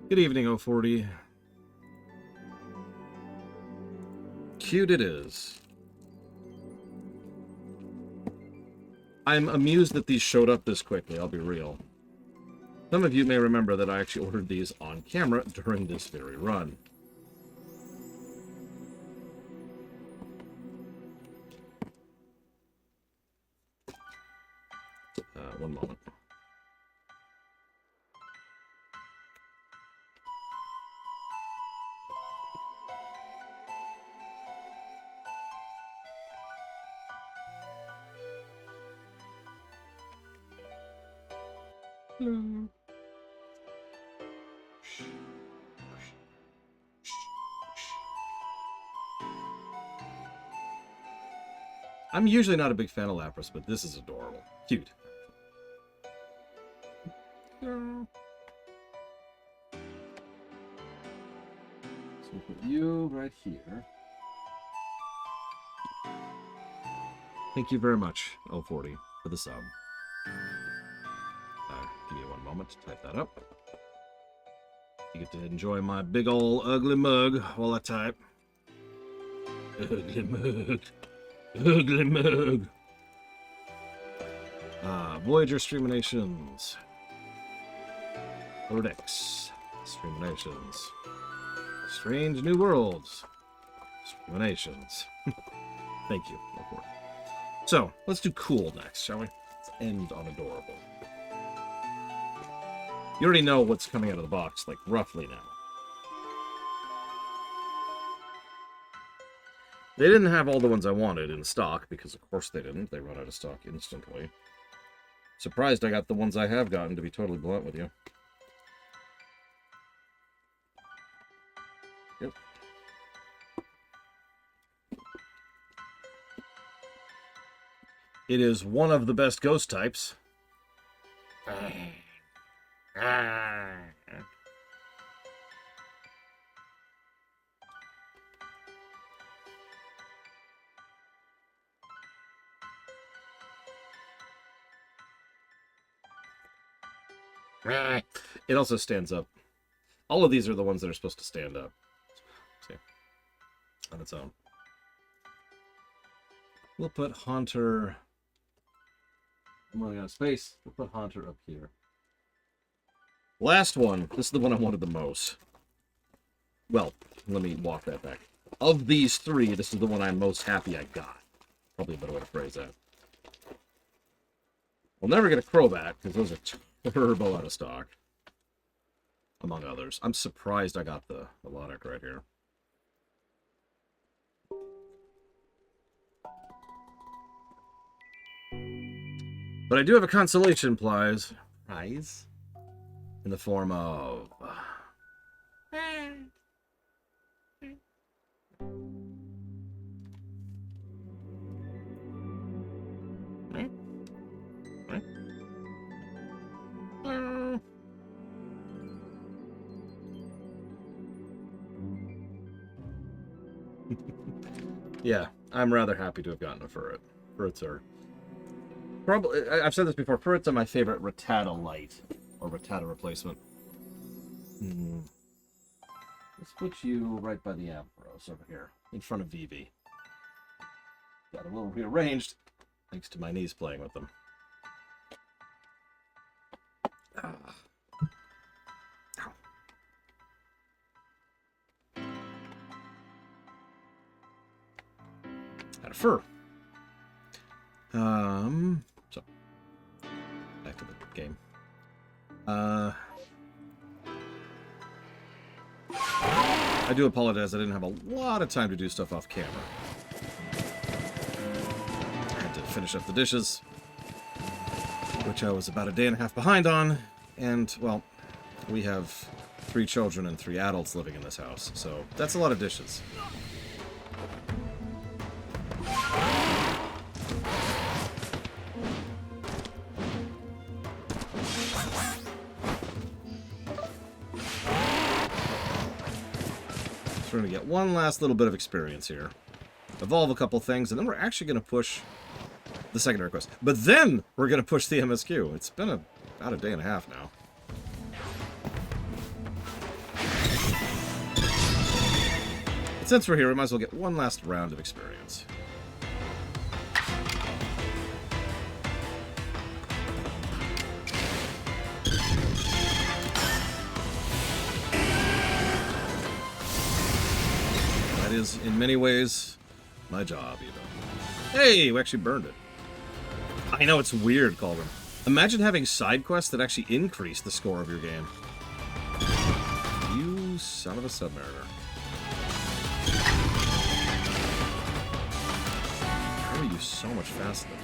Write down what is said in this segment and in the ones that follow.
Good evening, 040. Cute it is. I'm amused that these showed up this quickly, I'll be real. Some of you may remember that I actually ordered these on camera during this very run. One moment. Hello. I'm usually not a big fan of Lapras, but this is adorable. Cute. So we'll put you right here. Thank you very much, 040, for the sub. Give me one moment to type that up. You get to enjoy my big ol' ugly mug while I type. Ugly mug. Ugly mug. Voyager Streaminations. Codex Streaminations. Strange New Worlds Streaminations. Thank you. So, let's do cool next, shall we? Let's end on adorable. You already know what's coming out of the box, like, roughly now. They didn't have all the ones I wanted in stock, because of course they didn't. They run out of stock instantly. Surprised I got the ones I have gotten, to be totally blunt with you. Yep. It is one of the best ghost types. It also stands up. All of these are the ones that are supposed to stand up. See? On its own. We'll put Haunter... I'm running out of space. We'll put Haunter up here. Last one. This is the one I wanted the most. Well, let me walk that back. Of these three, this is the one I'm most happy I got. Probably a better way to phrase that. We'll never get a Crobat, because those are turbo out of stock. Among others. I'm surprised I got the Melodic right here. But I do have a consolation prize. In the form of... Yeah, I'm rather happy to have gotten a Furret. Furrets are... Probably, I've said this before, Furrets are my favorite Rattata Light, or Rattata replacement. Let's put you right by the Ampharos over here, in front of Vivi. Got a little rearranged, thanks to my knees playing with them. Had a fur. So back to the game. I do apologize, I didn't have a lot of time to do stuff off camera. I had to finish up the dishes, which I was about a day and a half behind on, and, well, we have 3 children and 3 adults living in this house, so that's a lot of dishes. We're going to get one last little bit of experience here. Evolve a couple things, and then we're actually going to push the secondary quest. But then we're going to push the MSQ. It's been about a day and a half now. But since we're here, we might as well get one last round of experience. That is, in many ways, my job, even. Hey, we actually burned it. I know, it's weird, Calvin. Imagine having side quests that actually increase the score of your game. You son of a submariner. How are you so much faster than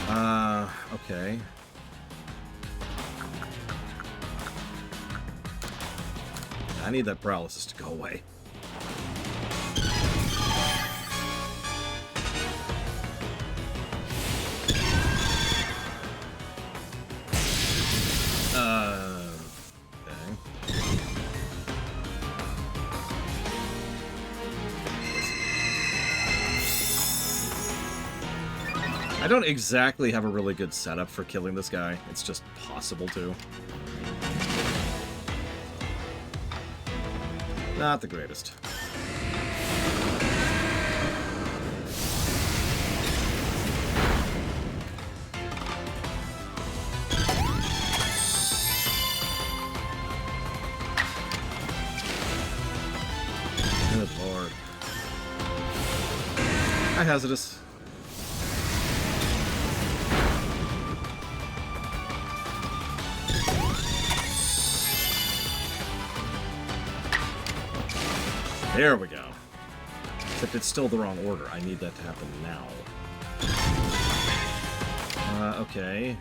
me? Okay. I need that paralysis to go away. Okay. I don't exactly have a really good setup for killing this guy. It's just possible to. Not the greatest. Good lord. Hi, Hazardous. There we go. Except it's still the wrong order. I need that to happen now. Okay.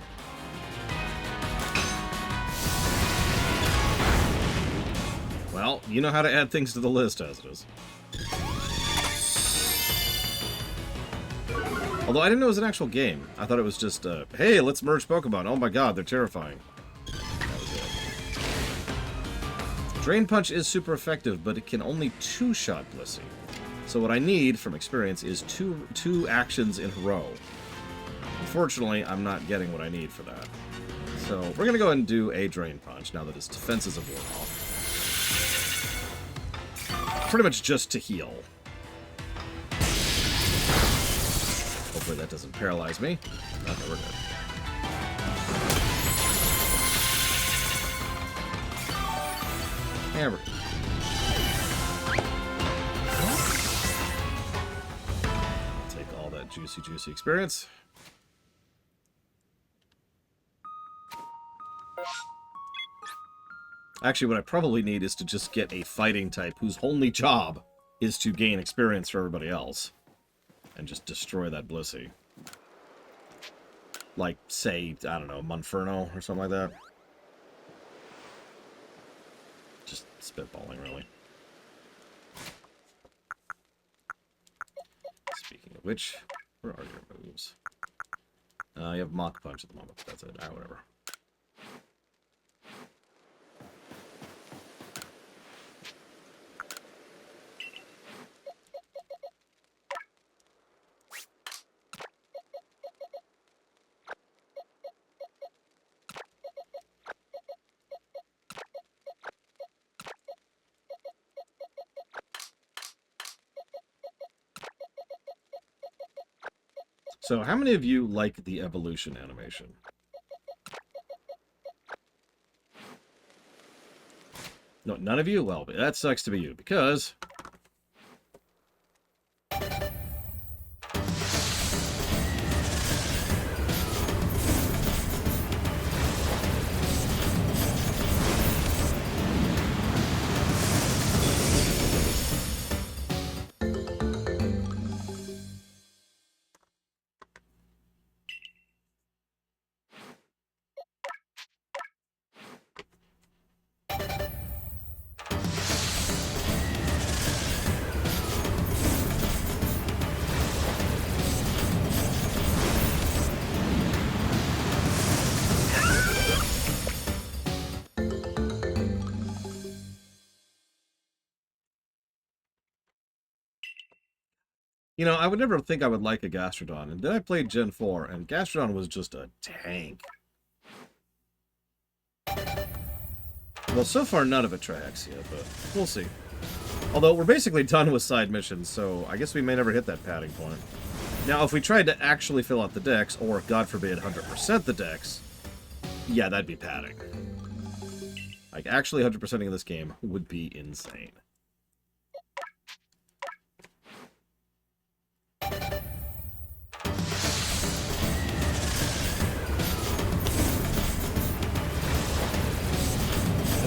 Well, you know how to add things to the list, as it is. Although I didn't know it was an actual game. I thought it was just, hey, let's merge Pokemon. Oh my god, they're terrifying. Drain Punch is super effective, but it can only two-shot Blissey. So what I need, from experience, is two actions in a row. Unfortunately, I'm not getting what I need for that. So we're going to go ahead and do a Drain Punch, now that his defenses have worn off. Pretty much just to heal. Hopefully that doesn't paralyze me. Okay, we're good. There we go. Take all that juicy experience. Actually, what I probably need is to just get a fighting type whose only job is to gain experience for everybody else. And just destroy that Blissey. Like, say, I don't know, Monferno or something like that. Just spitballing, really. Speaking of which, where are your moves? You have Mach Punch at the moment, but that's it. Alright, whatever. So, how many of you like the evolution animation? No, none of you? Well, that sucks to be you, because... You know, I would never think I would like a Gastrodon, and then I played Gen 4, and Gastrodon was just a tank. Well, so far none of it Triaxia, but we'll see. Although we're basically done with side missions, so I guess we may never hit that padding point. Now, if we tried to actually fill out the dex, or God forbid 100% the dex, yeah, that'd be padding. Like, actually 100%ing this game would be insane. I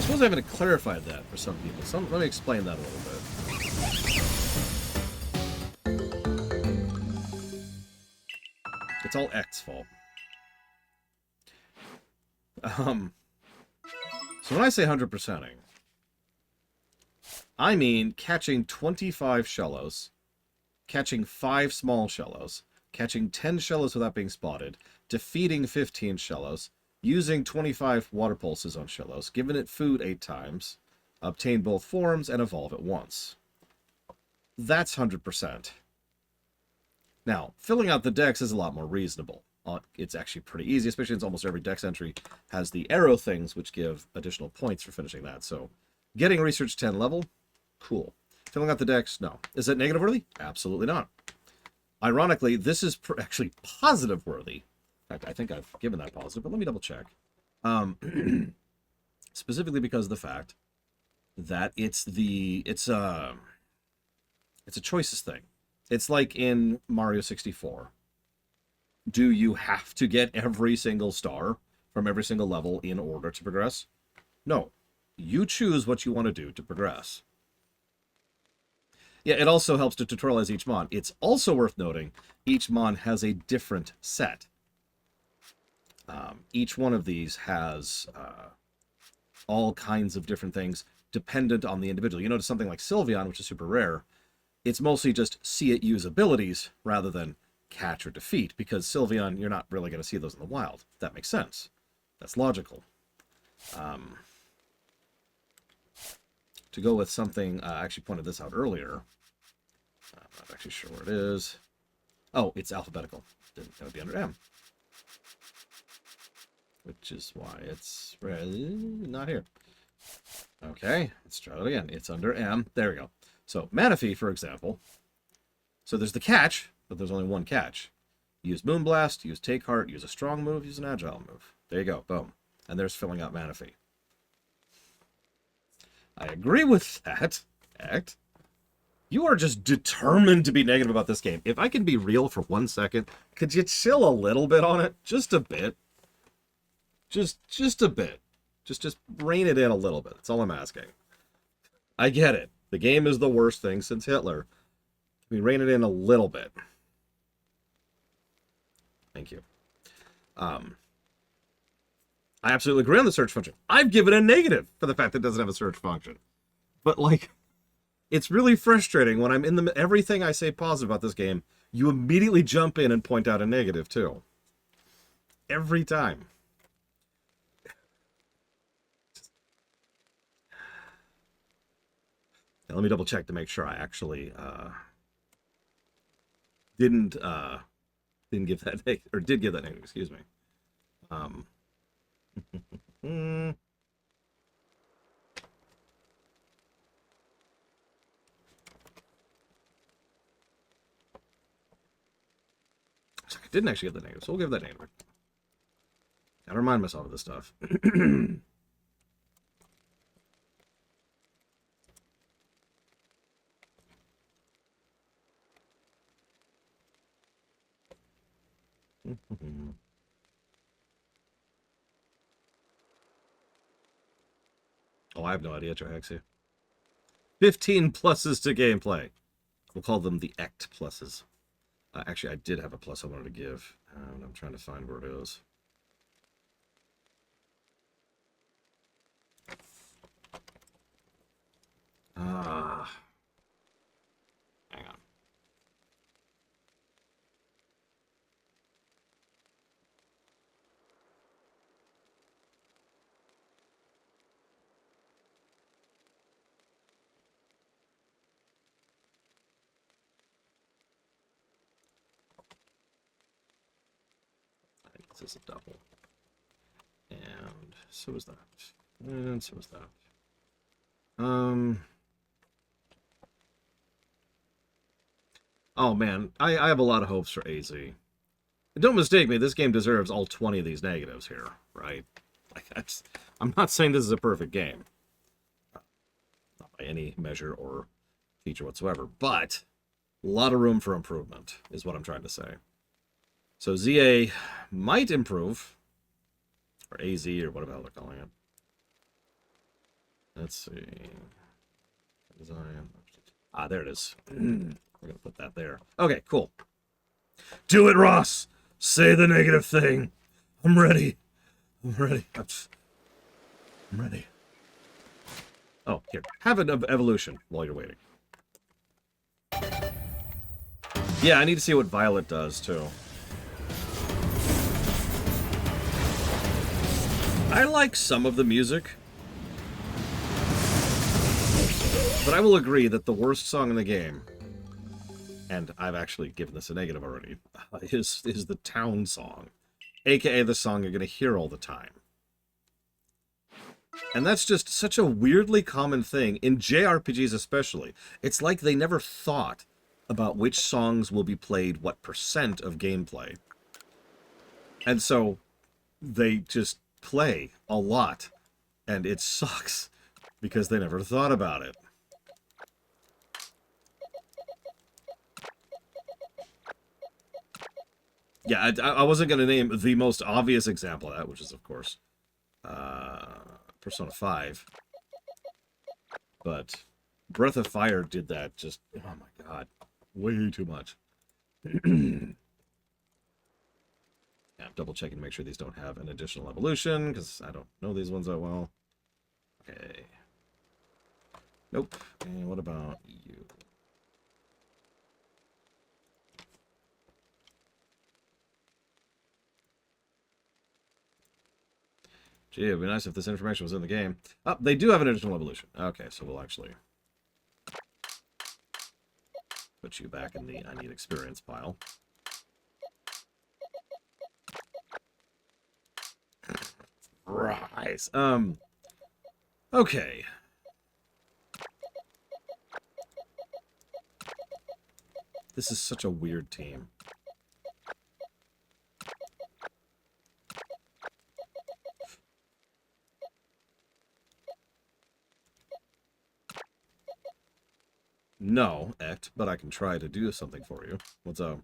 suppose I haven't clarified that for some people. Let me explain that a little bit. It's all X's fault. So when I say 100%ing, I mean catching 25 shellos, catching 5 small shellos, catching 10 shellos without being spotted, defeating 15 shellos, using 25 water pulses on shellos, giving it food 8 times, obtain both forms, and evolve at once. That's 100%. Now, filling out the dex is a lot more reasonable. It's actually pretty easy, especially since almost every dex entry has the arrow things, which give additional points for finishing that. So, getting Research 10 level, cool. Filling out the dex, no. Is it negative worthy? Absolutely not. Ironically, this is actually positive worthy. In fact, I think I've given that positive, but let me double check. Specifically because of the fact that it's a choices thing. It's like in Mario 64. Do you have to get every single star from every single level in order to progress? No. You choose what you want to do to progress. Yeah, it also helps to tutorialize each mon. It's also worth noting, each mon has a different set. Each one of these has all kinds of different things dependent on the individual. You notice something like Sylveon, which is super rare, it's mostly just see it use abilities rather than catch or defeat, because Sylveon, you're not really going to see those in the wild. That makes sense. That's logical. To go with something, I actually pointed this out earlier. I'm not actually sure where it is. Oh, it's alphabetical. It's going to be under M. Which is why it's not here. Okay, let's try it again. It's under M. There we go. So, Manaphy, for example. So there's the catch, but there's only one catch. Use Moonblast, use Take Heart, use a strong move, use an agile move. There you go, boom. And there's filling out Manaphy. I agree with that. Act. You are just determined to be negative about this game. If I can be real for 1 second, could you chill a little bit on it? Just a bit. Just a bit. Just rein it in a little bit. That's all I'm asking. I get it. The game is the worst thing since Hitler. Can we rein it in a little bit? Thank you. I absolutely agree on the search function. I've given a negative for the fact that it doesn't have a search function. But, like, it's really frustrating when I'm in everything I say positive about this game, you immediately jump in and point out a negative, too. Every time. Now, let me double check to make sure I actually didn't give that negative, or did give that negative, excuse me. I didn't actually get that negative, so we'll give that negative. Gotta remind myself of this stuff. Oh, I have no idea, Triaxia. 15 pluses to gameplay. We'll call them the ACT pluses. Actually, I did have a plus I wanted to give. And I'm trying to find where it is. Hang on. I think this is a double. And so is that. And so is that. Oh man, I have a lot of hopes for AZ. Don't mistake me, this game deserves all 20 of these negatives here, right? Like I'm not saying this is a perfect game. Not by any measure or feature whatsoever, but a lot of room for improvement is what I'm trying to say. So ZA might improve, or AZ, or whatever the hell they're calling it. Let's see. Design. Ah, there it is. We're going to put that there. Okay, cool. Do it, Ross! Say the negative thing. I'm ready. I'm ready. I'm ready. Oh, here. Have an evolution while you're waiting. Yeah, I need to see what Violet does, too. I like some of the music. But I will agree that the worst song in the game, and I've actually given this a negative already, is the town song. AKA the song you're going to hear all the time. And that's just such a weirdly common thing, in JRPGs especially. It's like they never thought about which songs will be played what percent of gameplay. And so they just play a lot, and it sucks because they never thought about it. Yeah, I wasn't going to name the most obvious example of that, which is, of course, Persona 5. But Breath of Fire did that just, oh my god, way too much. Yeah, I'm double checking to make sure these don't have an additional evolution, because I don't know these ones that well. Okay. Nope. And what about you? Gee, it'd be nice if this information was in the game. Oh, they do have an additional evolution. Okay, so we'll actually put you back in the I need experience pile. Rise. Okay. This is such a weird team. No, Ect, but I can try to do something for you. What's up?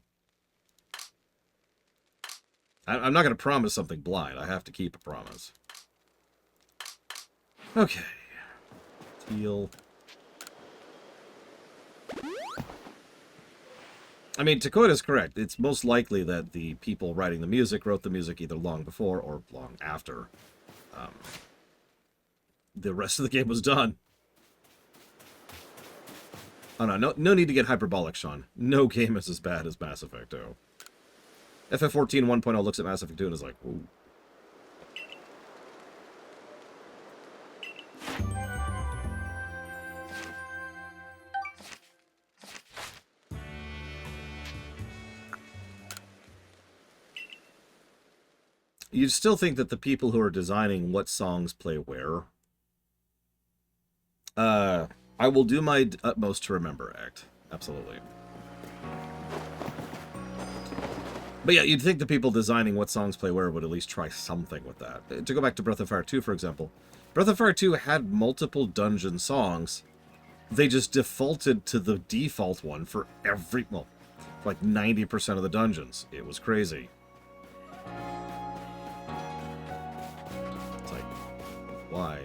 I'm not going to promise something blind. I have to keep a promise. Okay. Teal. I mean, Takoida's correct. It's most likely that the people writing the music wrote the music either long before or long after the rest of the game was done. Oh, no need to get hyperbolic, Sean. No game is as bad as Mass Effect 2. FF14 1.0 looks at Mass Effect 2 and is like, ooh. You'd still think that the people who are designing what songs play where. I will do my utmost to remember, Act. Absolutely. But yeah, you'd think the people designing what songs play where would at least try something with that. To go back to Breath of Fire 2, for example. Breath of Fire 2 had multiple dungeon songs. They just defaulted to the default one for every, well, like 90% of the dungeons. It was crazy. It's like, why?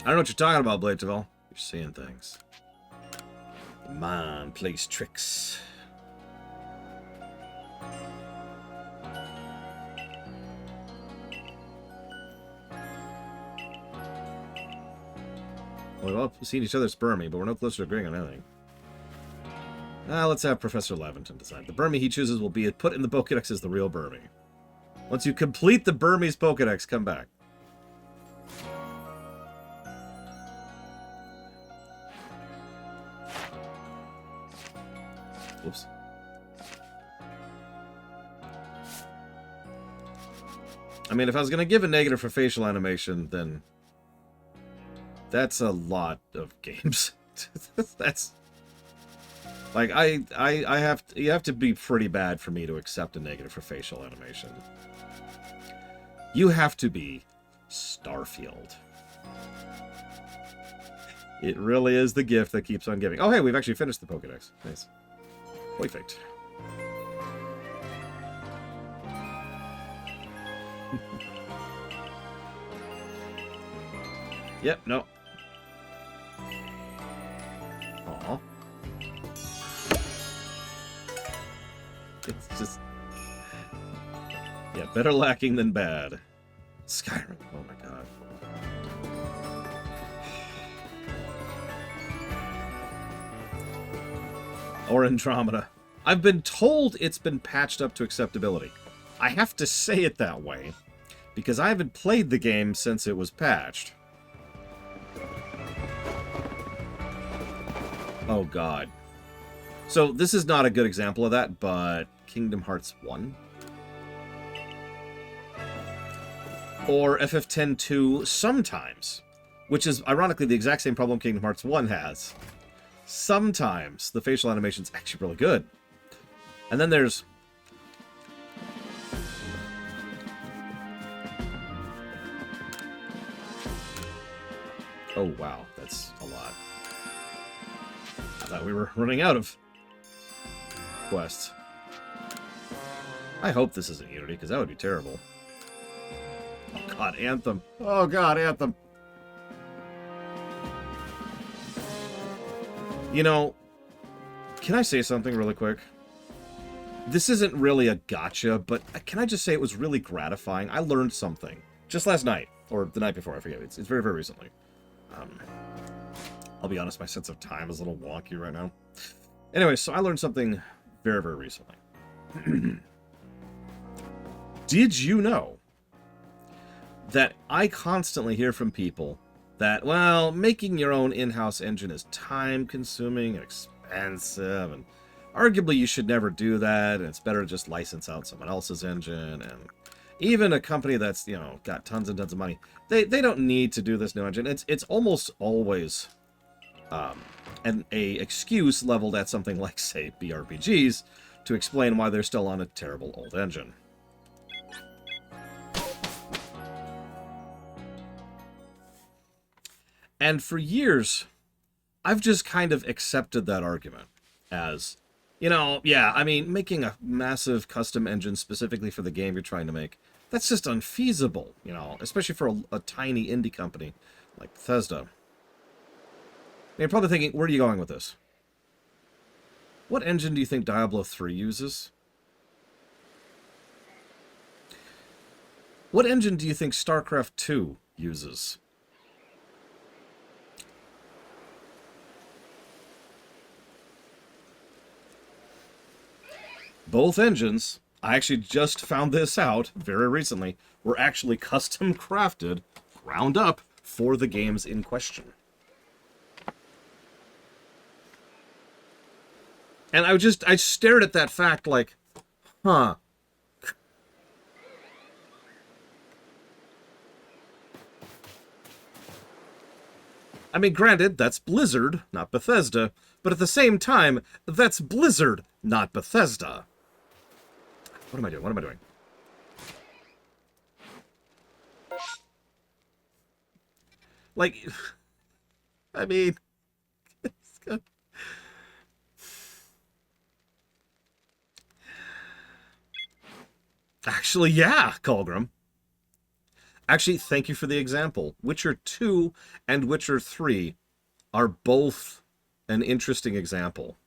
I don't know what you're talking about, Bladeville. You're seeing things. The mind plays tricks. We've all seen each other's Burmy, but we're no closer to agreeing on anything. Let's have Professor Laventon decide. The Burmy he chooses will be put in the Pokedex as the real Burmy. Once you complete the Burmy's Pokedex, come back. Whoops. I mean, if I was going to give a negative for facial animation, then that's a lot of games. That's like you have to be pretty bad for me to accept a negative for facial animation. You have to be Starfield. It really is the gift that keeps on giving. Oh, hey, we've actually finished the Pokédex. Nice. Perfect. Yep, no. Aw. It's just... Yeah, better lacking than bad. Skyrim. Oh my god. Or Andromeda. I've been told it's been patched up to acceptability. I have to say it that way, because I haven't played the game since it was patched. Oh god. So this is not a good example of that, but Kingdom Hearts 1? Or FF10-2 sometimes, which is ironically the exact same problem Kingdom Hearts 1 has. Sometimes the facial animation's actually really good. And then there's... Oh wow, that's a lot. I thought we were running out of quests. I hope this isn't Unity, because that would be terrible. Oh god, Anthem. Oh god, Anthem. You know, can I say something really quick? This isn't really a gotcha, but can I just say it was really gratifying? I learned something. Just last night, or the night before, I forget. It's very, very recently. I'll be honest, my sense of time is a little wonky right now. Anyway, so I learned something very, very recently. Did you know that I constantly hear from people that, well, making your own in-house engine is time-consuming and expensive, and arguably you should never do that, and it's better to just license out someone else's engine, and even a company that's, you know, got tons and tons of money, they don't need to do this new engine. It's almost always a excuse leveled at something like, say, BRPGs to explain why they're still on a terrible old engine. And for years, I've just kind of accepted that argument as, you know, yeah, I mean, making a massive custom engine specifically for the game you're trying to make, that's just unfeasible, you know, especially for a tiny indie company like Bethesda. And you're probably thinking, where are you going with this? What engine do you think Diablo 3 uses? What engine do you think StarCraft 2 uses? Both engines, I actually just found this out very recently, were actually custom crafted, ground up, for the games in question. And I stared at that fact like, huh. I mean, granted, that's Blizzard, not Bethesda, but at the same time, that's Blizzard, not Bethesda. What am I doing? What am I doing? Like, I mean... Actually, yeah, Colgrim. Actually, thank you for the example. Witcher 2 and Witcher 3 are both an interesting example.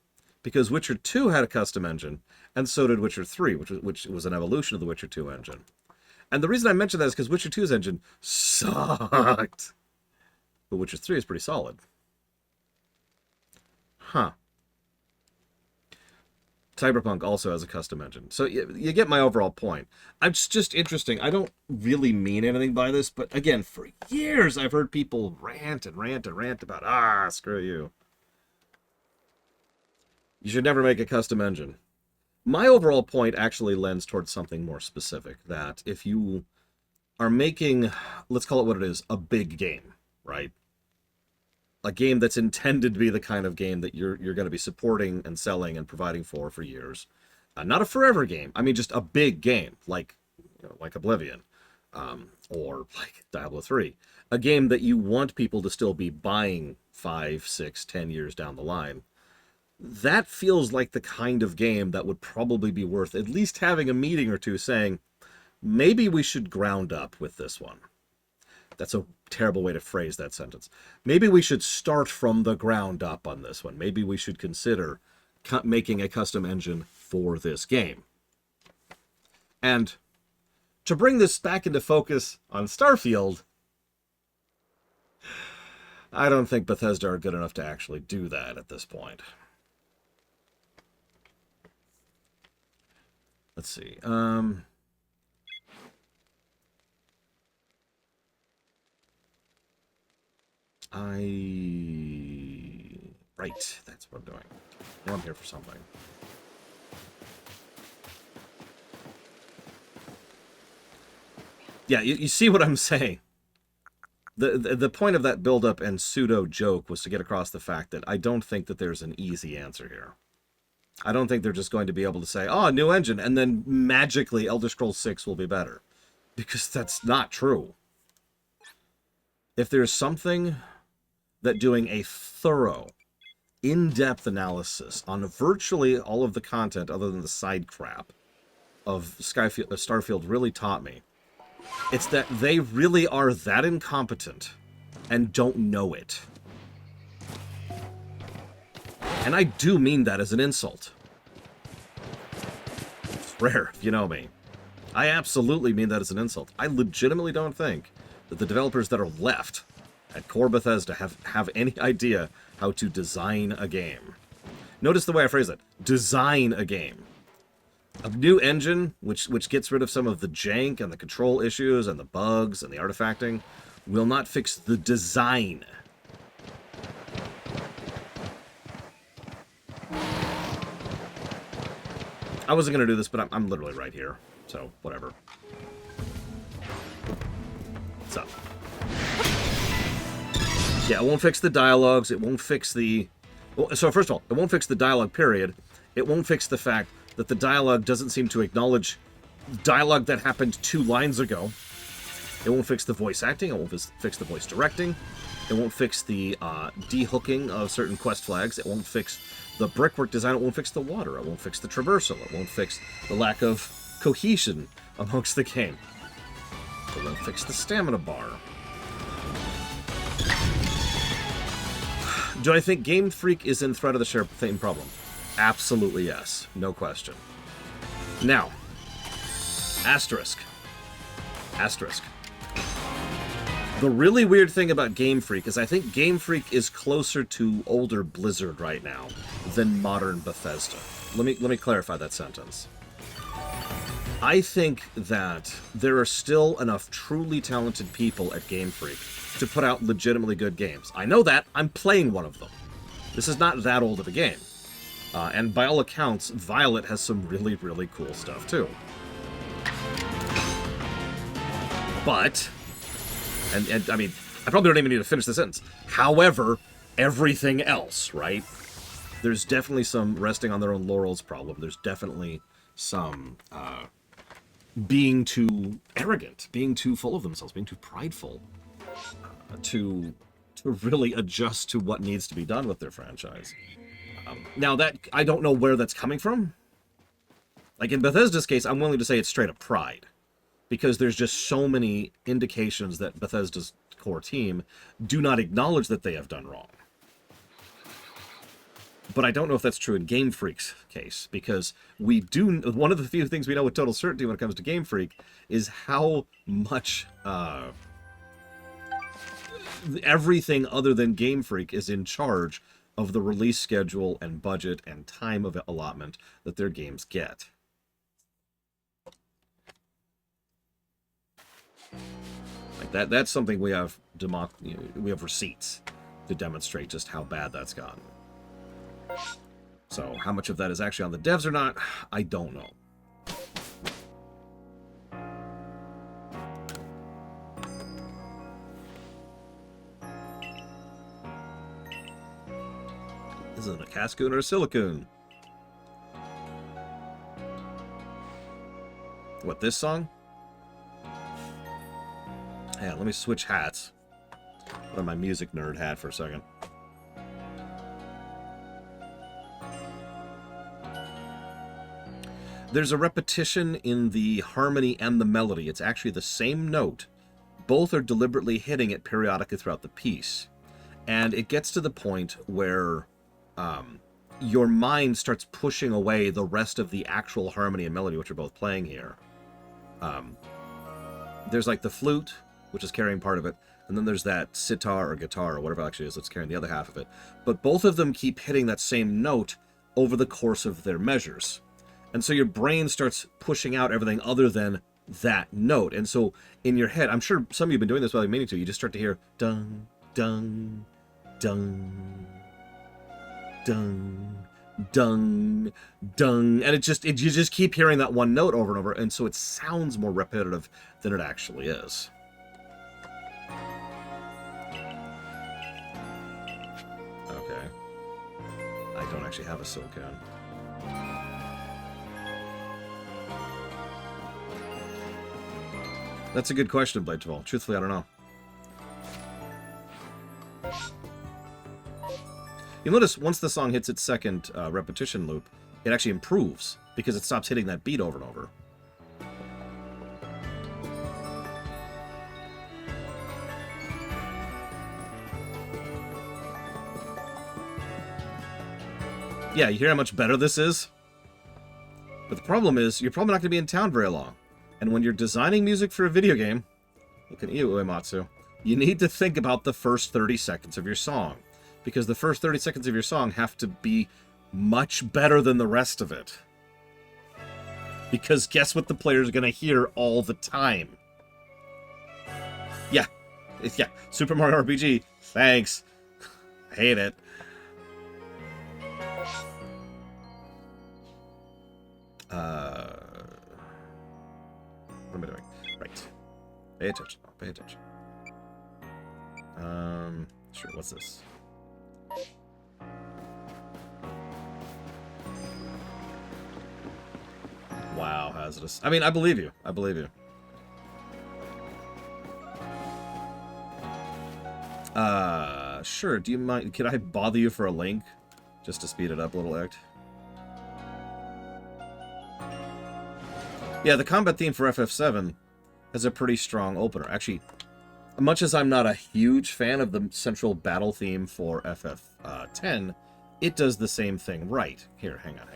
Because Witcher 2 had a custom engine, and so did Witcher 3, which was an evolution of the Witcher 2 engine. And the reason I mention that is because Witcher 2's engine sucked. But Witcher 3 is pretty solid. Huh. Cyberpunk also has a custom engine. So you get my overall point. It's just interesting. I don't really mean anything by this, but again, for years I've heard people rant and rant and rant about, screw you. You should never make a custom engine. My overall point actually lends towards something more specific, that if you are making, let's call it what it is, a big game, right? A game that's intended to be the kind of game that you're going to be supporting and selling and providing for years. Not a forever game. I mean, just a big game, like like Oblivion, or like Diablo 3. A game that you want people to still be buying 5, 6, 10 years down the line. That feels like the kind of game that would probably be worth at least having a meeting or two saying, maybe we should ground up with this one. That's a terrible way to phrase that sentence. Maybe we should start from the ground up on this one. Maybe we should consider making a custom engine for this game. And to bring this back into focus on Starfield, I don't think Bethesda are good enough to actually do that at this point. Let's see. Right, that's what I'm doing. Now I'm here for something. Yeah, you see what I'm saying. The point of that build-up and pseudo-joke was to get across the fact that I don't think that there's an easy answer here. I don't think they're just going to be able to say, oh, new engine, and then magically Elder Scrolls 6 will be better. Because that's not true. If there's something that doing a thorough, in-depth analysis on virtually all of the content other than the side crap of Starfield really taught me, it's that they really are that incompetent and don't know it. And I do mean that as an insult. It's rare, if you know me. I absolutely mean that as an insult. I legitimately don't think that the developers that are left at core Bethesda have any idea how to design a game. Notice the way I phrase it. Design a game. A new engine, which gets rid of some of the jank and the control issues and the bugs and the artifacting, will not fix the design. I wasn't going to do this, but I'm literally right here. So, whatever. What's up? Yeah, it won't fix the dialogues. It won't fix the... Well, so, first of all, it won't fix the dialogue, period. It won't fix the fact that the dialogue doesn't seem to acknowledge dialogue that happened 2 lines ago. It won't fix the voice acting. It won't fix the voice directing. It won't fix the de-hooking of certain quest flags. It won't fix the brickwork design. It won't fix the water. It won't fix the traversal. It won't fix the lack of cohesion amongst the game. It won't fix the stamina bar. Do I think Game Freak is in threat of the same problem? Absolutely yes. No question. Now, asterisk. Asterisk. The really weird thing about Game Freak is I think Game Freak is closer to older Blizzard right now than modern Bethesda. Let me clarify that sentence. I think that there are still enough truly talented people at Game Freak to put out legitimately good games. I know that. I'm playing one of them. This is not that old of a game. And by all accounts, Violet has some really, really cool stuff, too. But, and I mean, I probably don't even need to finish the sentence. However, everything else, right? There's definitely some resting on their own laurels problem. There's definitely some being too arrogant, being too full of themselves, being too prideful to really adjust to what needs to be done with their franchise. Now, that I don't know where that's coming from. Like in Bethesda's case, I'm willing to say it's straight up pride. Because there's just so many indications that Bethesda's core team do not acknowledge that they have done wrong. But I don't know if that's true in Game Freak's case, because one of the few things we know with total certainty when it comes to Game Freak is how much everything other than Game Freak is in charge of the release schedule and budget and time of allotment that their games get. Like that's something we have receipts to demonstrate just how bad that's gotten. So how much of that is actually on the devs or not, I don't know. This isn't a Cascoon or a Silicoon. What, this song? Yeah, let me switch hats. Put on my music nerd hat for a second. There's a repetition in the harmony and the melody. It's actually the same note. Both are deliberately hitting it periodically throughout the piece. And it gets to the point where your mind starts pushing away the rest of the actual harmony and melody, which are both playing here. There's like the flute, which is carrying part of it, and then there's that sitar or guitar or whatever it actually is that's carrying the other half of it. But both of them keep hitting that same note over the course of their measures. And so your brain starts pushing out everything other than that note. And so in your head, I'm sure some of you have been doing this without meaning to, you just start to hear dung, dung, dung, dung, dung, dung. And you just keep hearing that one note over and over. And so it sounds more repetitive than it actually is. Okay. I don't actually have a Silicon. That's a good question, Bladeville. Truthfully, I don't know. You'll notice once the song hits its second repetition loop, it actually improves because it stops hitting that beat over and over. Yeah, you hear how much better this is? But the problem is, you're probably not going to be in town very long. And when you're designing music for a video game, look at you, Uematsu, you need to think about the first 30 seconds of your song. Because the first 30 seconds of your song have to be much better than the rest of it. Because guess what the player's going to hear all the time? Yeah. Super Mario RPG. Thanks. I hate it. What am I doing? Right. Pay attention. Pay attention. Sure, what's this? Wow, hazardous. I mean, I believe you. I believe you. Sure, do you mind... Could I bother you for a link? Just to speed it up a little, Act? Yeah, the combat theme for FF7 has a pretty strong opener. Actually, much as I'm not a huge fan of the central battle theme for FF10, it does the same thing right. Here, hang on.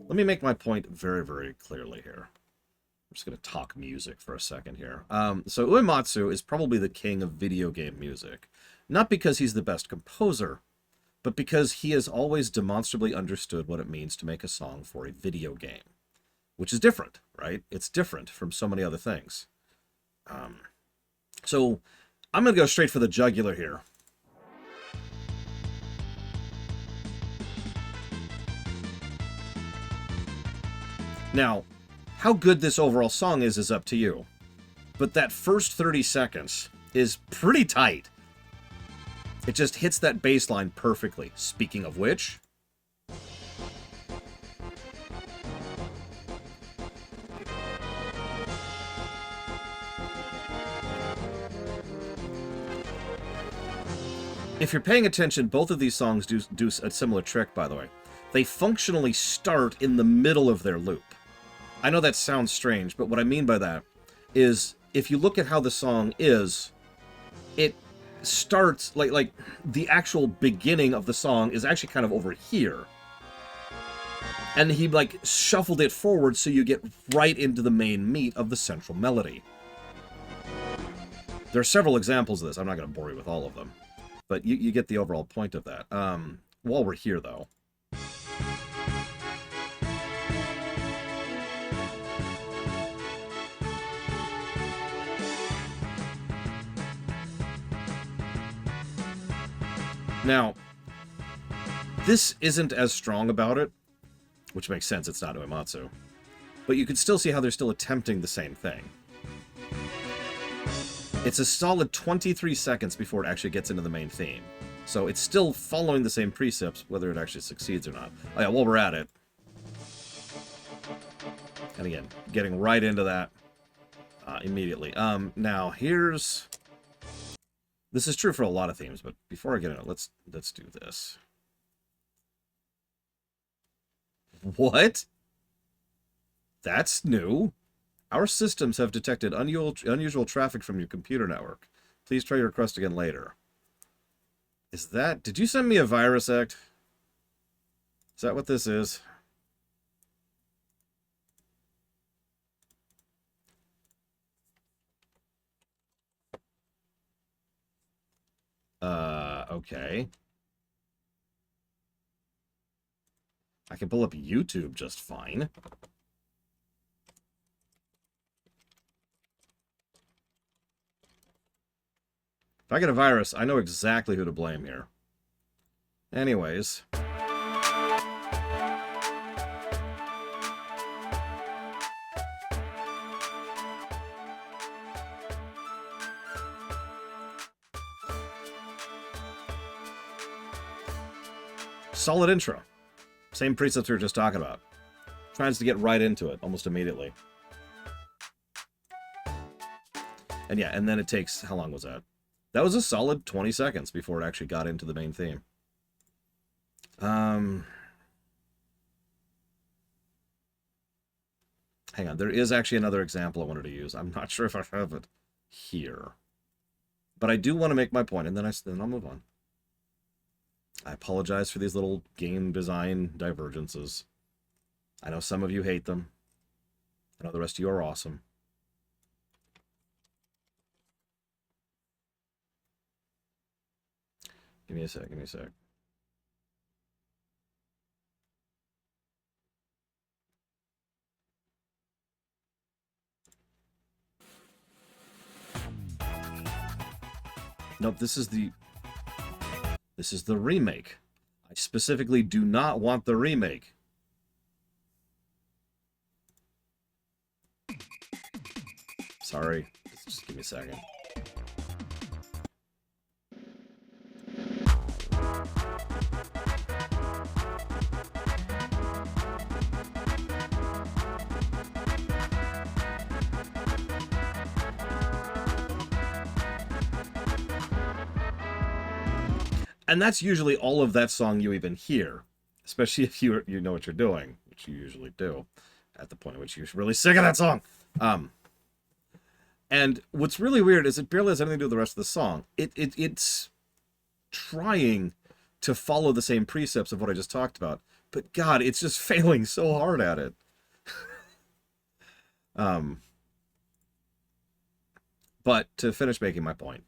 Let me make my point very, very clearly here. I'm just going to talk music for a second here. So Uematsu is probably the king of video game music. Not because he's the best composer, but because he has always demonstrably understood what it means to make a song for a video game. Which is different, right? It's different from so many other things. So I'm going to go straight for the jugular here. Now, how good this overall song is up to you. But that first 30 seconds is pretty tight. It just hits that bass line perfectly. Speaking of which... If you're paying attention, both of these songs do a similar trick, by the way. They functionally start in the middle of their loop. I know that sounds strange, but what I mean by that is if you look at how the song is, it starts, like the actual beginning of the song is actually kind of over here. And he, like, shuffled it forward so you get right into the main meat of the central melody. There are several examples of this. I'm not going to bore you with all of them. But you get the overall point of that. While we're here, though. Now, this isn't as strong about it, which makes sense, it's not Uematsu. But you can still see how they're still attempting the same thing. It's a solid 23 seconds before it actually gets into the main theme. So it's still following the same precepts, whether it actually succeeds or not. Oh yeah, while we're at it. And again, getting right into that immediately. Now, here's... This is true for a lot of themes, but before I get into it, let's do this. What? That's new. Our systems have detected unusual traffic from your computer network. Please try your request again later. Is that... Did you send me a virus act? Is that what this is? Okay. I can pull up YouTube just fine. If I get a virus, I know exactly who to blame here. Anyways. Solid intro. Same precepts we were just talking about. Tries to get right into it almost immediately. And yeah, and then it takes... How long was that? That was a solid 20 seconds before it actually got into the main theme. Hang on, there is actually another example I wanted to use. I'm not sure if I have it here. But I do want to make my point, and then I'll move on. I apologize for these little game design divergences. I know some of you hate them. I know the rest of you are awesome. Give me a sec, give me a sec. Nope, this is the remake. I specifically do not want the remake. Sorry, just give me a second. And that's usually all of that song you even hear, especially if you know what you're doing, which you usually do, at the point at which you're really sick of that song. And what's really weird is it barely has anything to do with the rest of the song. It's trying to follow the same precepts of what I just talked about, but God, it's just failing so hard at it. But to finish making my point.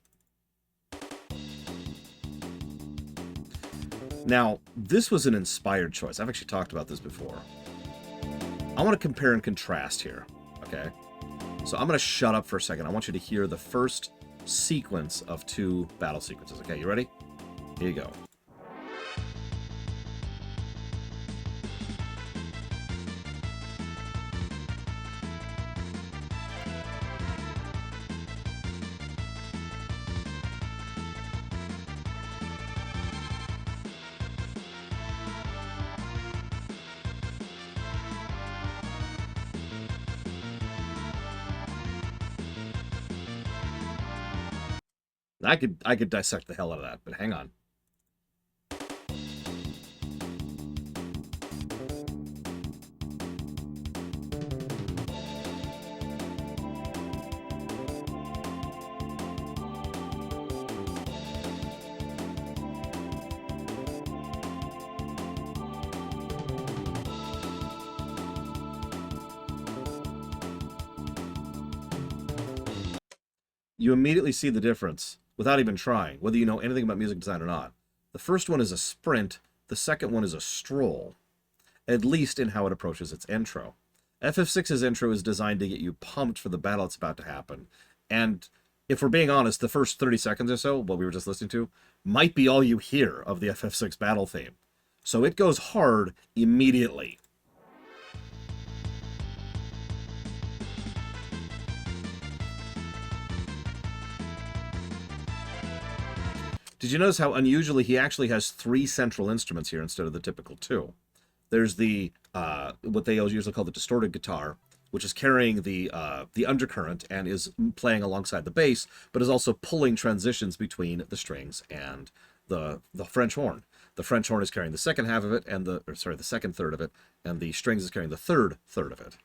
Now, this was an inspired choice. I've actually talked about this before. I want to compare and contrast here, okay? So I'm going to shut up for a second. I want you to hear the first sequence of 2 battle sequences. Okay, you ready? Here you go. I could dissect the hell out of that, but hang on. You immediately see the difference without even trying, whether you know anything about music design or not. The first one is a sprint, the second one is a stroll, at least in how it approaches its intro. FF6's intro is designed to get you pumped for the battle that's about to happen, and if we're being honest, the first 30 seconds or so, what we were just listening to, might be all you hear of the FF6 battle theme. So it goes hard immediately. Did you notice how unusually he actually has 3 central instruments here instead of the typical 2? There's the what they usually call the distorted guitar, which is carrying the undercurrent and is playing alongside the bass, but is also pulling transitions between the strings and the French horn. The French horn is carrying the second half of it, and the second third of it, and the strings is carrying the third of it.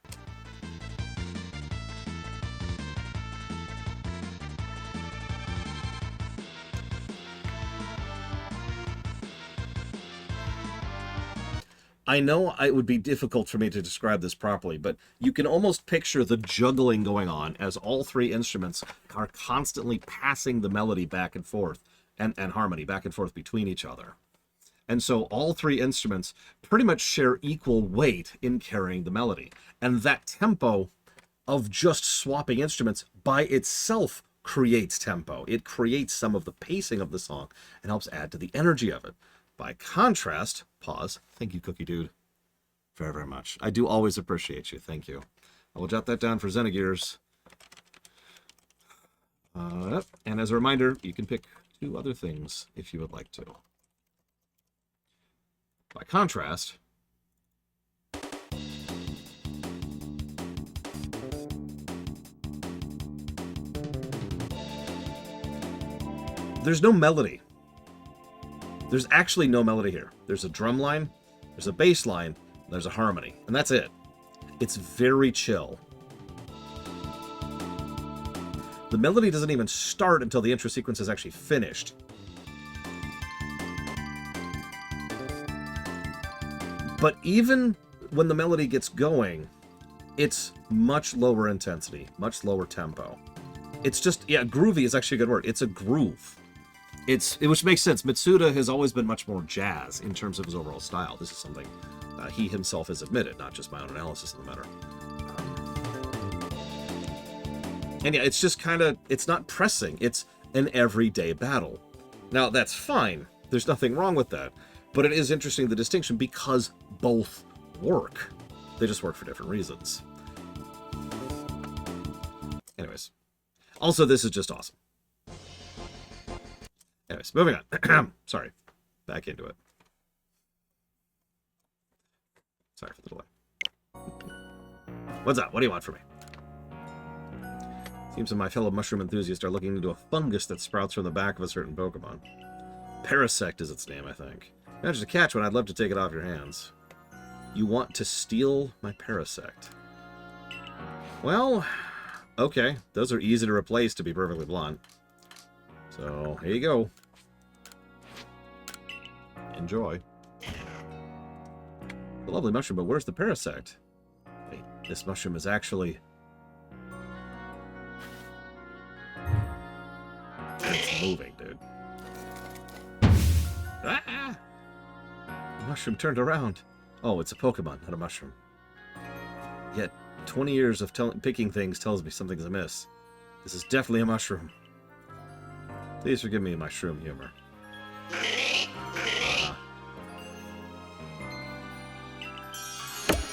I know it would be difficult for me to describe this properly, but you can almost picture the juggling going on as all 3 instruments are constantly passing the melody back and forth and harmony back and forth between each other. And so all 3 instruments pretty much share equal weight in carrying the melody. And that tempo of just swapping instruments by itself creates tempo. It creates some of the pacing of the song and helps add to the energy of it. By contrast, pause. Thank you, Cookie Dude, very, very much. I do always appreciate you. Thank you. I will jot that down for Xenogears. And as a reminder, you can pick 2 other things if you would like to. By contrast, there's no melody. There's actually no melody here. There's a drum line, there's a bass line, there's a harmony, and that's it. It's very chill. The melody doesn't even start until the intro sequence is actually finished. But even when the melody gets going, it's much lower intensity, much lower tempo. It's just, yeah, groovy is actually a good word. It's a groove. Which makes sense. Mitsuda has always been much more jazz in terms of his overall style. This is something he himself has admitted, not just my own analysis of the matter. And yeah, it's just kind of, it's not pressing. It's an everyday battle. Now, that's fine. There's nothing wrong with that. But it is interesting, the distinction, because both work. They just work for different reasons. Anyways. Also, this is just awesome. Anyways, moving on. Sorry. Back into it. Sorry for the delay. What's up? What do you want from me? Seems that my fellow mushroom enthusiasts are looking into a fungus that sprouts from the back of a certain Pokemon. Parasect is its name, I think. Managed to catch one, I'd love to take it off your hands. You want to steal my Parasect? Well, okay. Those are easy to replace, to be perfectly blunt. So, here you go. Enjoy. A lovely mushroom, but where's the Parasect? Wait, this mushroom is actually... It's moving, dude. Ah! The mushroom turned around. Oh, it's a Pokemon, not a mushroom. Yet, 20 years of picking things tells me something's amiss. This is definitely a mushroom. Please forgive me my shroom humor.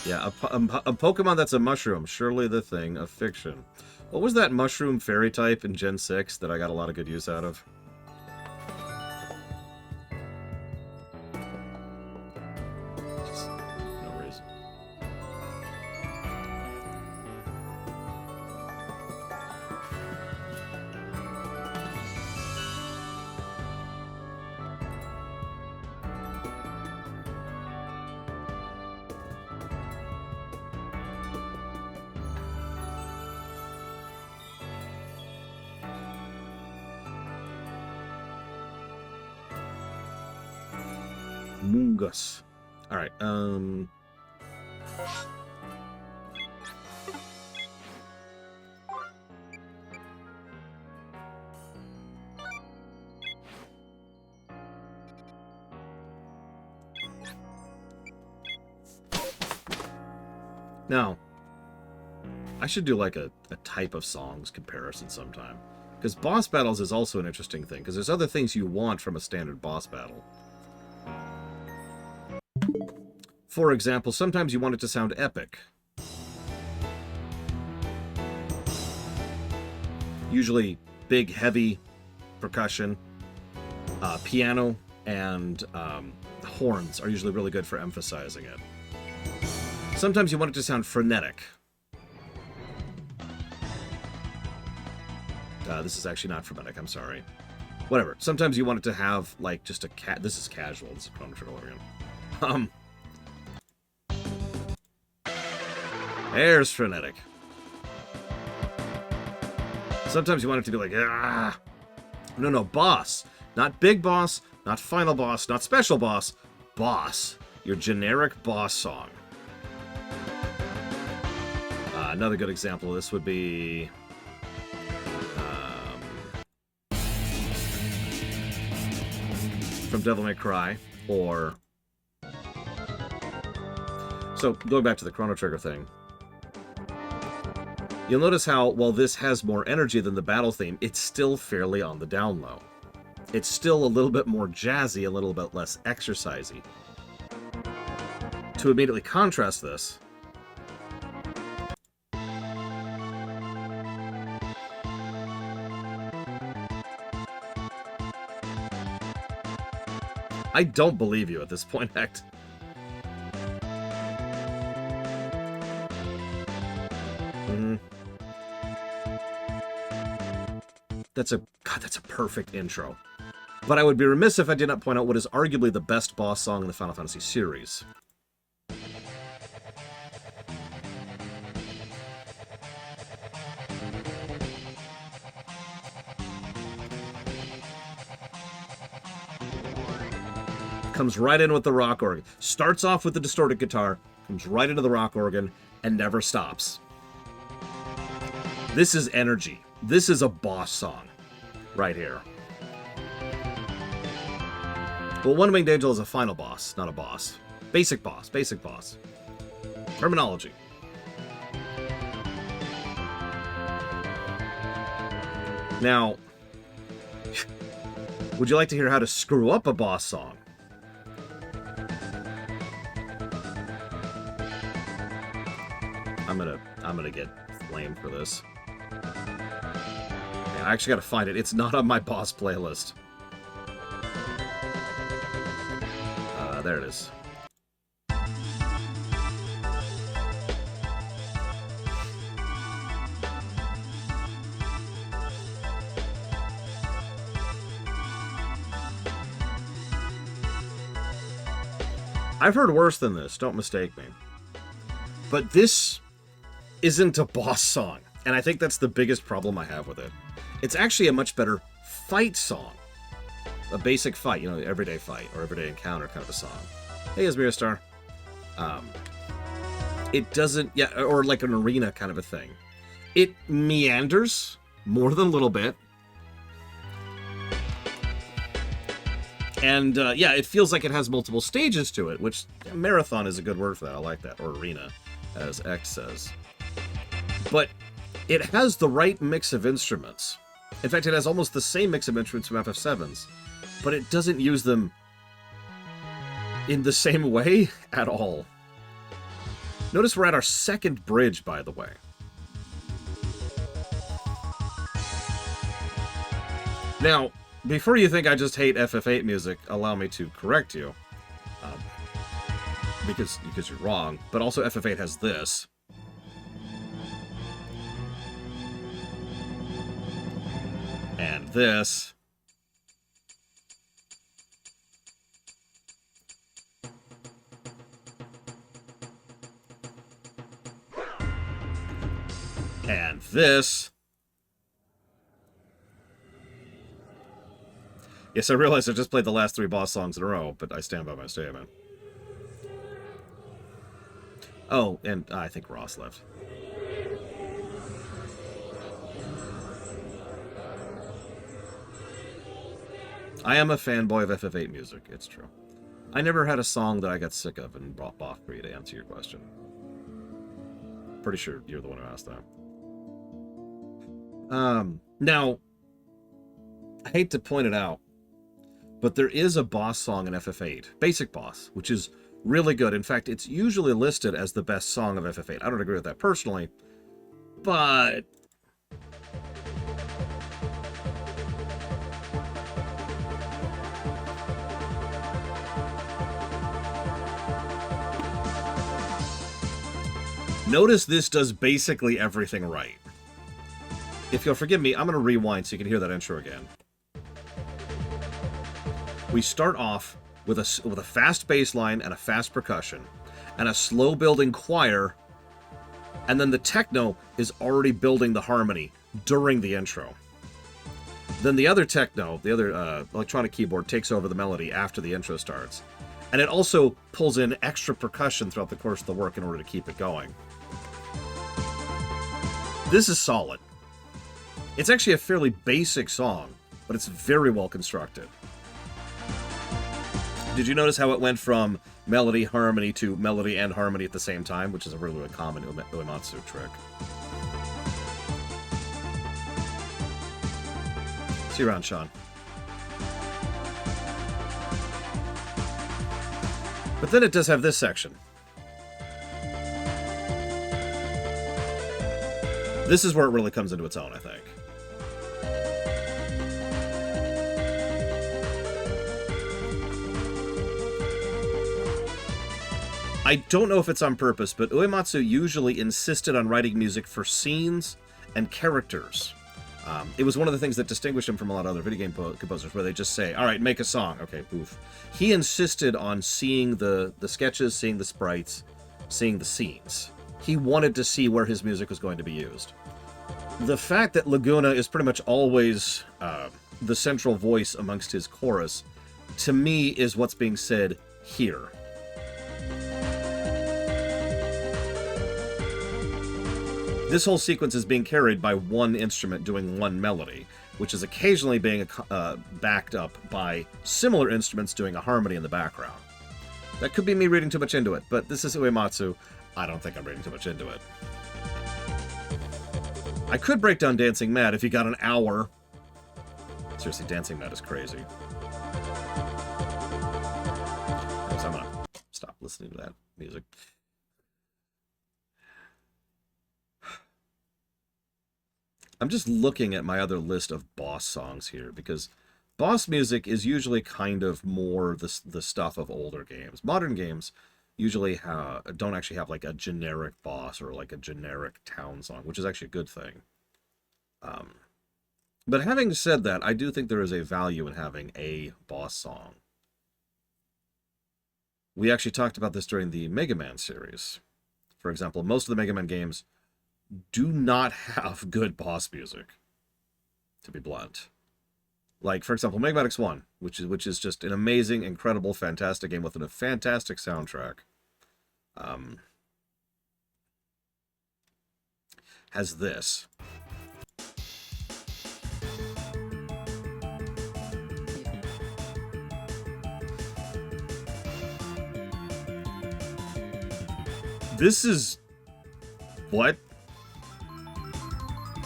Yeah, a Pokemon that's a mushroom. Surely the thing of fiction. What was that mushroom fairy type in Gen 6 that I got a lot of good use out of? Just no reason. Mungus. Alright, now, I should do like a type of songs comparison sometime. Because boss battles is also an interesting thing, because there's other things you want from a standard boss battle. For example, sometimes you want it to sound epic. Usually big, heavy percussion. Piano and horns are usually really good for emphasizing it. Sometimes you want it to sound frenetic. This is actually not frenetic, I'm sorry. Whatever. Sometimes you want it to have, like, just a this is casual. This is Chrono Trigger again. There's frenetic. Sometimes you want it to be like, ah. No, boss. Not big boss, not final boss, not special boss. Boss. Your generic boss song. Another good example of this would be... from Devil May Cry, or... So, going back to the Chrono Trigger thing, you'll notice how, while this has more energy than the battle theme, it's still fairly on the down low. It's still a little bit more jazzy, a little bit less exercisey. To immediately contrast this, I don't believe you at this point, Hecht. That's a perfect intro. But I would be remiss if I did not point out what is arguably the best boss song in the Final Fantasy series. Comes right in with the rock organ. Starts off with the distorted guitar, comes right into the rock organ, and never stops. This is energy. This is a boss song. Right here. Well, One Winged Angel is a final boss, not a boss. Basic boss. Basic boss. Terminology. Now, would you like to hear how to screw up a boss song? I'm gonna get flamed for this. Yeah, I actually gotta find it. It's not on my boss playlist. There it is. I've heard worse than this, don't mistake me. But this isn't a boss song, and I think that's the biggest problem I have with it. It's actually a much better fight song. A basic fight, you know, everyday fight, or everyday encounter kind of a song. Hey, Asmira Star. It doesn't, yeah, or like an arena kind of a thing. It meanders more than a little bit. And, yeah, it feels like it has multiple stages to it, which, marathon is a good word for that. I like that. Or arena, as X says. But it has the right mix of instruments. In fact, it has almost the same mix of instruments from FF7's. But it doesn't use them in the same way at all. Notice we're at our second bridge, by the way. Now, before you think I just hate FF8 music, allow me to correct you. Because you're wrong. But also FF8 has this. And this. And this. Yes, I realize I just played the last 3 boss songs in a row, but I stand by my statement. Oh, and I think Ross left. I am a fanboy of FF8 music, it's true. I never had a song that I got sick of and brought off for you to answer your question. Pretty sure you're the one who asked that. Now, I hate to point it out, but there is a boss song in FF8, Basic Boss, which is really good. In fact, it's usually listed as the best song of FF8. I don't agree with that personally, but Notice this does basically everything right. If you'll forgive me, I'm going to rewind so you can hear that intro again. We start off with a fast bass line and a fast percussion, and a slow building choir, and then the techno is already building the harmony during the intro. Then the other techno, the other electronic keyboard, takes over the melody after the intro starts. And it also pulls in extra percussion throughout the course of the work in order to keep it going. This is solid. It's actually a fairly basic song, but it's very well constructed. Did you notice how it went from melody, harmony to melody and harmony at the same time, which is a really common Uematsu trick? See you around, Sean. But then it does have this section. This is where it really comes into its own, I think. I don't know if it's on purpose, but Uematsu usually insisted on writing music for scenes and characters. It was one of the things that distinguished him from a lot of other video game composers, where they just say, all right, make a song. Okay, poof. He insisted on seeing the sketches, seeing the sprites, seeing the scenes. He wanted to see where his music was going to be used. The fact that Laguna is pretty much always the central voice amongst his chorus, to me, is what's being said here. This whole sequence is being carried by one instrument doing one melody, which is occasionally being backed up by similar instruments doing a harmony in the background. That could be me reading too much into it, but this is Uematsu. I don't think I'm reading too much into it. I could break down Dancing Mad if you got an hour. Seriously, Dancing Mad is crazy. So I'm gonna stop listening to that music. I'm just looking at my other list of boss songs here, because boss music is usually kind of more the stuff of older games. Modern games usually don't actually have like a generic boss or like a generic town song, which is actually a good thing. But having said that, I do think there is a value in having a boss song. We actually talked about this during the Mega Man series. For example, most of the Mega Man games do not have good boss music, to be blunt. Like, for example, Mega Man X1, which is just an amazing, incredible, fantastic game with a fantastic soundtrack, has this. This is... what?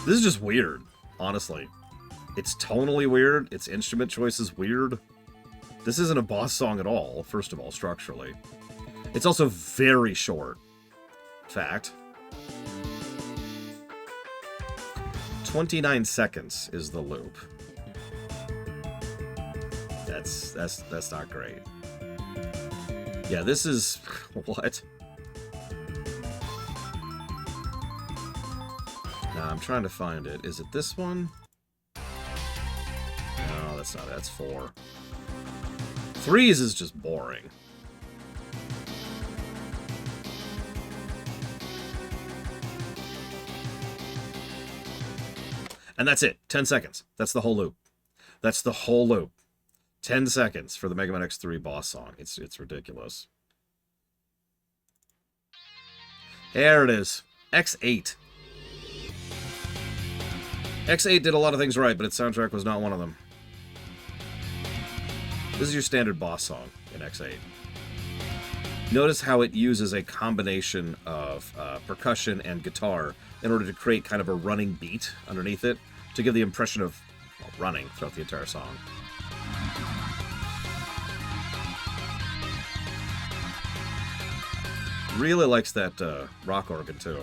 This is just weird, honestly. It's tonally weird. Its instrument choice is weird. This isn't a boss song at all, first of all, structurally. It's also very short. Fact. 29 seconds is the loop. That's not great. Yeah, this is... what? I'm trying to find it. Is it this one? No, that's not it. That's 4. 3s is just boring. And that's it. 10 seconds. That's the whole loop. That's the whole loop. 10 seconds for the Mega Man X3 boss song. It's ridiculous. There it is. X8. X8 did a lot of things right, but its soundtrack was not one of them. This is your standard boss song in X8. Notice how it uses a combination of percussion and guitar in order to create kind of a running beat underneath it to give the impression of running throughout the entire song. Really likes that rock organ too.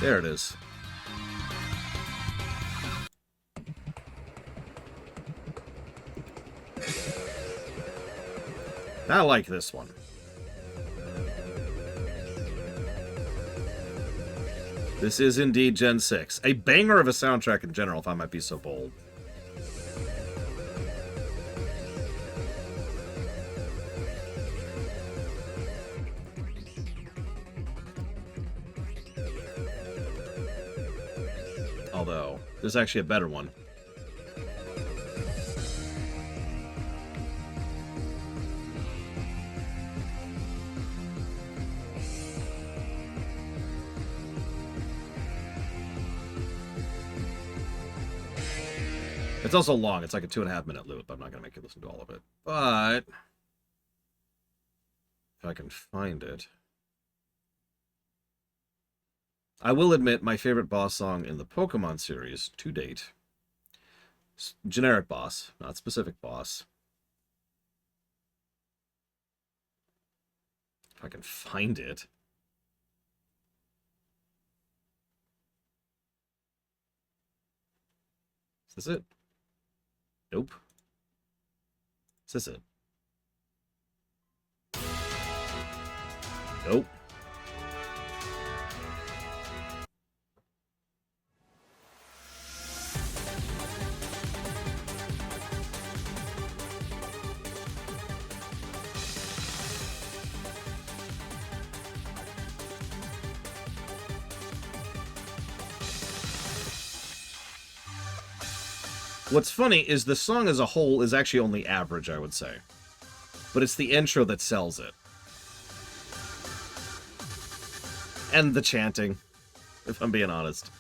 There it is. I like this one. This is indeed Gen 6. A banger of a soundtrack in general, if I might be so bold. Although, there's actually a better one. It's also long. It's like a 2.5-minute loop. I'm not going to make you listen to all of it. But if I can find it. I will admit my favorite boss song in the Pokemon series to date. Generic boss, not specific boss. If I can find it. Is this it? Nope. Is this it? Nope. What's funny is the song as a whole is actually only average, I would say. But it's the intro that sells it. And the chanting, if I'm being honest.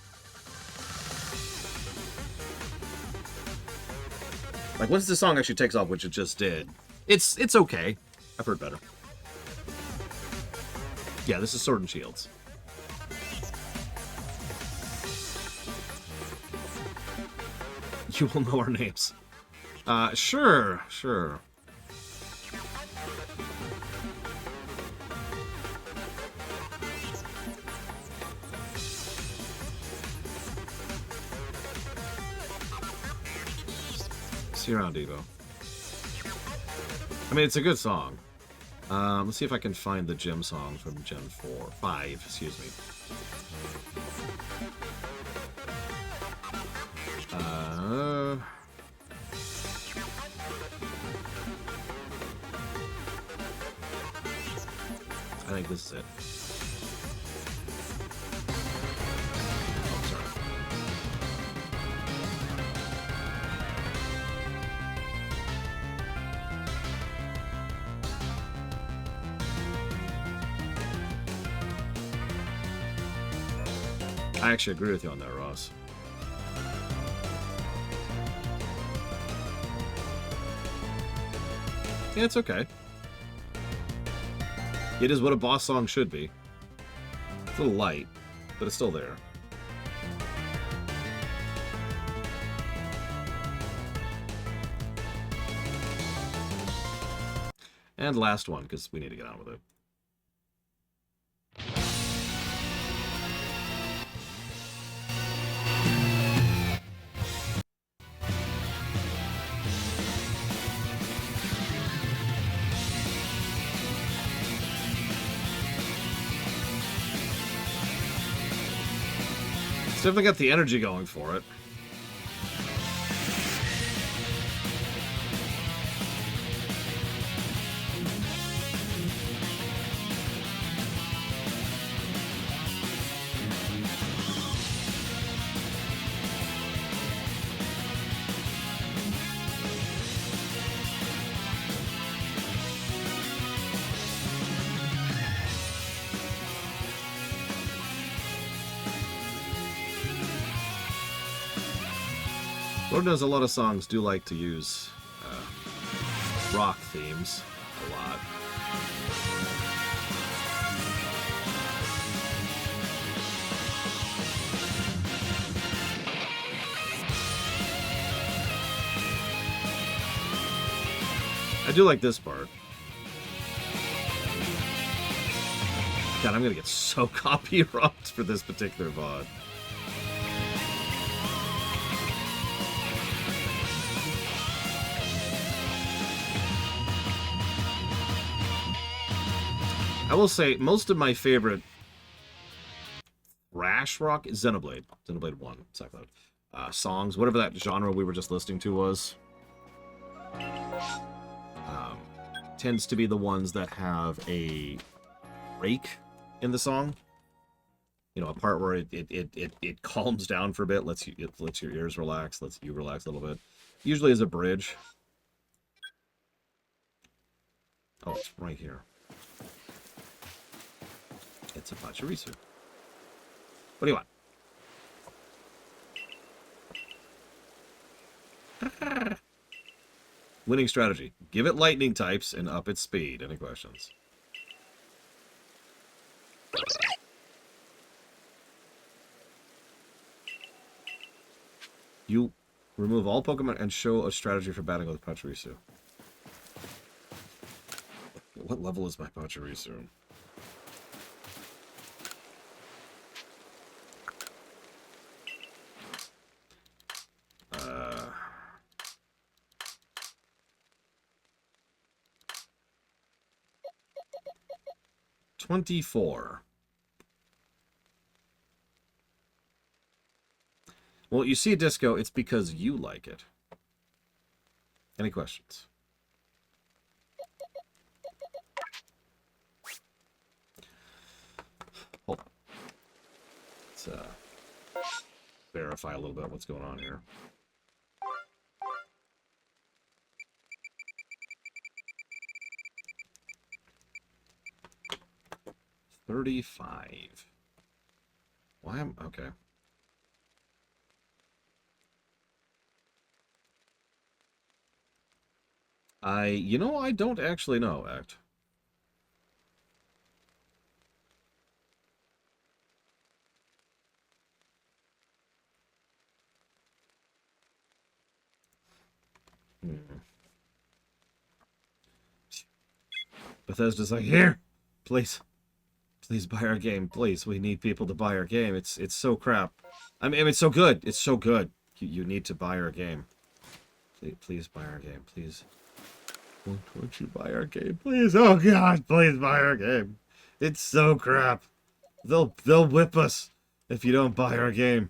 Like, once the song actually takes off, which it just did, it's okay. I've heard better. Yeah, this is Sword and Shields. You will know our names. Sure. See you around, Evo. I mean, it's a good song. Let's see if I can find the gym song from Gen 5, excuse me. I think this is it. Oh, sorry. I actually agree with you on that, Ross. Yeah, it's okay. It is what a boss song should be. It's a little light, but it's still there. And last one, because we need to get on with it. It's definitely got the energy going for it. Lord knows a lot of songs do like to use rock themes a lot. I do like this part. God, I'm gonna get so copyrighted for this particular VOD. I will say, most of my favorite thrash rock is Xenoblade. Xenoblade 1, Cycloud. Songs, whatever that genre we were just listening to was, tends to be the ones that have a break in the song. You know, a part where it calms down for a bit, lets your ears relax, lets you relax a little bit. Usually as a bridge. Oh, it's right here. It's a Pachirisu. What do you want? Winning strategy. Give it lightning types and up its speed. Any questions? You remove all Pokemon and show a strategy for battling with Pachirisu. What level is my Pachirisu? 24. Well, you see, Disco, it's because you like it. Any questions? Hold on. Let's verify a little bit what's going on here. $35. Why am okay? I don't actually know, Act. Bethesda's like, here, please buy our game, please. We need people to buy our game. It's so crap. I mean, it's so good. It's so good. You need to buy our game. Please buy our game, please. Won't you buy our game, please? Oh God, please buy our game. It's so crap. They'll whip us if you don't buy our game.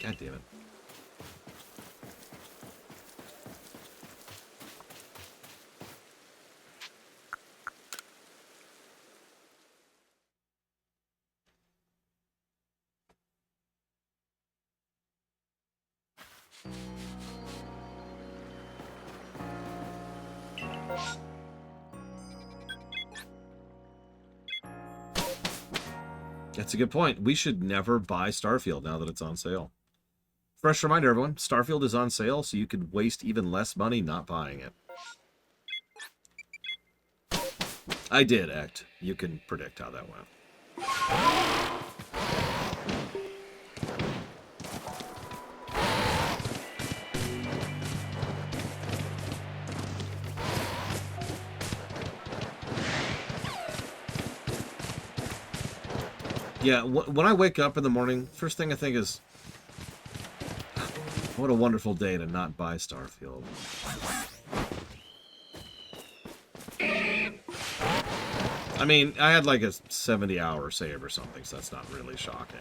God damn it. That's a good point. We should never buy Starfield now that it's on sale. Fresh reminder, everyone. Starfield is on sale, so you could waste even less money not buying it. I did, Act. You can predict how that went. Yeah, when I wake up in the morning, first thing I think is, what a wonderful day to not buy Starfield. I mean, I had like a 70-hour save or something, so that's not really shocking.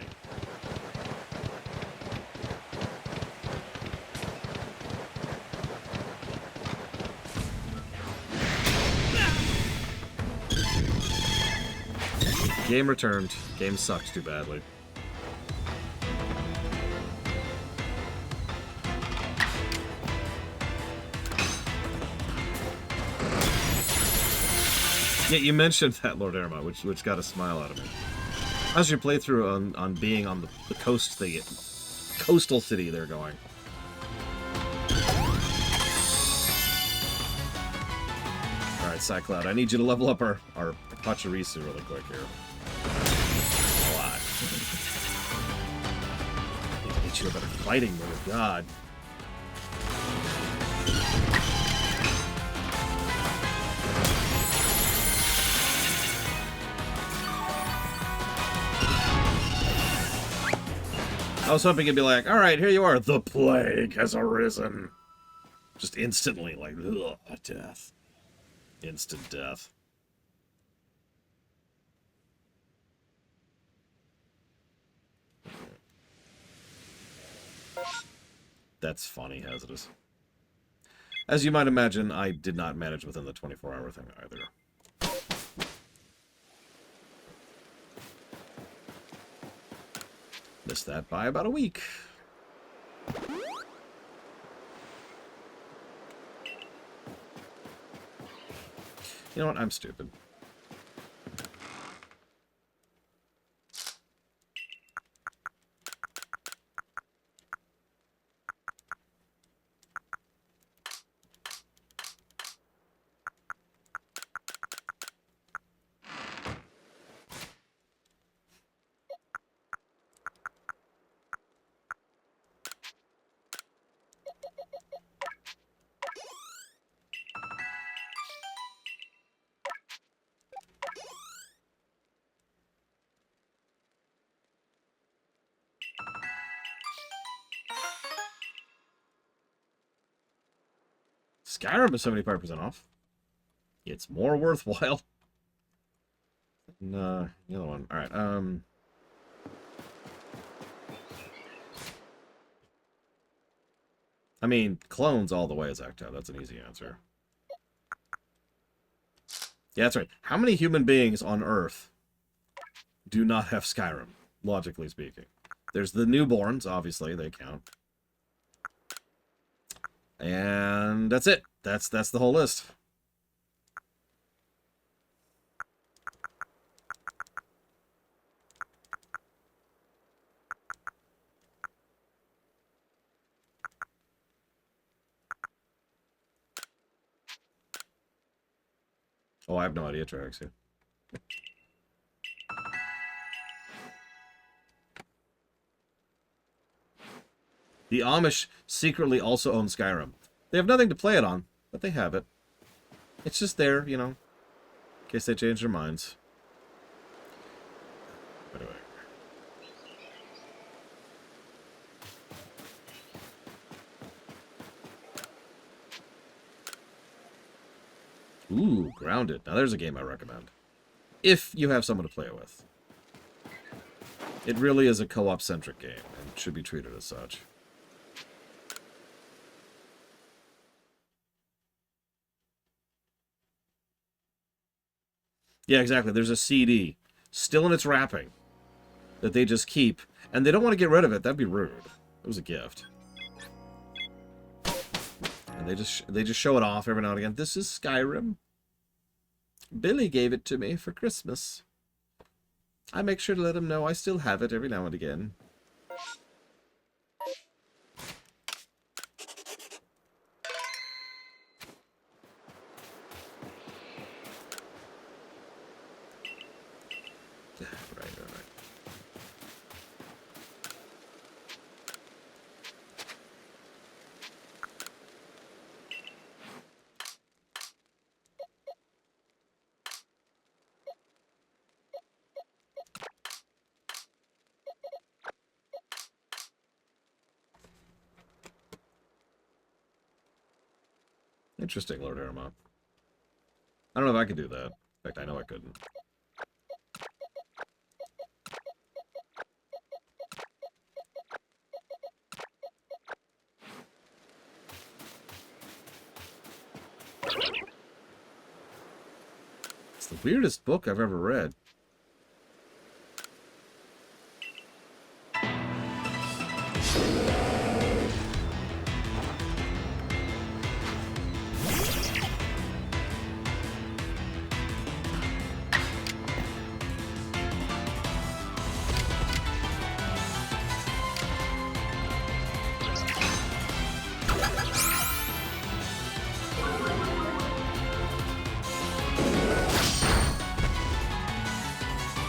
Game returned. Game sucks too badly. Yeah, you mentioned that, Lord Erma, which got a smile out of me. How's your playthrough on being on the coastal city they're going? Alright, Cycloud, I need you to level up our Pachirisu really quick here. A lot. I need to get you a better fighting move, God. I was hoping it'd be like, all right, here you are. The plague has arisen. Just instantly, like, ugh, death. Instant death. That's funny, Hazardous. As you might imagine, I did not manage within the 24-hour thing either. Missed that by about a week. You know what? I'm stupid. Skyrim is 75% off. It's more worthwhile than the other one. All right. I mean, clones all the way is Acto. That's an easy answer. Yeah, that's right. How many human beings on Earth do not have Skyrim, logically speaking? There's the newborns, obviously, they count. And that's it. That's the whole list. Oh, I have no idea, Trax. The Amish secretly also own Skyrim. They have nothing to play it on, but they have it. It's just there, you know, in case they change their minds. Anyway. Ooh, Grounded. Now there's a game I recommend. If you have someone to play it with. It really is a co-op centric game and should be treated as such. Yeah, exactly. There's a CD still in its wrapping that they just keep, and they don't want to get rid of it. That'd be rude. It was a gift. And they just show it off every now and again. This is Skyrim. Billy gave it to me for Christmas. I make sure to let him know I still have it every now and again. Right. Interesting, Lord Aramont. I don't know if I could do that. In fact, I know I couldn't. It's the weirdest book I've ever read.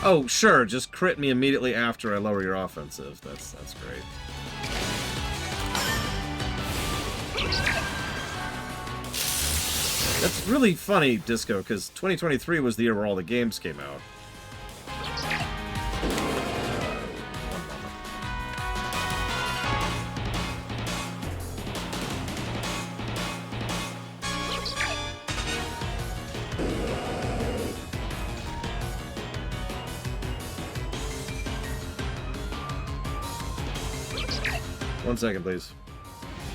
Oh, sure, just crit me immediately after I lower your offensive. That's great. That's really funny, Disco, because 2023 was the year where all the games came out. 1 second, please.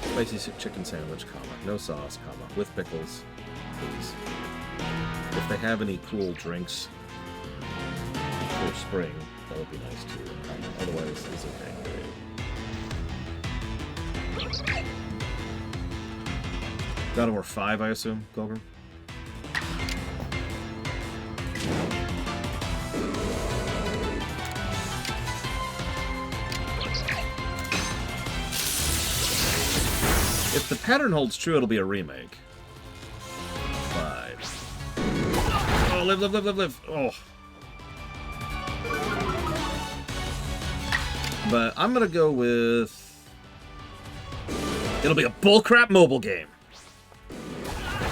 Spicy chicken sandwich, comma. No sauce, comma. With pickles, please. If they have any cool drinks for spring, that would be nice too. Otherwise, it's okay. God of War 5, I assume, Golgrim? If the pattern holds true, it'll be a remake. 5. Oh, live, live, live, live, live. Oh. But I'm gonna go with... It'll be a bullcrap mobile game.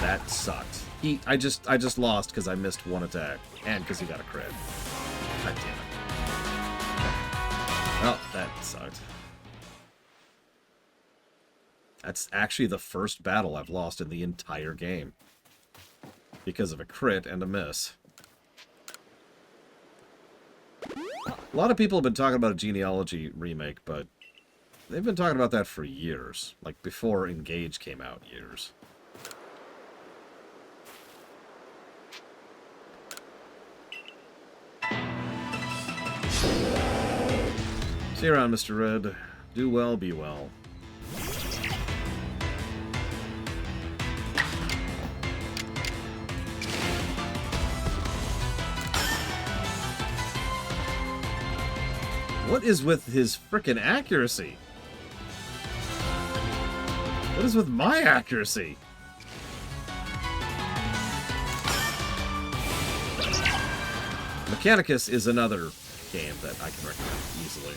That sucked. I just lost because I missed one attack. And because he got a crit. God damn it. Oh, that sucked. That's actually the first battle I've lost in the entire game. Because of a crit and a miss. A lot of people have been talking about a Genealogy remake, but they've been talking about that for years. Like, before Engage came out, years. See you around, Mr. Red. Do well, be well. What is with his frickin' accuracy? What is with my accuracy? Mechanicus is another game that I can recommend easily.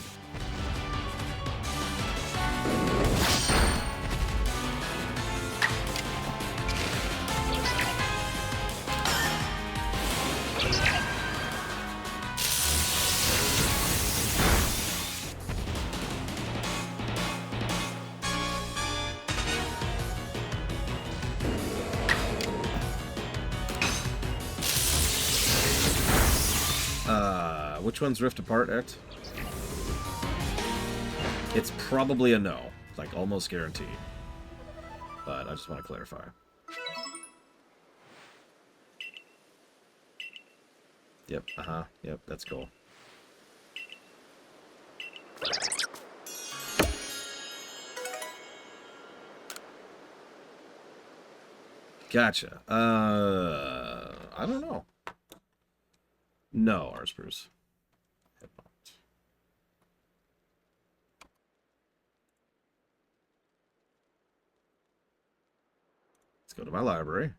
Which one's Rift Apart, Ect? It's probably a no. Like, almost guaranteed. But I just want to clarify. Yep, yep, that's cool. Gotcha. I don't know. No, Arceus. Let's go to my library.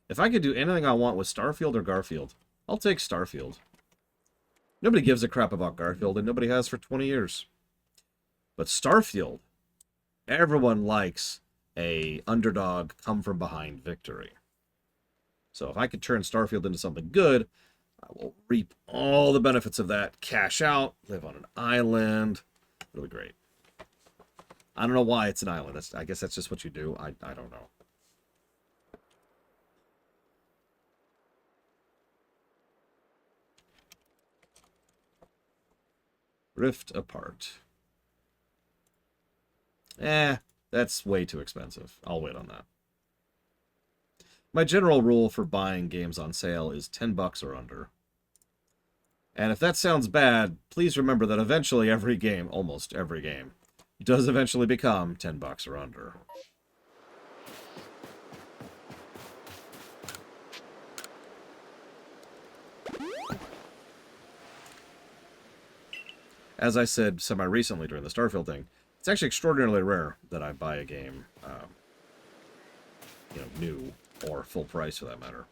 If I could do anything I want with Starfield or Garfield, I'll take Starfield. Nobody gives a crap about Garfield, and nobody has for 20 years. But Starfield, everyone likes a underdog come-from-behind victory. So if I could turn Starfield into something good, I will reap all the benefits of that, cash out, live on an island. It'll be great. I don't know why it's an island. I guess that's just what you do. I don't know. Rift Apart. That's way too expensive. I'll wait on that. My general rule for buying games on sale is $10 or under. And if that sounds bad, please remember that eventually every game, almost every game, does eventually become $10 or under. As I said semi-recently during the Starfield thing, it's actually extraordinarily rare that I buy a game, new or full price for that matter.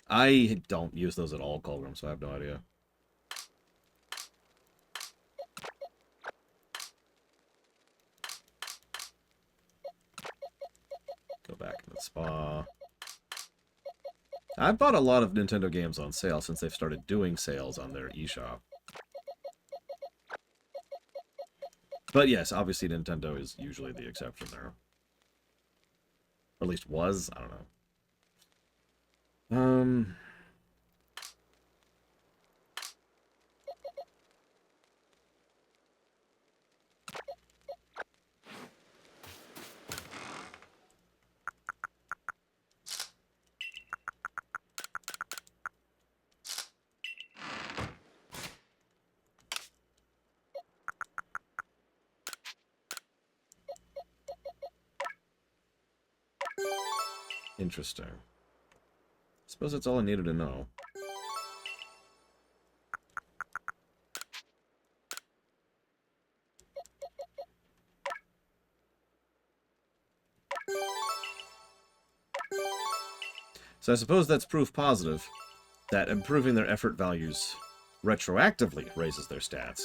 I don't use those at all, Colgrim, so I have no idea. Go back to the spa. I've bought a lot of Nintendo games on sale since they've started doing sales on their eShop. But yes, obviously Nintendo is usually the exception there. at least was. I don't know. Interesting. Suppose that's all I needed to know. So I suppose that's proof positive that improving their effort values retroactively raises their stats.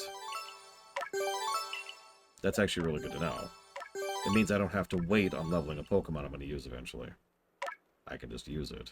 That's actually really good to know. It means I don't have to wait on leveling a Pokemon I'm going to use eventually. I can just use it.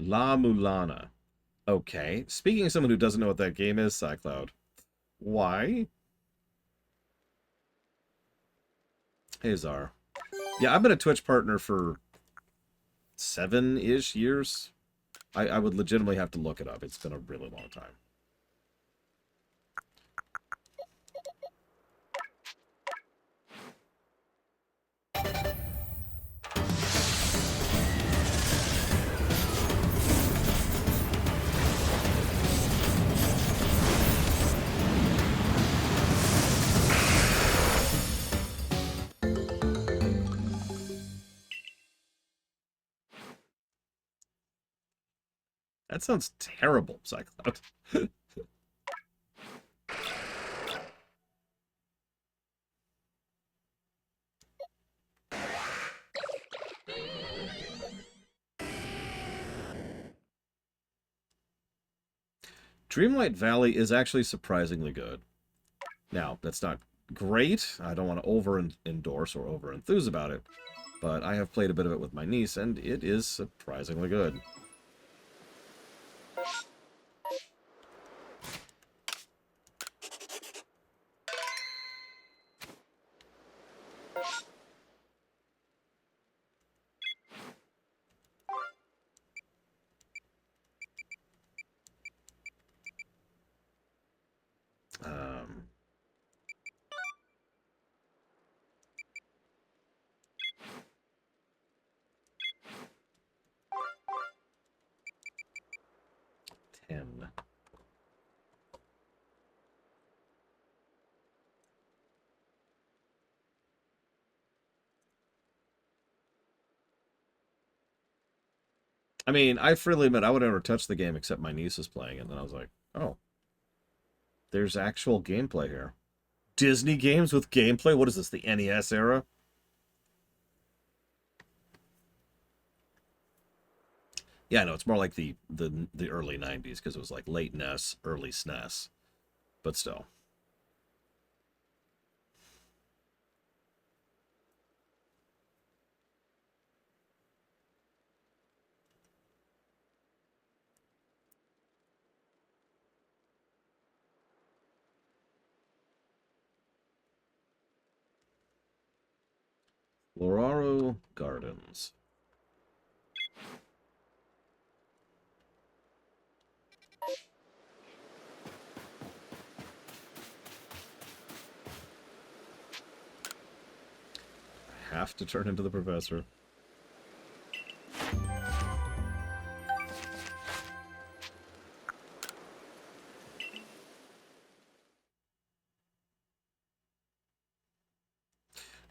La Mulana. Okay. Speaking of someone who doesn't know what that game is, Cycloud. Why? Hey, Czar. Yeah, I've been a Twitch partner for 7-ish years. I would legitimately have to look it up. It's been a really long time. That sounds terrible, Cycloud. Dreamlight Valley is actually surprisingly good. Now, that's not great. I don't want to over-endorse or over-enthuse about it. But I have played a bit of it with my niece, and it is surprisingly good. Um... 10. I mean, I freely admit I would never touch the game except my niece is playing it, and then I was like, oh, there's actual gameplay here. Disney games with gameplay? What is this, the NES era? Yeah, no, it's more like the early 90s, because it was like late NES, early SNES. But still. Loraro Gardens. I have to turn into the professor.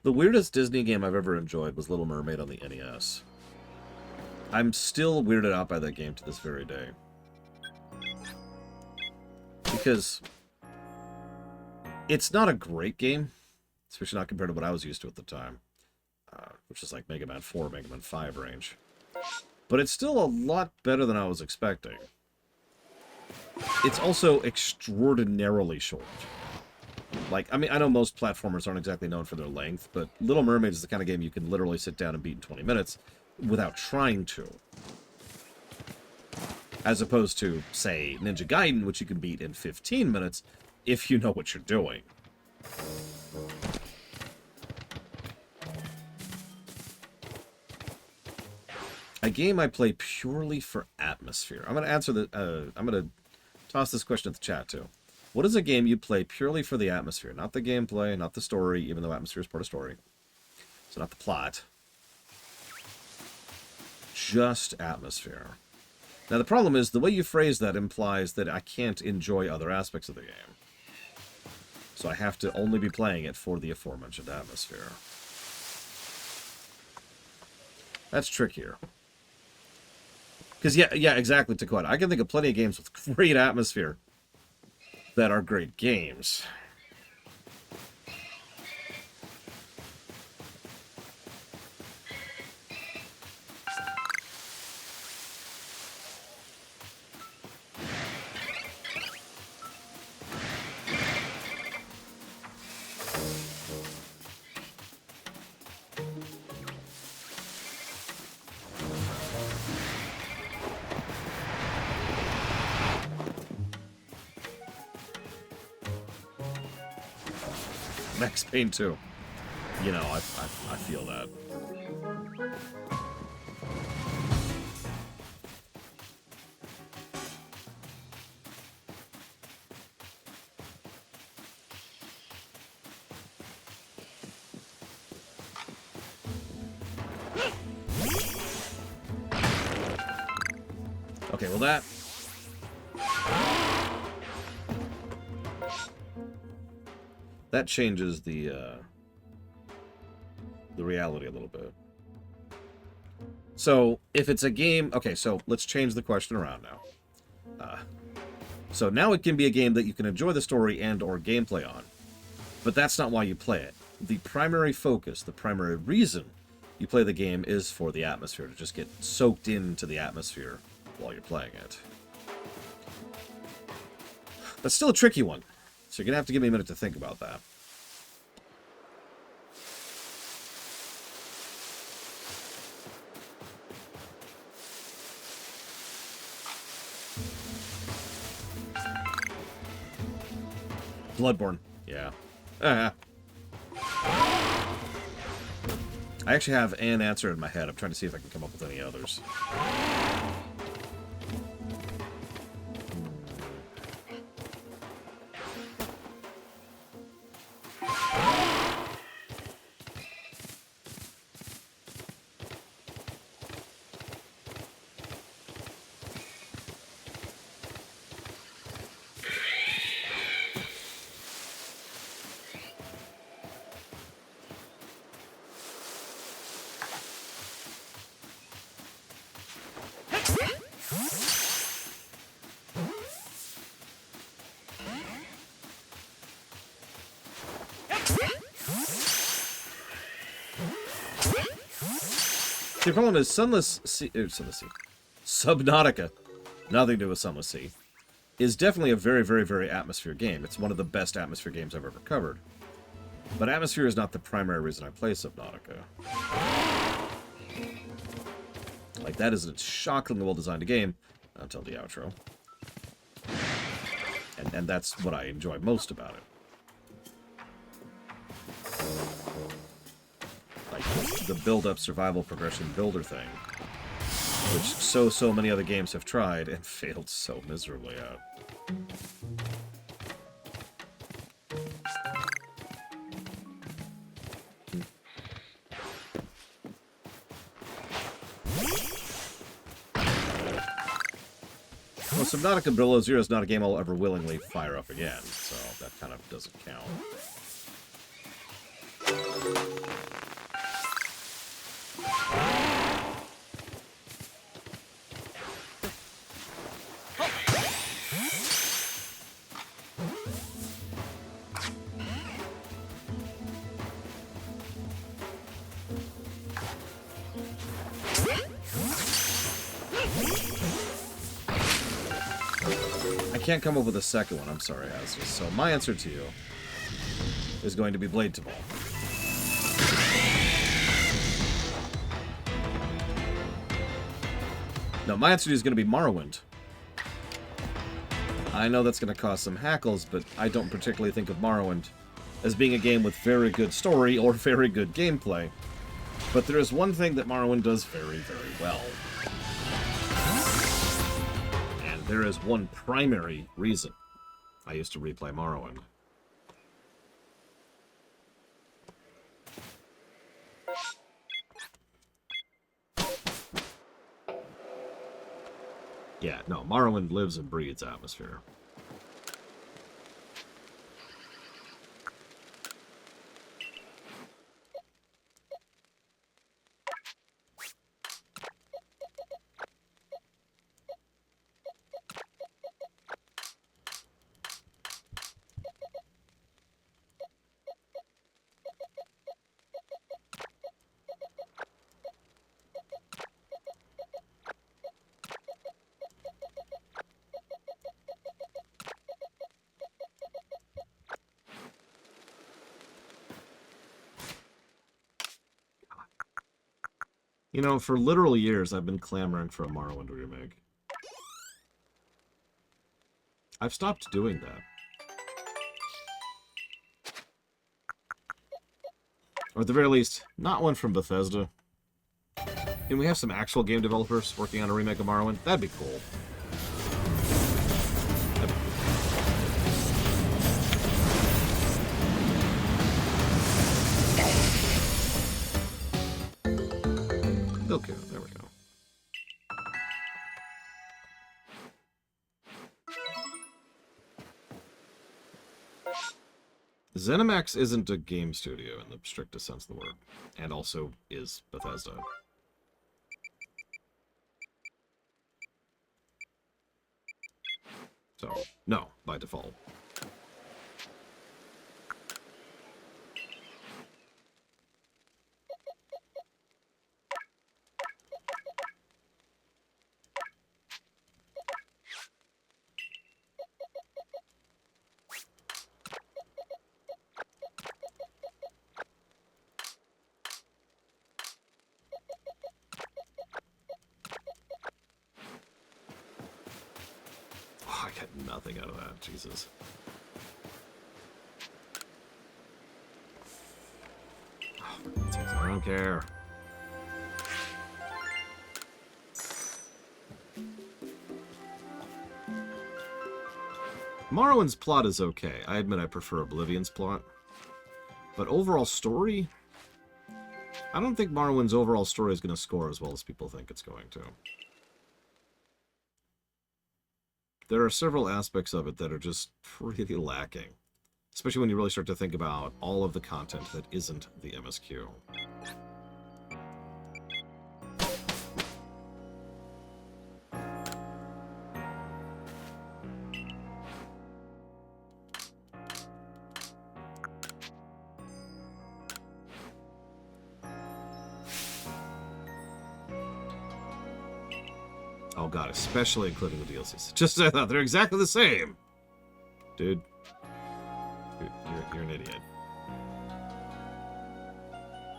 The weirdest Disney game I've ever enjoyed was Little Mermaid on the NES. I'm still weirded out by that game to this very day. Because it's not a great game, especially not compared to what I was used to at the time. which is like Mega Man 4, Mega Man 5 range. But it's still a lot better than I was expecting. It's also extraordinarily short. Like, I mean, I know most platformers aren't exactly known for their length, but Little Mermaid is the kind of game you can literally sit down and beat in 20 minutes without trying to. As opposed to, say, Ninja Gaiden, which you can beat in 15 minutes if you know what you're doing. A game I play purely for atmosphere. I'm going to answer the... I'm going to toss this question at the chat, too. What is a game you play purely for the atmosphere? Not the gameplay, not the story, even though atmosphere is part of story. So not the plot. Just atmosphere. Now, the problem is, the way you phrase that implies that I can't enjoy other aspects of the game. So I have to only be playing it for the aforementioned atmosphere. That's trickier. Because, yeah, exactly, Takota. I can think of plenty of games with great atmosphere that are great games. Max Payne 2. You know, I feel that. Okay, well that changes the reality a little bit. So, if it's a game... Okay, so let's change the question around now. So now it can be a game that you can enjoy the story and or gameplay on. But that's not why you play it. The primary focus, the primary reason you play the game is for the atmosphere, to just get soaked into the atmosphere while you're playing it. That's still a tricky one, so you're going to have to give me a minute to think about that. Bloodborne, yeah. I actually have an answer in my head. I'm trying to see if I can come up with any others. The problem is Sunless Sea, Subnautica, nothing to do with Sunless Sea, is definitely a very, very, very atmosphere game. It's one of the best atmosphere games I've ever covered. But atmosphere is not the primary reason I play Subnautica. Like, that is a shockingly well-designed game until the outro. And that's what I enjoy most about it. Like, the build-up survival progression builder thing, which so many other games have tried and failed so miserably at. Well, Subnautica Below Zero is not a game I'll ever willingly fire up again, so that kind of doesn't count. can't come up with a second one. I'm sorry, Arceus. So my answer to you is going to be Blade to Ball. No, my answer to you is going to be Morrowind. I know that's going to cause some hackles, but I don't particularly think of Morrowind as being a game with very good story or very good gameplay. But there is one thing that Morrowind does very, very well. And there is one primary reason I used to replay Morrowind. Yeah, no, Morrowind lives and breathes atmosphere. You know, for literal years, I've been clamoring for a Morrowind remake. I've stopped doing that. Or at the very least, not one from Bethesda. Can we have some actual game developers working on a remake of Morrowind? That'd be cool. Okay, there we go. ZeniMax isn't a game studio in the strictest sense of the word, and also is Bethesda. So, no, by default. Oh, I got nothing out of that, Jesus. Oh, I don't care. Morrowind's plot is okay. I admit I prefer Oblivion's plot. But overall story? I don't think Morrowind's overall story is going to score as well as people think it's going to. There are several aspects of it that are just pretty lacking. Especially when you really start to think about all of the content that isn't the MSQ. Oh god, especially including the DLCs. Just as I thought, they're exactly the same! Dude. You're an idiot.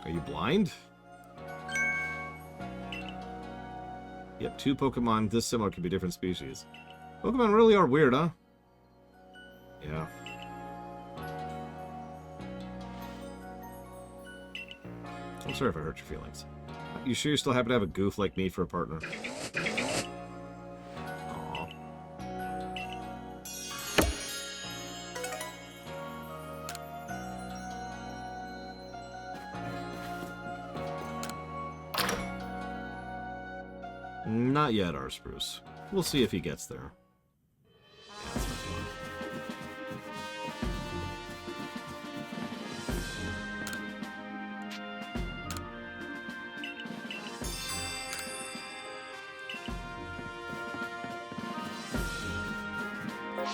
Are you blind? Yep, two Pokemon this similar can be different species. Pokemon really are weird, huh? Yeah. I'm sorry if I hurt your feelings. You sure you still happen to have a goof like me for a partner? Aww. Not yet, Arceus. We'll see if he gets there. Yeah, that's not fun.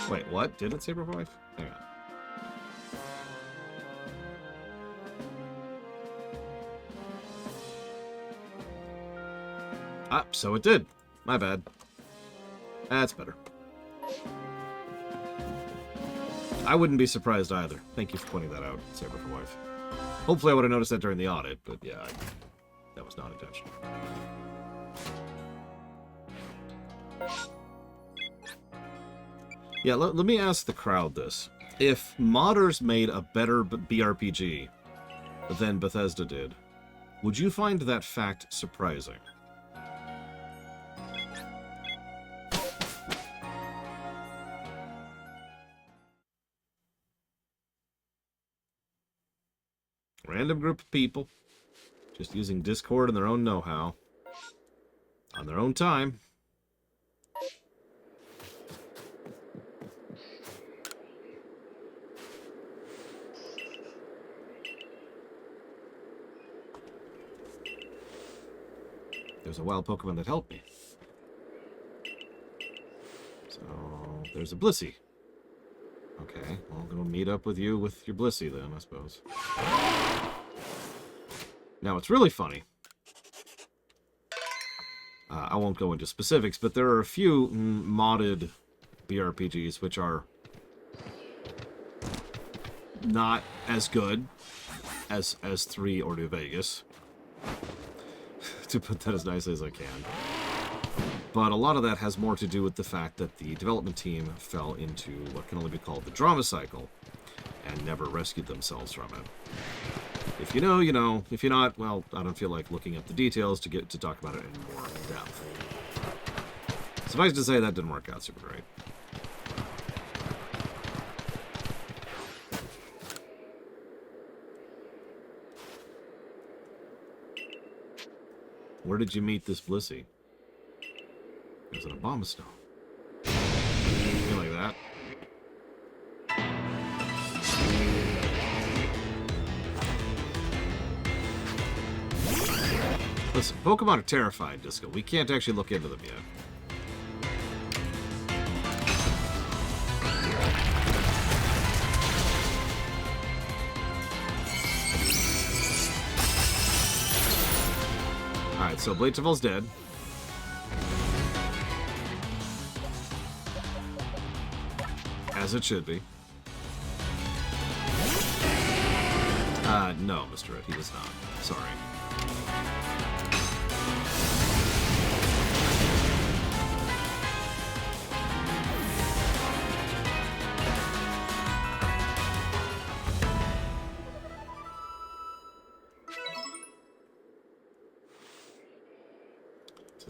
Wait, what? Did it say revive? Hang on. Ah, so it did. My bad. That's better. I wouldn't be surprised either. Thank you for pointing that out, Saber for Wife. Hopefully I would have noticed that during the audit, but yeah, that was not intentional. Yeah, let me ask the crowd this. If modders made a better BRPG than Bethesda did, would you find that fact surprising? Random group of people, just using Discord and their own know-how, on their own time. There's a wild Pokemon that helped me. So, there's a Blissey. Okay, well, I'm going to meet up with you with your Blissey then, I suppose. Now, it's really funny. I won't go into specifics, but there are a few modded BRPGs which are not as good as 3 or New Vegas. To put that as nicely as I can. But a lot of that has more to do with the fact that the development team fell into what can only be called the drama cycle and never rescued themselves from it. If you know, you know. If you're not, well, I don't feel like looking up the details to get to talk about it in more depth. Suffice to say, that didn't work out super great. Where did you meet this Blissey? It was an Abomasnow. Something like that. Listen, Pokemon are terrifying, Disco. We can't actually look into them yet. Alright, so Blade's dead. As it should be. No, Mr. Red, he does not. Sorry.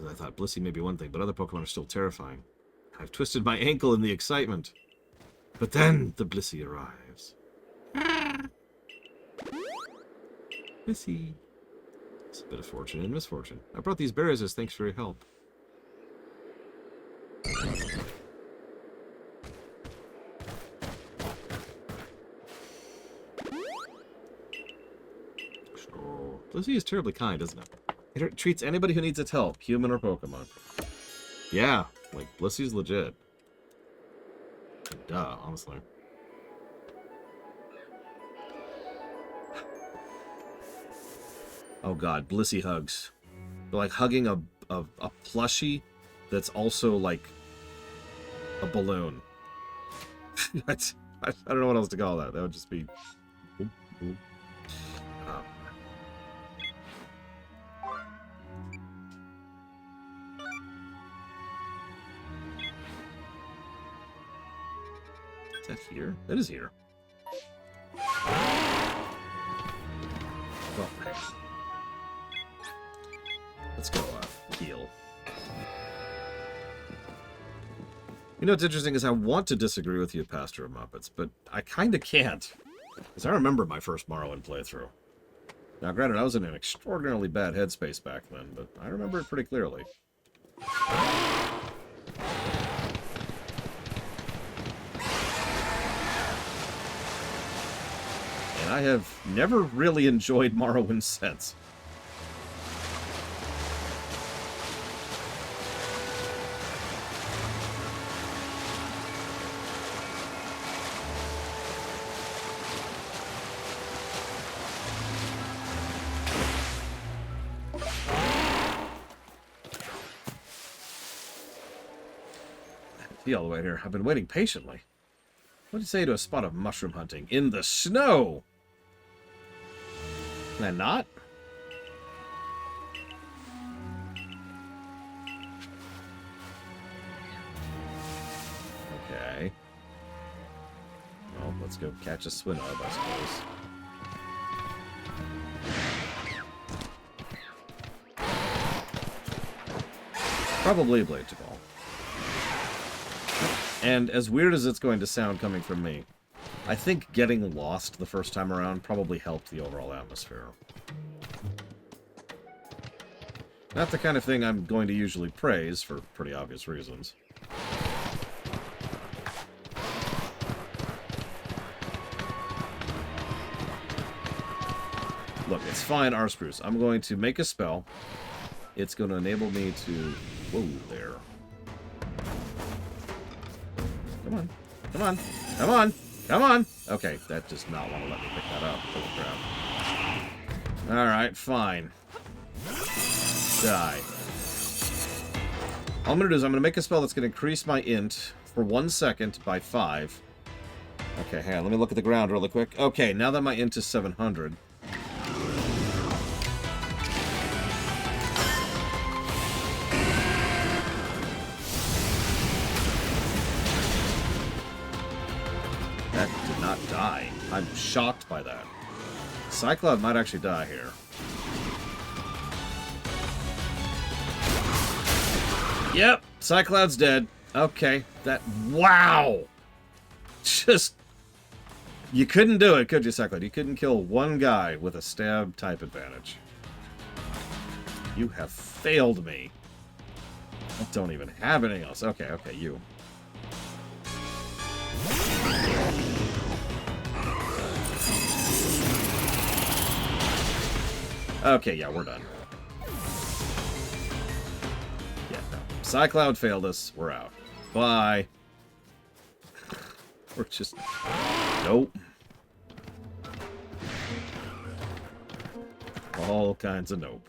I thought Blissey may be one thing, but other Pokemon are still terrifying. I've twisted my ankle in the excitement. But then the Blissey arrives. Blissey. It's a bit of fortune and misfortune. I brought these berries as thanks for your help. So, Blissey is terribly kind, isn't it? It treats anybody who needs its help, human or Pokemon. Yeah, like, Blissey's legit. Duh, honestly. Oh god, Blissey hugs. They're like hugging a plushie that's also like a balloon. I don't know what else to call that. That would just be... Is that here? That is here. Well, let's go heal. You know what's interesting is I want to disagree with you, Pastor of Muppets, but I kind of can't. Because I remember my first Morrowind playthrough. Now, granted, I was in an extraordinarily bad headspace back then, but I remember it pretty clearly. And I have never really enjoyed Morrowind since. All the way here. I've been waiting patiently. What do you say to a spot of mushroom hunting in the snow? Can I not? Okay. Well, let's go catch a swinub, I suppose. Probably a blade to call. And as weird as it's going to sound coming from me, I think getting lost the first time around probably helped the overall atmosphere. Not the kind of thing I'm going to usually praise, for pretty obvious reasons. Look, it's fine, Arceus. I'm going to make a spell. It's going to enable me to... Whoa, there. Come on. Come on. Come on. Come on. Okay, that does not want to let me pick that up. Holy crap. Alright, fine. Die. All I'm going to do is I'm going to make a spell that's going to increase my int for 1 second by 5. Okay, hang on. Let me look at the ground really quick. Okay, now that my int is 700... That did not die. I'm shocked by that. Cycloud might actually die here. Yep, Cycloud's dead. Okay, that... Wow! Just... You couldn't do it, could you, Cycloud? You couldn't kill one guy with a stab type advantage. You have failed me. I don't even have anything else. Okay, okay, you. Okay, yeah, we're done. Yeah, no. Cycloud failed us. We're out. Bye. We're just... Nope. All kinds of nope.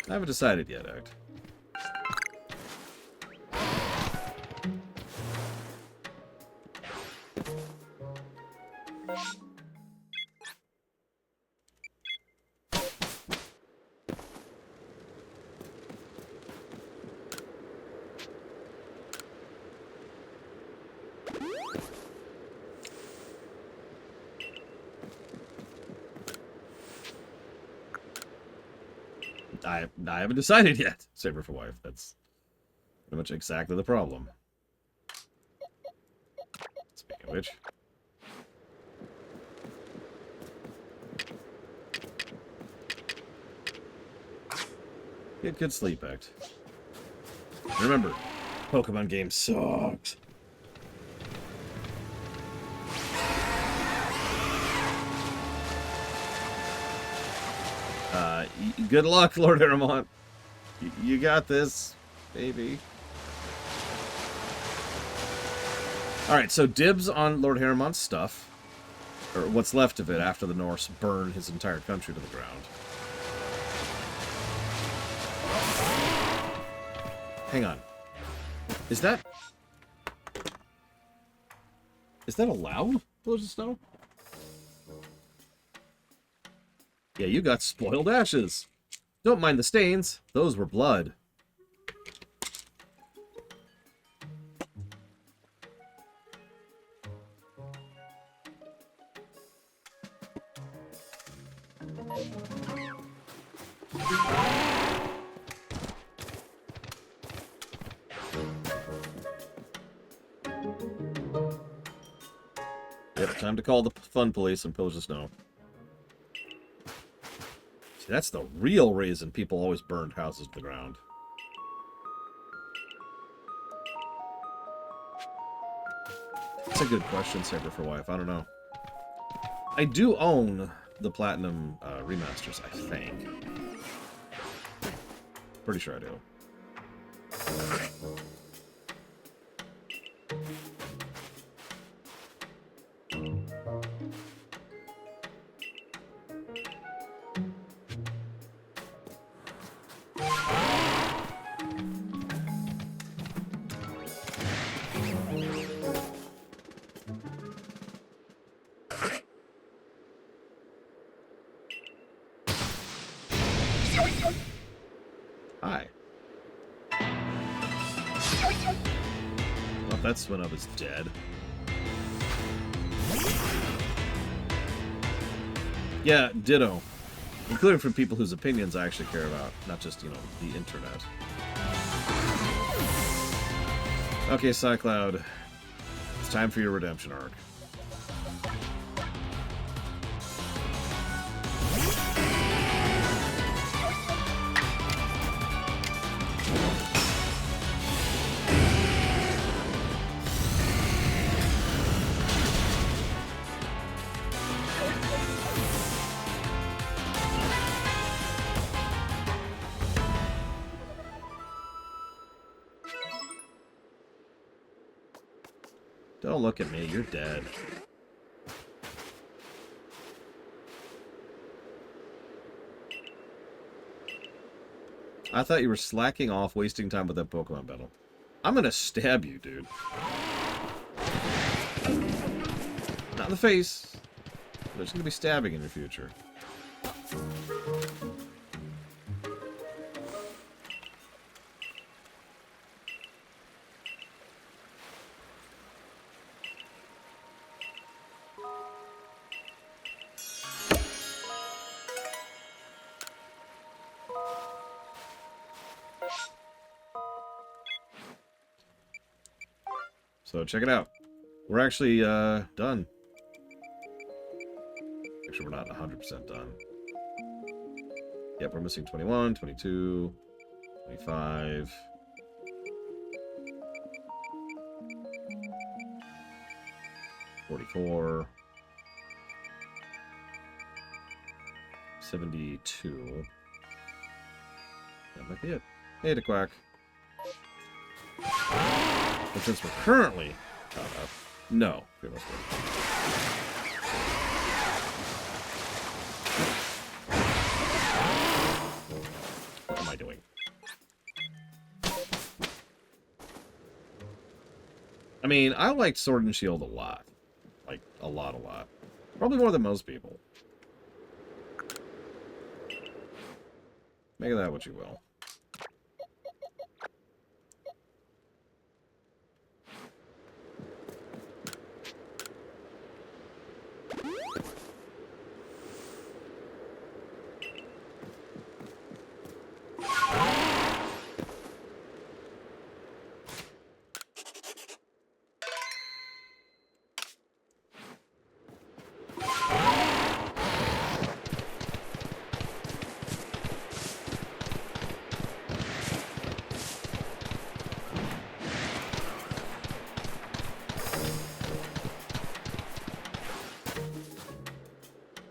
I haven't decided yet, Act. I haven't decided yet. Saber for wife. That's pretty much exactly the problem. Speaking of which. Get good sleep, Act. Remember, Pokemon game sucks. Good luck, Lord Aramont. You got this, baby. Alright, so dibs on Lord Haramont's stuff. Or what's left of it after the Norse burn his entire country to the ground. Hang on. Is that allowed? Blows of snow? Yeah, you got spoiled ashes. Don't mind the stains. Those were blood. Yep, time to call the fun police and pillage the snow. See, that's the real reason people always burned houses to the ground. That's a good question, Saber for Wife. I don't know. I do own the Platinum remasters, I think. Pretty sure I do. Hi. Well, that's when I was dead. Yeah, ditto. Including from people whose opinions I actually care about, not just, you know, the internet. Okay, Psycloud. It's time for your redemption arc. Don't look at me, you're dead. I thought you were slacking off, wasting time with that Pokemon battle. I'm gonna stab you, dude. Not in the face. There's gonna be stabbing in your future. So check it out. We're actually done. Actually, we're not 100% done. Yep, we're missing 21, 22, 25. 44. 72. That might be it. Hey, to Quack. But since we're currently caught up, no, we must wait. What am I doing? I mean, I liked Sword and Shield a lot. Like, a lot. Probably more than most people. Make of that what you will.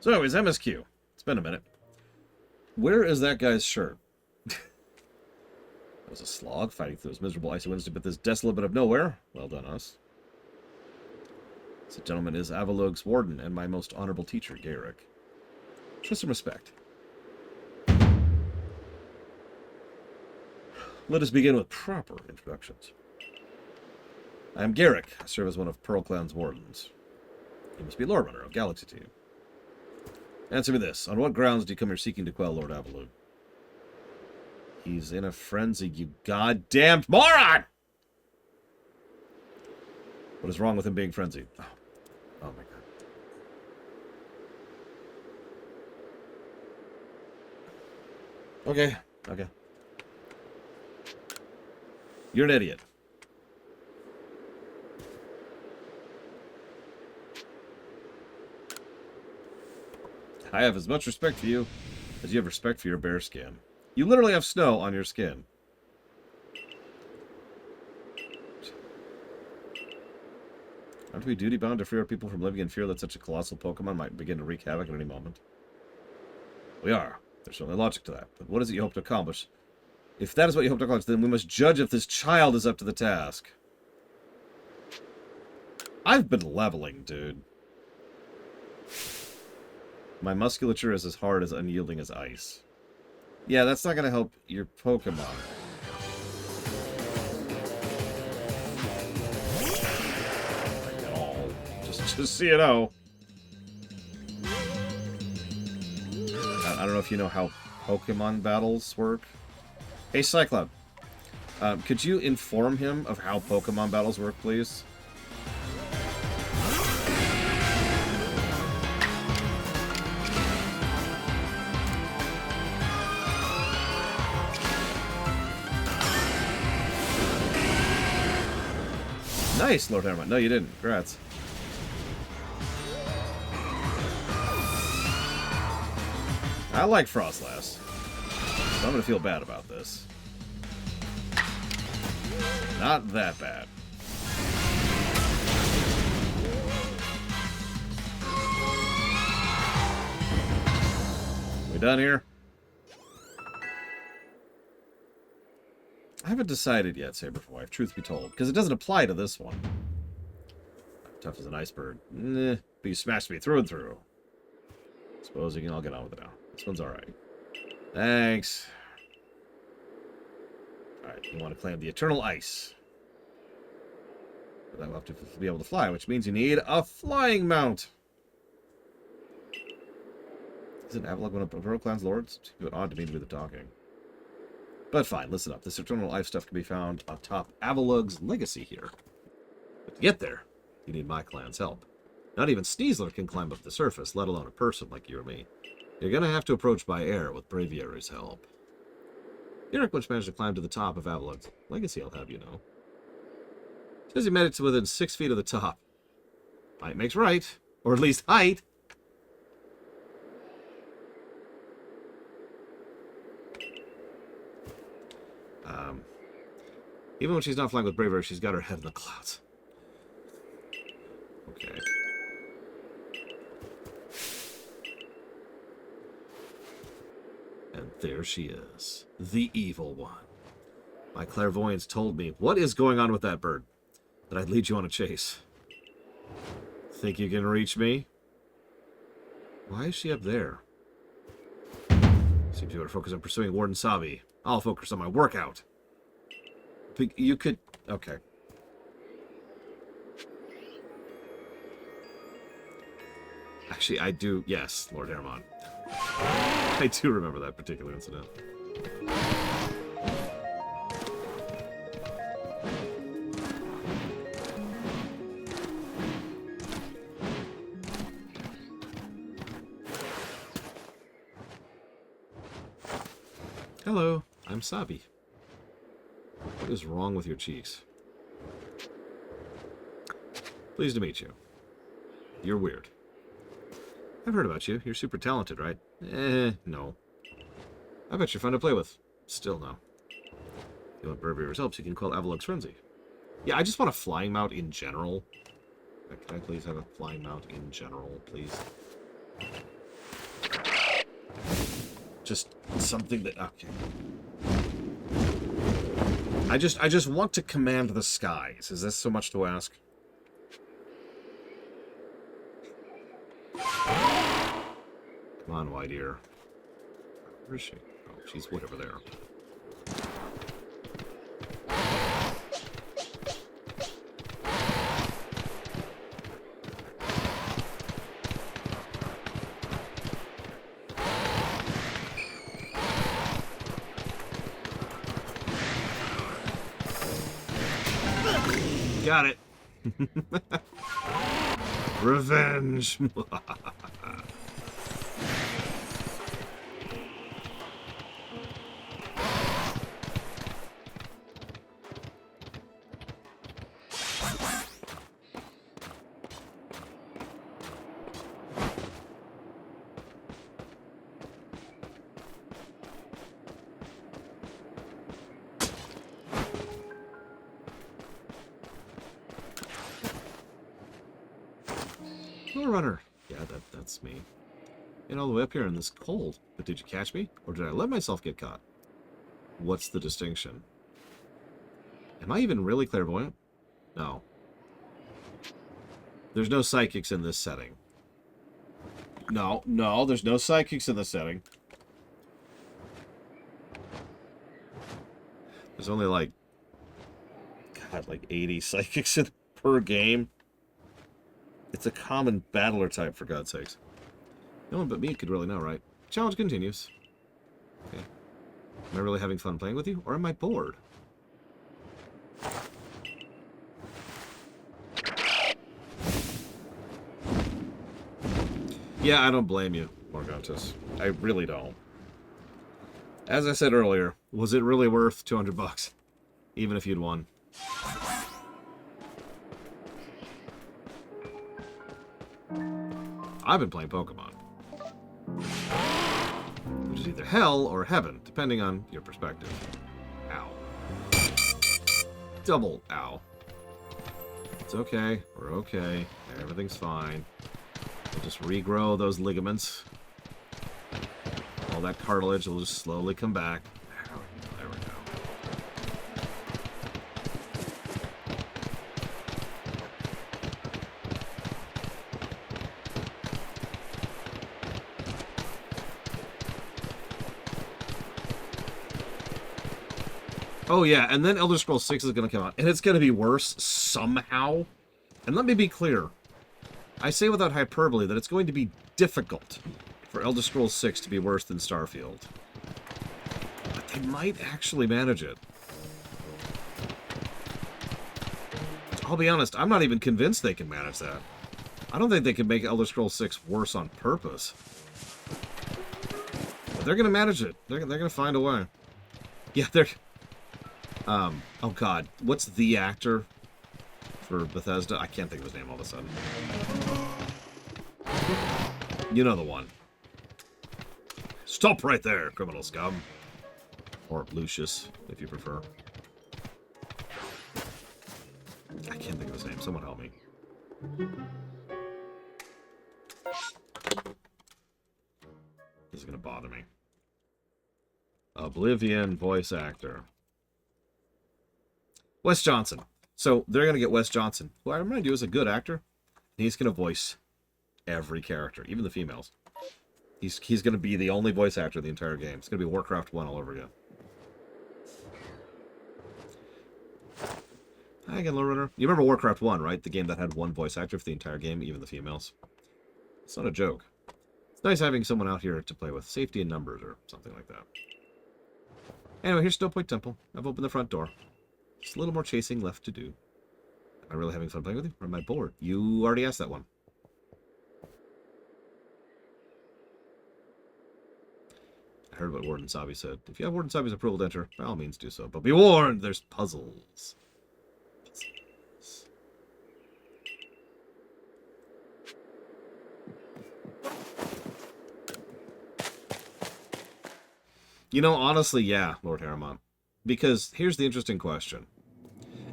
So anyways, MSQ. It's been a minute. Where is that guy's shirt? That was a slog fighting through those miserable icy winds to bit this desolate bit of nowhere. Well done, us. This gentleman is Avalug's warden and my most honorable teacher, Garrick. Show some respect. Let us begin with proper introductions. I am Garrick. I serve as one of Pearl Clan's wardens. You must be Lore Runner of Galaxy Team. Answer me this. On what grounds do you come here seeking to quell Lord Avalug? He's in a frenzy, you goddamned moron! What is wrong with him being frenzied? Oh my god. Okay. You're an idiot. I have as much respect for you as you have respect for your bare skin. You literally have snow on your skin. Aren't we duty-bound to free our people from living in fear that such a colossal Pokemon might begin to wreak havoc at any moment? We are. There's certainly logic to that. But what is it you hope to accomplish? If that is what you hope to accomplish, then we must judge if this child is up to the task. I've been leveling, dude. My musculature is as hard as unyielding as ice. Yeah, that's not going to help your Pokemon. At all. Just so you know. I don't know if you know how Pokemon battles work. Hey, Cyclops, could you inform him of how Pokemon battles work, please? Nice, Lord Hammer. No, you didn't. Congrats. I like Frostlass, so I'm gonna feel bad about this. Not that bad. We done here? I haven't decided yet, Saberwife, truth be told, because it doesn't apply to this one. Tough as an iceberg. Nah, but you smashed me through and through. Suppose you can all get on with it now. This one's alright. Thanks. Alright, you want to claim the Eternal Ice. But I will have to be able to fly, which means you need a flying mount. Isn't Avalok one of Pearl Clan's lords? It's a bit odd to me to do the talking. But fine, listen up. This Eternal Ice stuff can be found atop Avalug's legacy here. But to get there, you need my clan's help. Not even Sneasler can climb up the surface, let alone a person like you or me. You're gonna have to approach by air with Braviary's help. Eric once managed to climb to the top of Avalug's legacy, I'll have you know. Says he made it to within 6 feet of the top. Height makes right. Or at least height. Even when she's not flying with Bravery, she's got her head in the clouds. Okay. And there she is. The evil one. My clairvoyance told me what is going on with that bird. That I'd lead you on a chase. Think you can reach me? Why is she up there? Seems you want to focus on pursuing Warden Sabi. I'll focus on my workout. But you could... Okay. Actually, I do... Yes, Lord Hermon. I do remember that particular incident. Hello, I'm Sabi. What is wrong with your cheeks? Pleased to meet you. You're weird. I've heard about you. You're super talented, right? No. I bet you're fun to play with. Still no. If you want Braviary's help, you can call Avalug's Frenzy. Yeah, I just want a flying mount in general. Can I please have a flying mount in general, please? Just something that... Okay. I just want to command the skies. Is this so much to ask? Come on, white ear. Where is she? Oh, she's way over there. Got it. Revenge. Runner. Yeah, that's me. And all the way up here in this cold. But did you catch me? Or did I let myself get caught? What's the distinction? Am I even really clairvoyant? No. There's no psychics in this setting. No, there's no psychics in this setting. There's only like... God, like 80 psychics per game. It's a common battler type, for God's sakes. No one but me could really know, right? Challenge continues. Okay. Am I really having fun playing with you, or am I bored? Yeah, I don't blame you, Morgantus. I really don't. As I said earlier, was it really worth 200 bucks? Even if you'd won. I've been playing Pokemon. Which is either hell or heaven, depending on your perspective. Ow. Double ow. It's okay. We're okay. Everything's fine. We'll just regrow those ligaments. All that cartilage will just slowly come back. There we go. Oh yeah, and then Elder Scrolls 6 is going to come out, and it's going to be worse somehow. And let me be clear. I say without hyperbole that it's going to be difficult for Elder Scrolls 6 to be worse than Starfield. But they might actually manage it. I'll be honest, I'm not even convinced they can manage that. I don't think they can make Elder Scrolls 6 worse on purpose. But they're going to manage it. They're going to find a way. Yeah, they're... oh god, what's the actor for Bethesda? I can't think of his name all of a sudden. You know the one. Stop right there, criminal scum. Or Lucius, if you prefer. I can't think of his name. Someone help me. This is gonna bother me. Oblivion voice actor. Wes Johnson. So they're going to get Wes Johnson, who I remind you is a good actor. He's going to voice every character, even the females. He's going to be the only voice actor of the entire game. It's going to be Warcraft 1 all over again. Hi again, Lord Runner. You remember Warcraft 1, right? The game that had one voice actor for the entire game, even the females. It's not a joke. It's nice having someone out here to play with. Safety in numbers or something like that. Anyway, here's Snowpoint Temple. I've opened the front door. Just a little more chasing left to do. Am I really having fun playing with you? Or am I bored? You already asked that one. I heard what Warden Sabi said. If you have Warden Sabi's approval to enter, by all means do so. But be warned, there's puzzles. You know, honestly, yeah, Lord Harriman. Because here's the interesting question.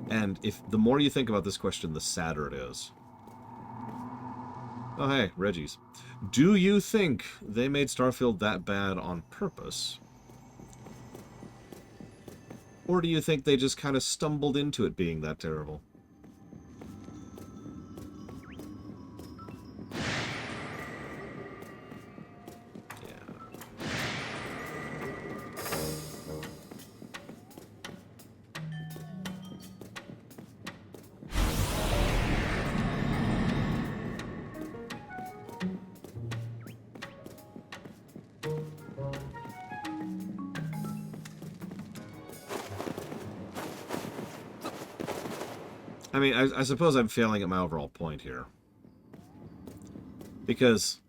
And if the more you think about this question, the sadder it is. Oh, hey, Reggie's. Do you think they made Starfield that bad on purpose? Or do you think they just kind of stumbled into it being that terrible? I mean, I suppose I'm failing at my overall point here. Because,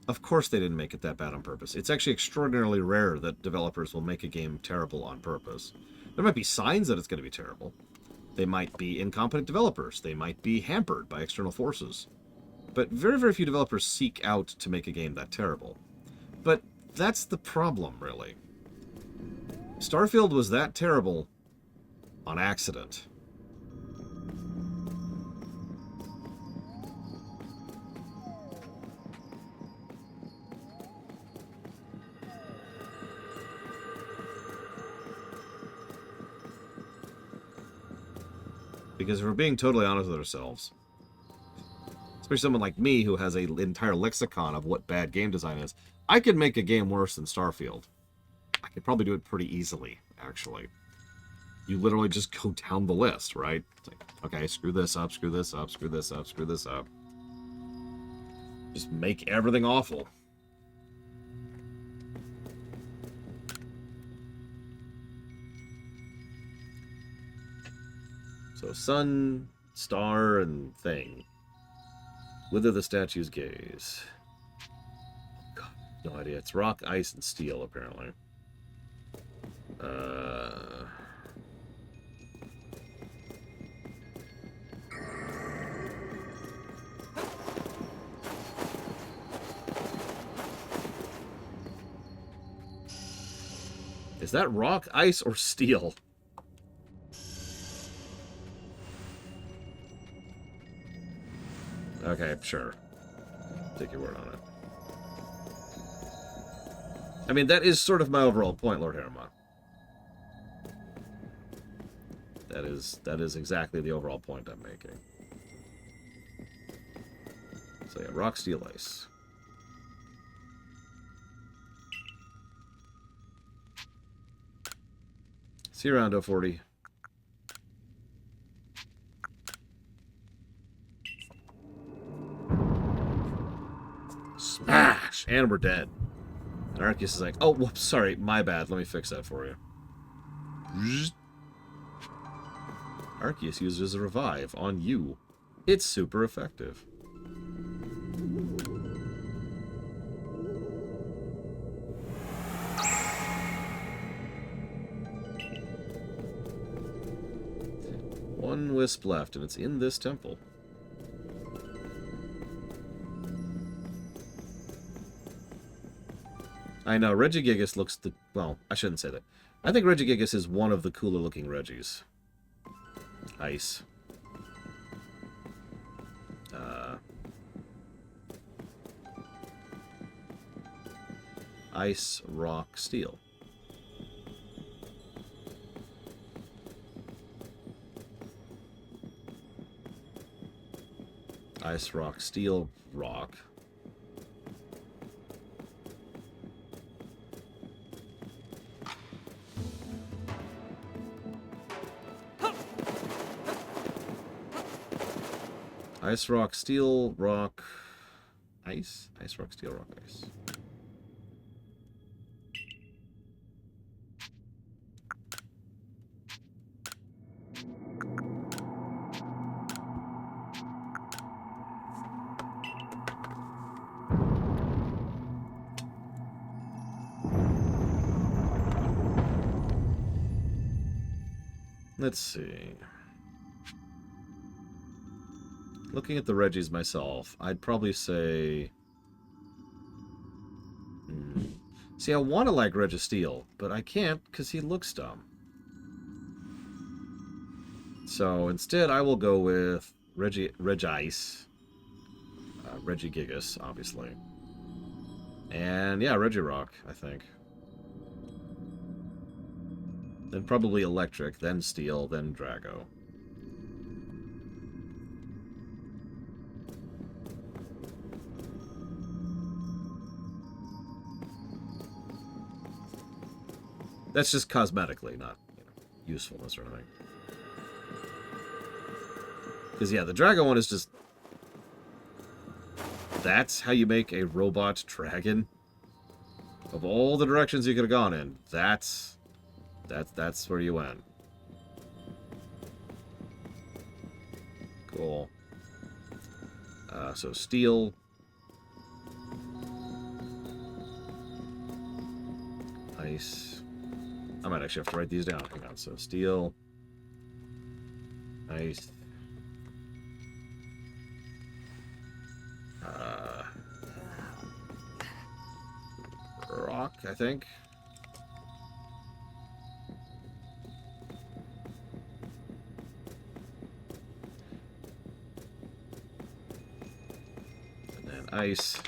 of course they didn't make it that bad on purpose. It's actually extraordinarily rare that developers will make a game terrible on purpose. There might be signs that it's going to be terrible. They might be incompetent developers. They might be hampered by external forces. But very, very few developers seek out to make a game that terrible. But that's the problem, really. Starfield was that terrible on accident. Because if we're being totally honest with ourselves, especially someone like me who has an entire lexicon of what bad game design is, I could make a game worse than Starfield. I could probably do it pretty easily, actually. You literally just go down the list, right? It's like, okay, screw this up, screw this up, screw this up, screw this up. Just make everything awful. So sun, star, and thing. Wither the statue's gaze. God, no idea. It's rock, ice, and steel, apparently. Is that rock, ice, or steel? Okay, sure. Take your word on it. I mean, that is sort of my overall point, Lord Harriman. That is exactly the overall point I'm making. So yeah, rock, steel, ice. See you around, 040. Smash! And we're dead. And Arceus is like, oh, whoops, sorry, my bad. Let me fix that for you. Arceus uses a revive on you. It's super effective. One wisp left, and it's in this temple. I know, Regigigas looks the... Well, I shouldn't say that. I think Regigigas is one of the cooler-looking Regis. Ice. Ice, rock, steel. Ice, rock, steel, rock. Ice, rock, steel, rock, ice. Ice, rock, steel, rock, ice. Let's see. Looking at the Regis myself, I'd probably say... See, I want to like Registeel, but I can't because he looks dumb. So instead, I will go with Regice. Regigigas, obviously. And yeah, Regirock, I think. Then probably Electric, then Steel, then Drago. That's just cosmetically, not usefulness or anything. Because, yeah, the Drago one is just... That's how you make a robot dragon? Of all the directions you could have gone in, that's where you went. Cool. So steel. Ice. I might actually have to write these down. Hang on. So steel. Ice. Rock, I think. And then ice.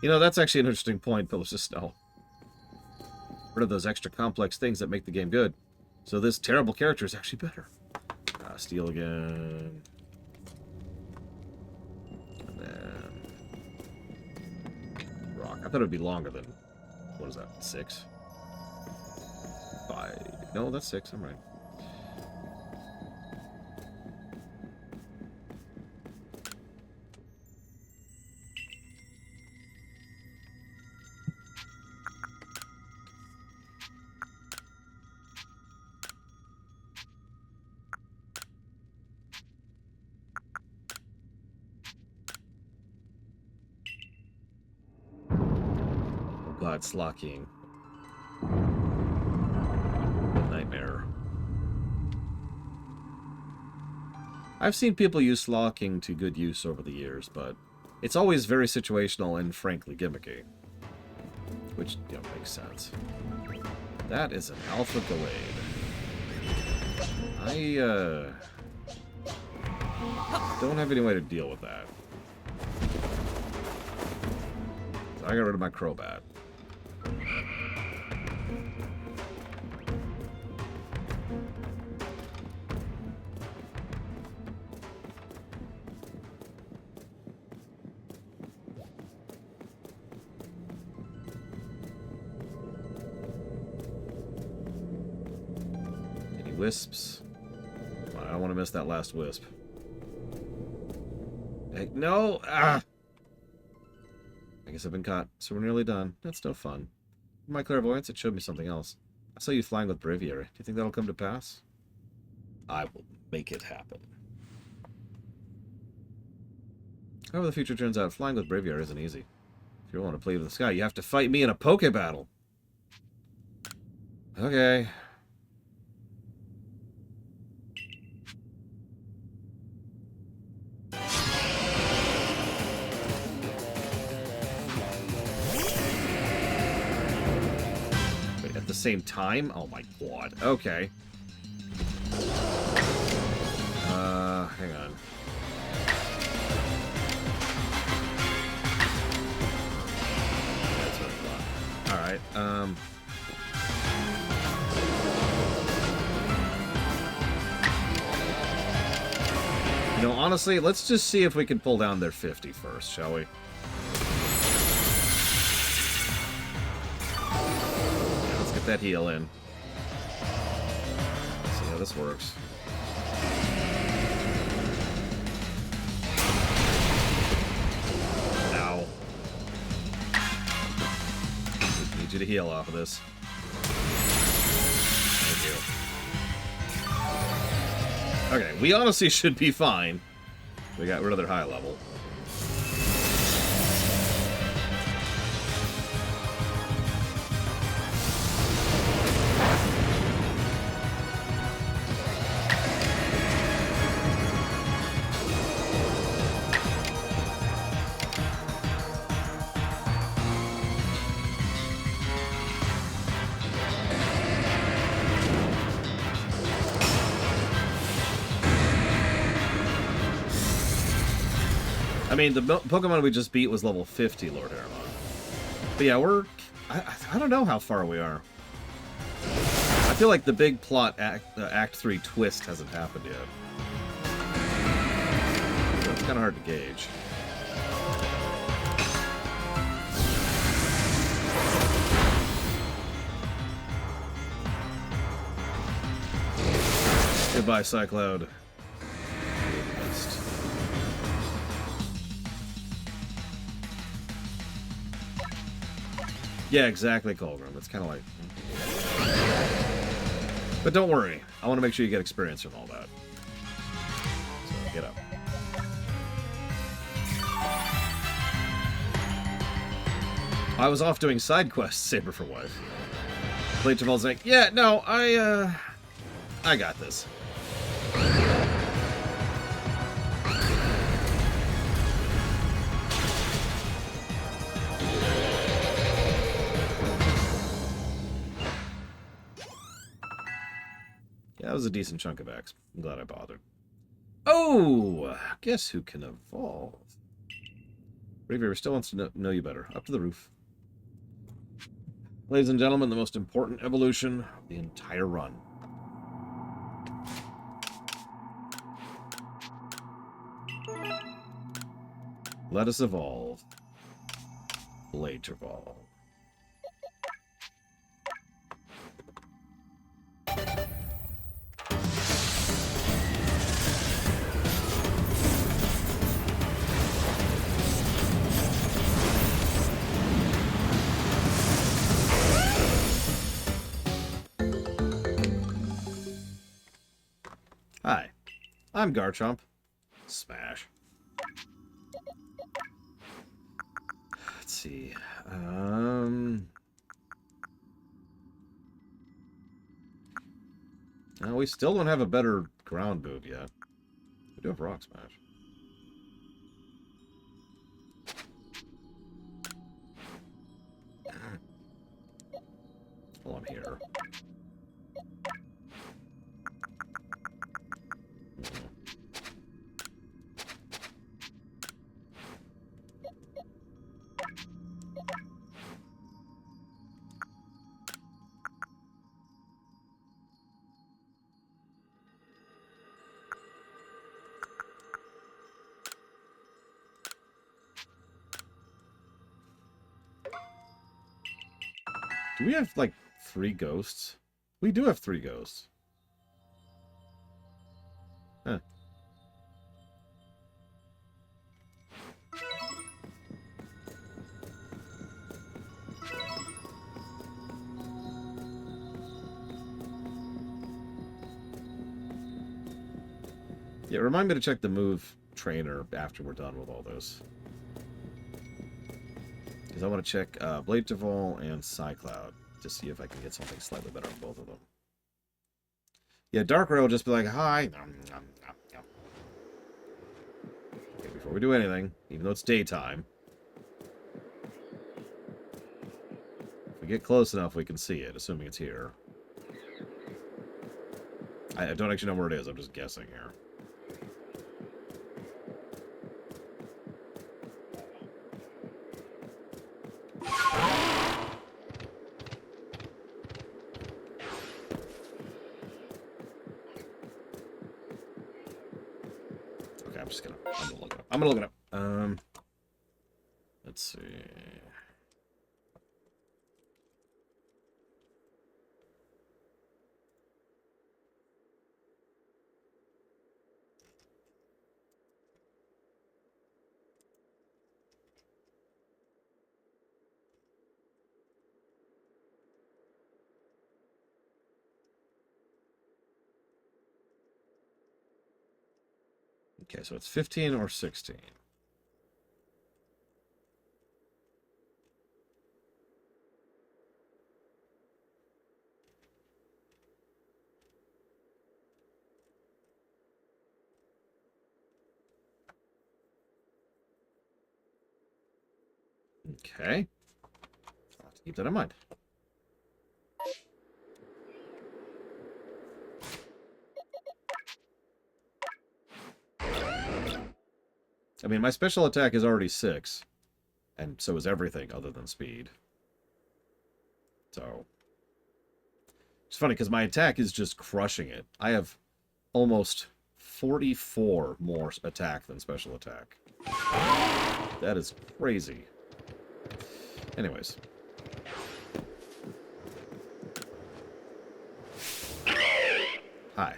You know, that's actually an interesting point, Pillars of Snow. Rid of those extra complex things that make the game good. So this terrible character is actually better. Steel again. And then... rock. I thought it would be longer than... what is that? 6? 5. No, that's 6. I'm right. God, slocking. What nightmare. I've seen people use slocking to good use over the years, but it's always very situational and frankly gimmicky. Which, you know, makes sense. That is an Alpha Gallade. I don't have any way to deal with that. So I got rid of my Crobat. Any wisps? I don't want to miss that last wisp. Heck, no! Ah! I guess I've been caught, so we're nearly done. That's no fun. My clairvoyance, it showed me something else. I saw you flying with Braviary. Do you think that'll come to pass? I will make it happen. However the future turns out, flying with Braviary isn't easy. If you want to play with the sky, you have to fight me in a Poke battle. Okay. At the same time? Oh my god. Okay. Hang on. That's what I thought. Alright, you know, honestly, let's just see if we can pull down their 50 first, shall we? That heal in. Let's see how this works. Ow. Need you to heal off of this. Thank you. Okay, we honestly should be fine. We got rid of their high level. I mean, the Pokemon we just beat was level 50, Lord Aramon. But yeah, we're... I don't know how far we are. I feel like the big plot Act 3 twist hasn't happened yet. So it's kind of hard to gauge. Goodbye, Cycloud. Yeah, exactly, Colgrim. It's kind of like... But don't worry. I want to make sure you get experience from all that. So, get up. I was off doing side quests, Saber for Wife. Blade Travol's like, yeah, no, I got this. Yeah, that was a decent chunk of X. I'm glad I bothered. Oh! Guess who can evolve? Braviary still wants to know you better. Up to the roof. Ladies and gentlemen, the most important evolution of the entire run. Let us evolve. Blade Travel. Hi, I'm Garchomp. Smash. let's see. No, we still don't have a better ground move yet. We do have Rock Smash. Well, I'm here. Do we have, like, 3 ghosts? We do have 3 ghosts. Huh. Yeah, remind me to check the move trainer after we're done with all this. Because I want to check Blade Devil and Psycloud to see if I can get something slightly better on both of them. Yeah, Darkrai will just be like, hi. Okay, before we do anything, even though it's daytime, if we get close enough, we can see it, assuming it's here. I don't actually know where it is, I'm just guessing here. I'm gonna look it up. Let's see. Okay, so it's 15 or 16. Okay. I'll have to keep that in mind. I mean, my special attack is already 6. And so is everything other than speed. So. It's funny, because my attack is just crushing it. I have almost 44 more attack than special attack. That is crazy. Anyways. Hi.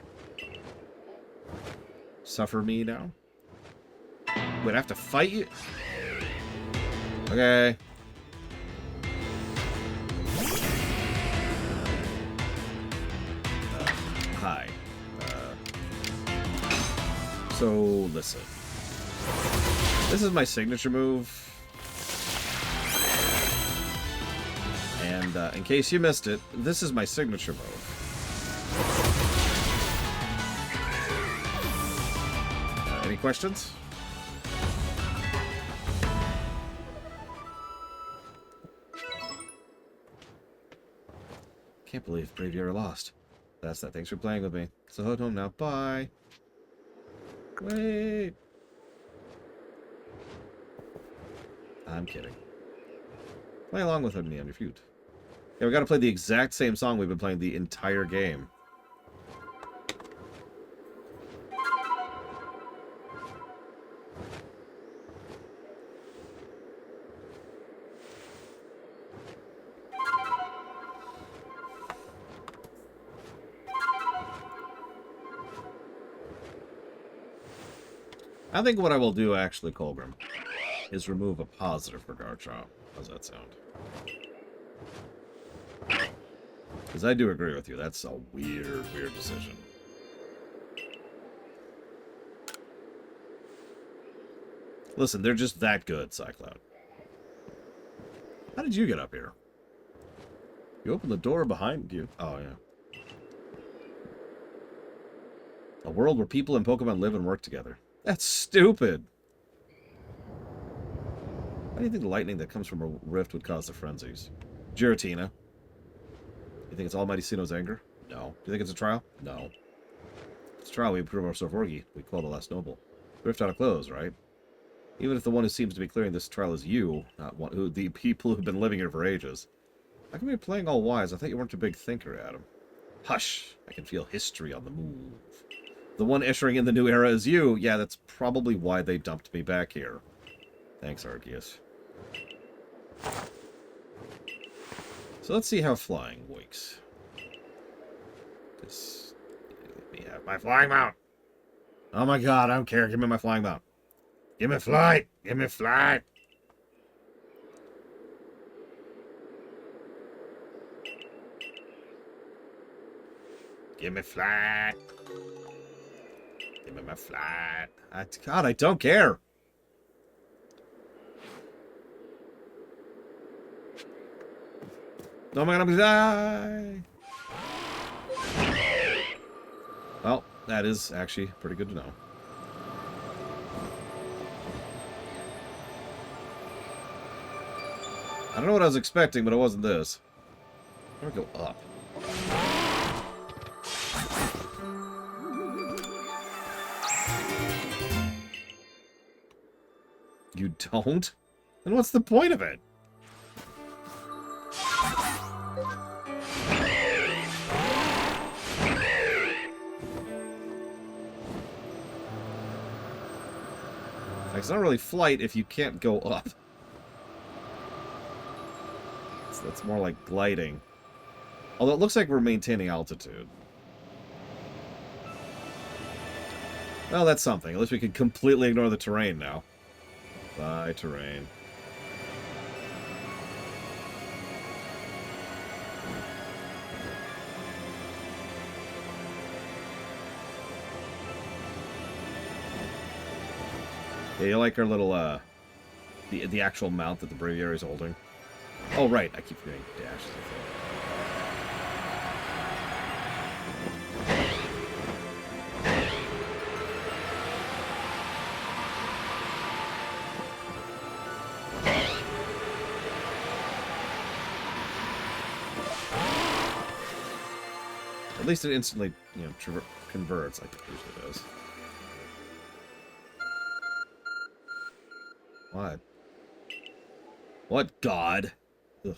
Suffer me now? Wait, I have to fight you? Okay. Hi. So, listen. This is my signature move. And in case you missed it, this is my signature move. Any questions? Can't believe Brave are lost. That's that. Thanks for playing with me. So head home now. Bye. Wait. I'm kidding. Play along with me on your feud. Yeah, we gotta play the exact same song we've been playing the entire game. I think what I will do, actually, Colgrim, is remove a positive for Garchomp. How's that sound? Because I do agree with you. That's a weird, weird decision. Listen, they're just that good, Cycloud. How did you get up here? You opened the door behind you. Oh, yeah. A world where people and Pokemon live and work together. That's stupid. How do you think the lightning that comes from a rift would cause the frenzies? Giratina. You think it's Almighty Sinnoh's anger? No. Do you think it's a trial? No. If it's a trial, we prove ourselves worthy. We call the last noble. Rift out of clothes, right? Even if the one who seems to be clearing this trial is you, not one who the people who've been living here for ages. How come you're playing all wise? I thought you weren't a big thinker, Adam. Hush! I can feel history on the move. The one ushering in the new era is you. Yeah, that's probably why they dumped me back here. Thanks, Arceus. So let's see how flying works. Let me have my flying mount. Oh my god, I don't care. Give me my flying mount. Give me flight. Give me flight. Give me flight. Give me my flight. God, I don't care. Oh my god, I'm gonna die. Well, that is actually pretty good to know. I don't know what I was expecting, but it wasn't this. I'm gonna go up. You don't? Then what's the point of it? It's not really flight if you can't go up. That's more like gliding. Although it looks like we're maintaining altitude. Well, that's something. At least we can completely ignore the terrain now. Bye, terrain. Yeah, you like our little, the actual mount that the Braviary is holding? Oh, right. I keep forgetting dash. At least it instantly, you know, converts like it usually does. What? What god? Ugh.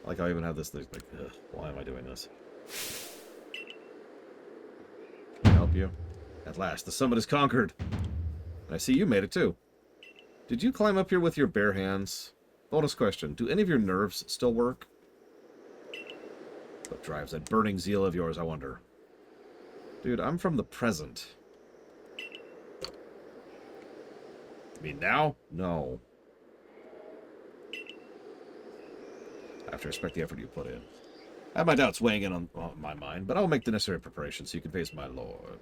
Like I even have this thing like, ugh, why am I doing this? Can I help you? At last, the summit is conquered. I see you made it too. Did you climb up here with your bare hands? Bonus question, do any of your nerves still work? What drives that burning zeal of yours, I wonder? Dude, I'm from the present. You mean now? No. I have to respect the effort you put in. I have my doubts weighing in on my mind, but I'll make the necessary preparations so you can face my lord.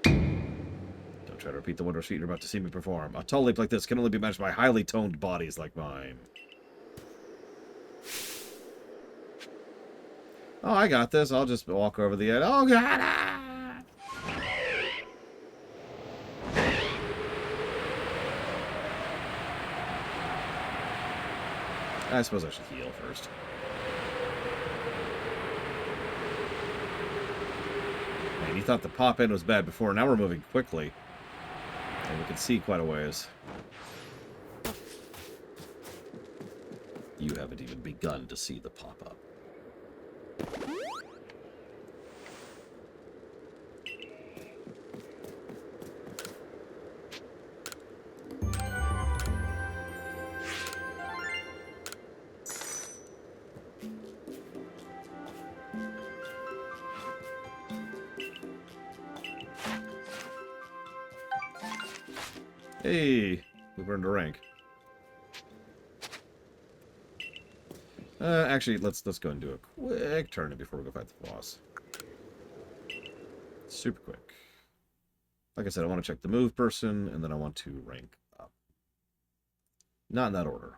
Don't try to repeat the wondrous feat you're about to see me perform. A tall leap like this can only be matched by highly toned bodies like mine. Oh, I got this. I'll just walk over the edge. Oh, God! Ah! I suppose I should heal first. Man, you thought the pop-in was bad before. Now we're moving quickly. And we can see quite a ways. You haven't even begun to see the pop-up. Hey, we've earned a rank. Actually, let's go and do a quick turn before we go fight the boss. Super quick. Like I said, I want to check the move person, and then I want to rank up. Not in that order.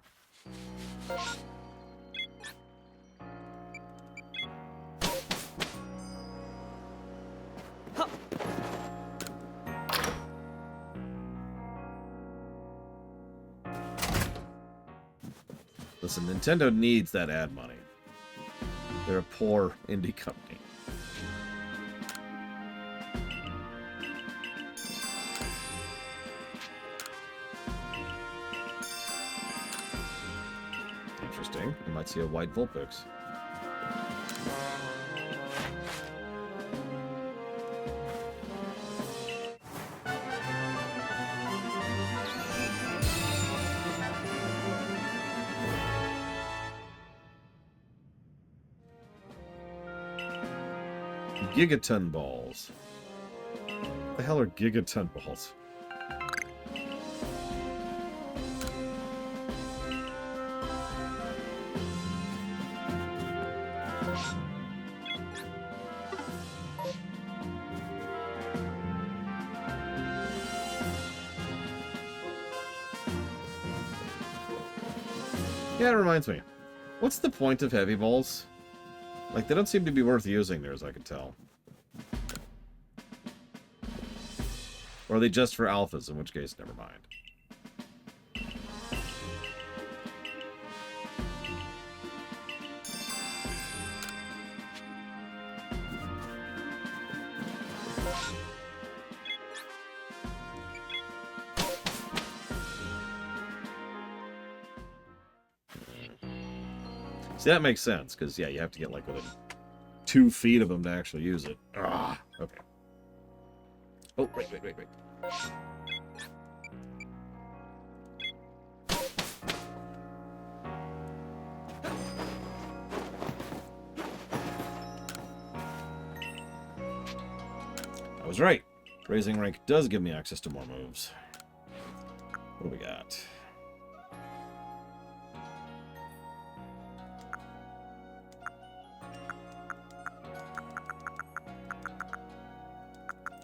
Listen, Nintendo needs that ad money. They're a poor indie company. Interesting. You might see a white Vulpix. Gigaton balls. What the hell are gigaton balls? Yeah, it reminds me. What's the point of heavy balls? Like, they don't seem to be worth using there, as I can tell. Or are they just for alphas, in which case, never mind. See, that makes sense, because, yeah, you have to get, like, within 2 feet of them to actually use it. Ah, okay. Oh, wait. I was right. Raising rank does give me access to more moves. What do we got?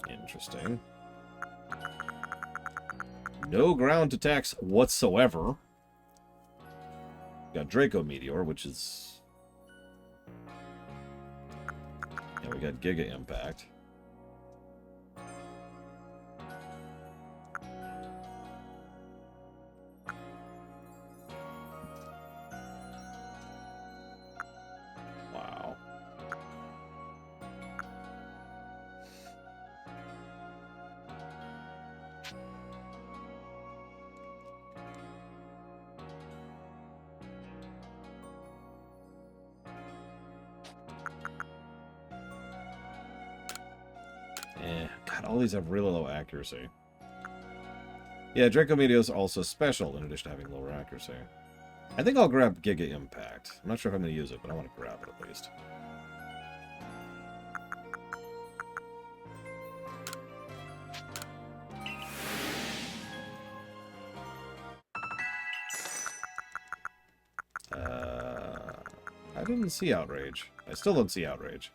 Interesting. No ground attacks whatsoever. Got Draco Meteor, which is... Yeah, we got Giga Impact. Wow. God, all these have really low accuracy. Yeah, Draco Meteor is also special in addition to having lower accuracy. I think I'll grab Giga Impact. I'm not sure if I'm going to use it, but I want to grab it at least. I didn't see Outrage. I still don't see Outrage.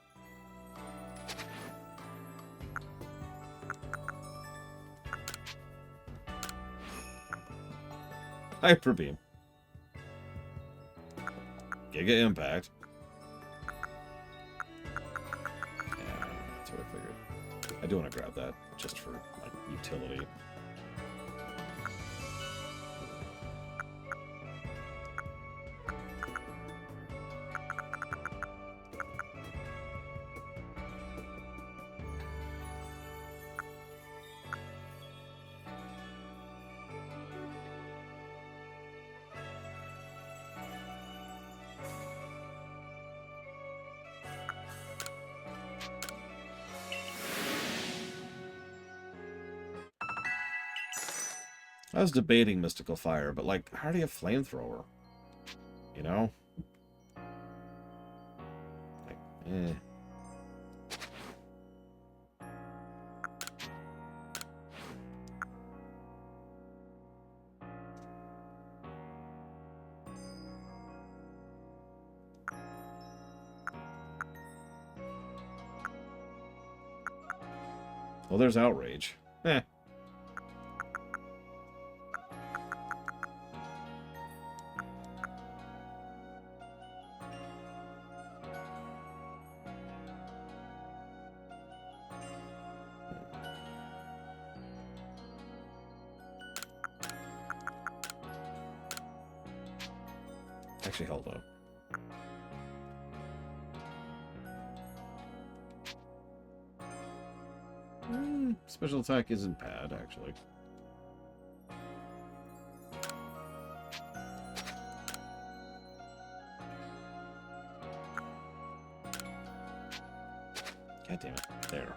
Hyper Beam. Giga Impact. Yeah, that's what I figured. I do want to grab that, just for, like, utility. I was debating Mystical Fire, but, like, how do you Flamethrower? You know? Like, eh. Well, there's Outrage. Eh. Actually, hold on. Special attack isn't bad, actually. God damn it. There.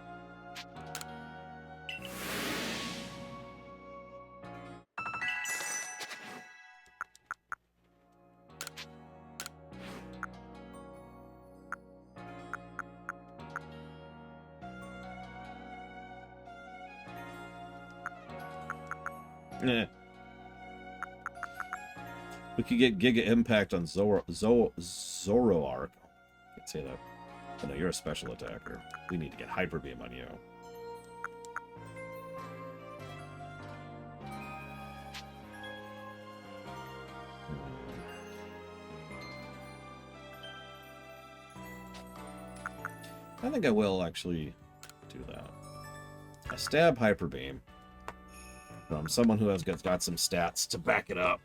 Eh. We could get Giga Impact on Zoroark. Can't say that. Oh, no, you're a special attacker. We need to get Hyper Beam on you. I think I will actually do that. A stab Hyper Beam from someone who has got some stats to back it up.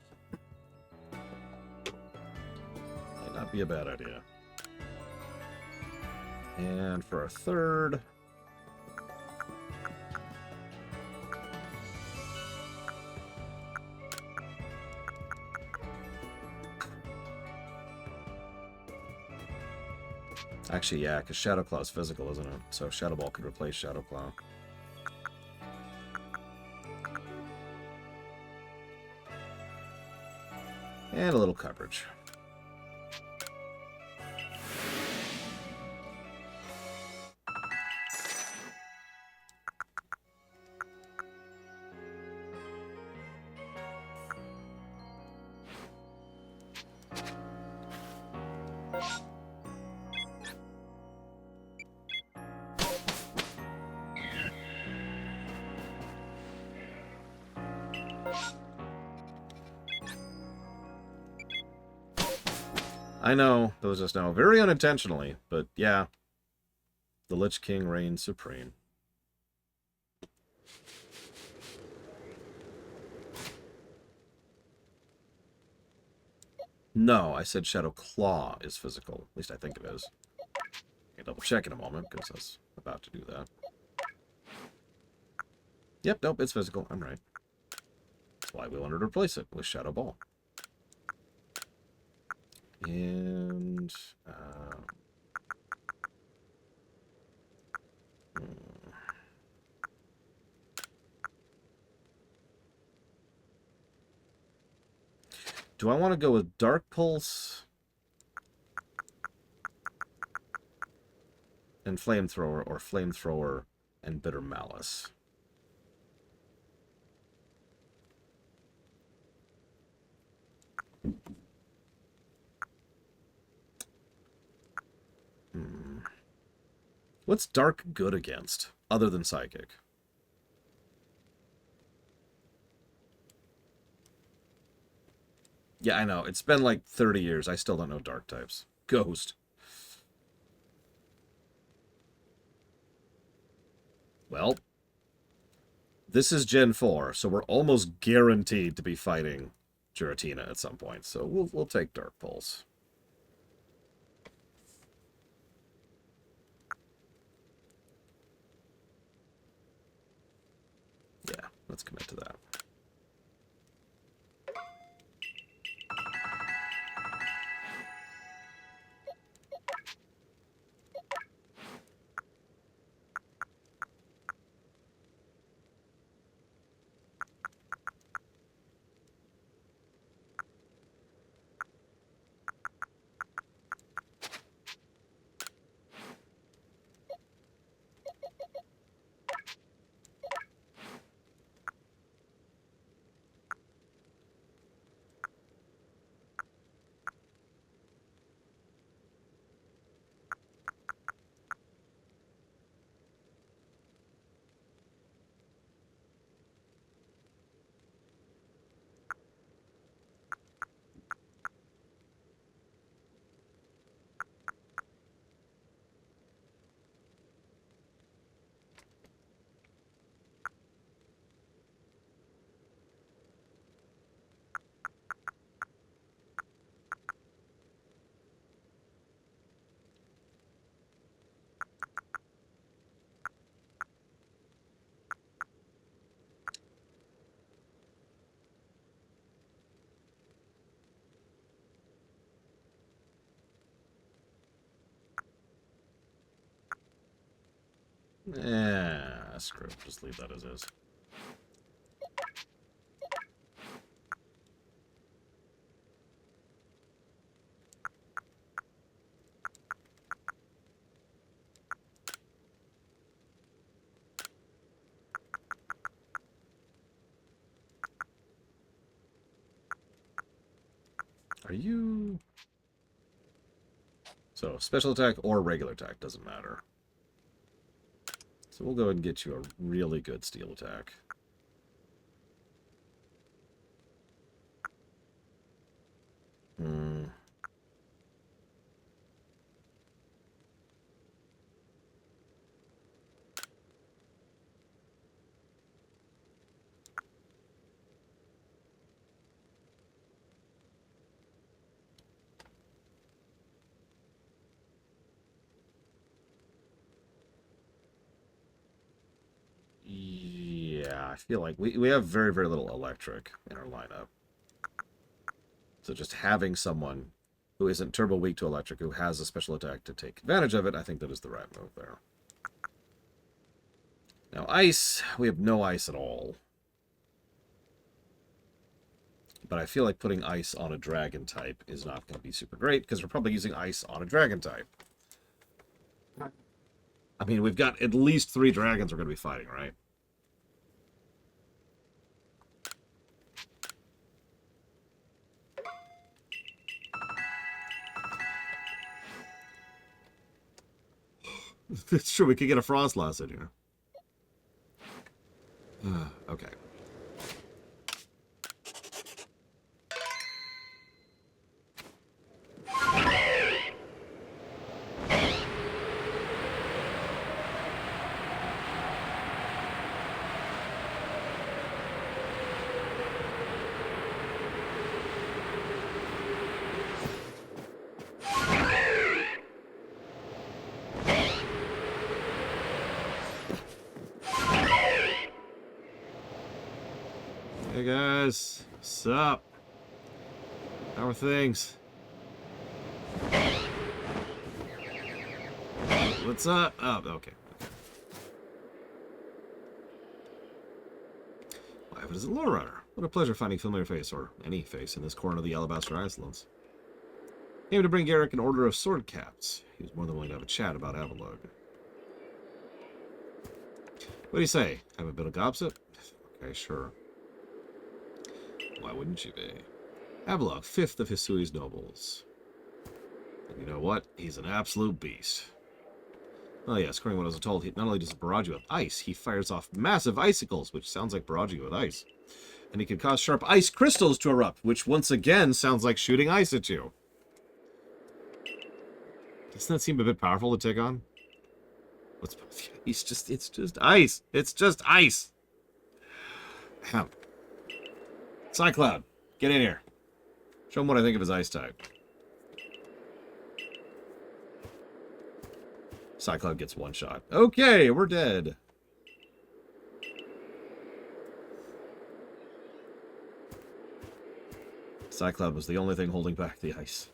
Might not be a bad idea. And for our third... Actually, yeah, because Shadow Claw is physical, isn't it? So Shadow Ball could replace Shadow Claw. And a little coverage. I know, that was just now very unintentionally, but yeah. The Lich King reigns supreme. No, I said Shadow Claw is physical. At least I think it is. I'll double check in a moment, because I was about to do that. Yep, nope, it's physical. I'm right. That's why we wanted to replace it with Shadow Ball. And... do I want to go with Dark Pulse and Flamethrower, or Flamethrower and Bitter Malice? What's Dark good against, other than Psychic? Yeah, I know. It's been like 30 years. I still don't know Dark types. Ghost. Well, this is Gen 4, so we're almost guaranteed to be fighting Giratina at some point. So we'll take Dark Pulse. Yeah, let's commit to that. Screw it. Just leave that as is. Are you... So, special attack or regular attack, doesn't matter. So we'll go ahead and get you a really good steel attack. Yeah, I feel like we have very, very little electric in our lineup. So just having someone who isn't turbo weak to electric, who has a special attack to take advantage of it, I think that is the right move there. Now, ice, we have no ice at all. But I feel like putting ice on a dragon type is not going to be super great, because we're probably using ice on a dragon type. I mean, we've got at least 3 dragons we're going to be fighting, right? It's true, we could get a Frostlass in here. Okay. Hey guys, what's up? How are things? What's up? Oh, okay. Why, what is it, Lore Runner? What a pleasure finding familiar face, or any face, in this corner of the Alabaster Islands. Came to bring Garrick an order of sword caps. He was more than willing to have a chat about Avalugg. What do you say? Have a bit of gossip? Okay, sure. Why wouldn't you be? Avalugg, 5th of Hisui's nobles. And you know what? He's an absolute beast. Oh yes, according to what I was told, he not only does he barrage you with ice, he fires off massive icicles, which sounds like barraging you with ice. And he can cause sharp ice crystals to erupt, which once again sounds like shooting ice at you. Doesn't that seem a bit powerful to take on? It's just ice. It's just ice. Cycloud, get in here. Show him what I think of his ice type. Cycloud gets 1 shot. Okay, we're dead. Cycloud was the only thing holding back the ice.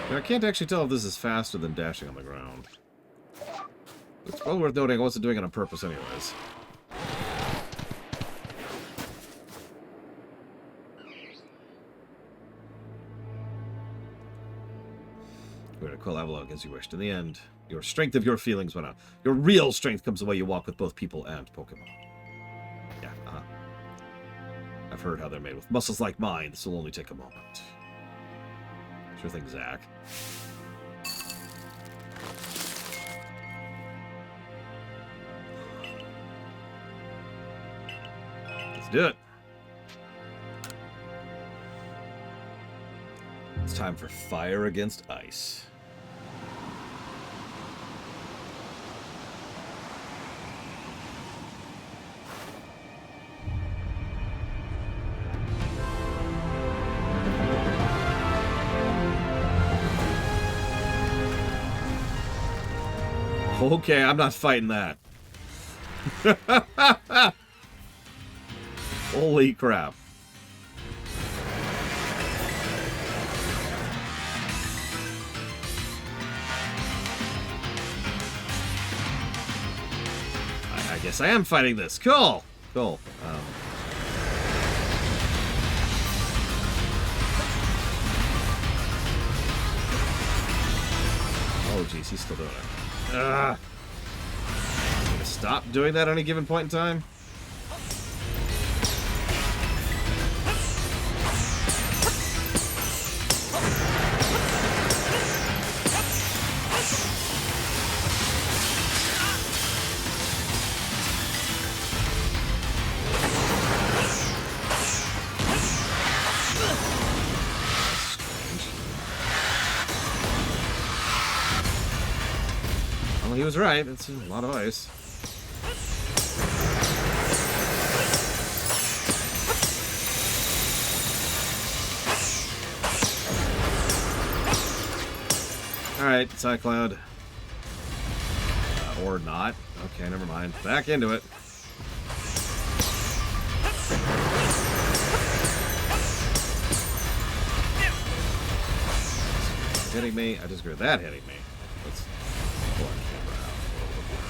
Now, I can't actually tell if this is faster than dashing on the ground. It's well worth noting I wasn't doing it on purpose anyways. You're going to call Avalugg as you wished. In the end, your strength of your feelings went out. Your real strength comes the way you walk with both people and Pokemon. Yeah, I've heard how they're made with muscles like mine. This will only take a moment. Sure thing, Zach. Let's do it. It's time for fire against ice. Okay, I'm not fighting that. Holy crap. I guess I am fighting this. Cool. Cool. Oh, jeez, he's still doing it. Ugh. Gonna stop doing that at any given point in time? Well, he was right. It's a lot of ice. Alright, Cycloud. Or not. Okay, never mind. Back into it. Hitting me. I just heard that hitting me. Let's pull our camera out a little bit more.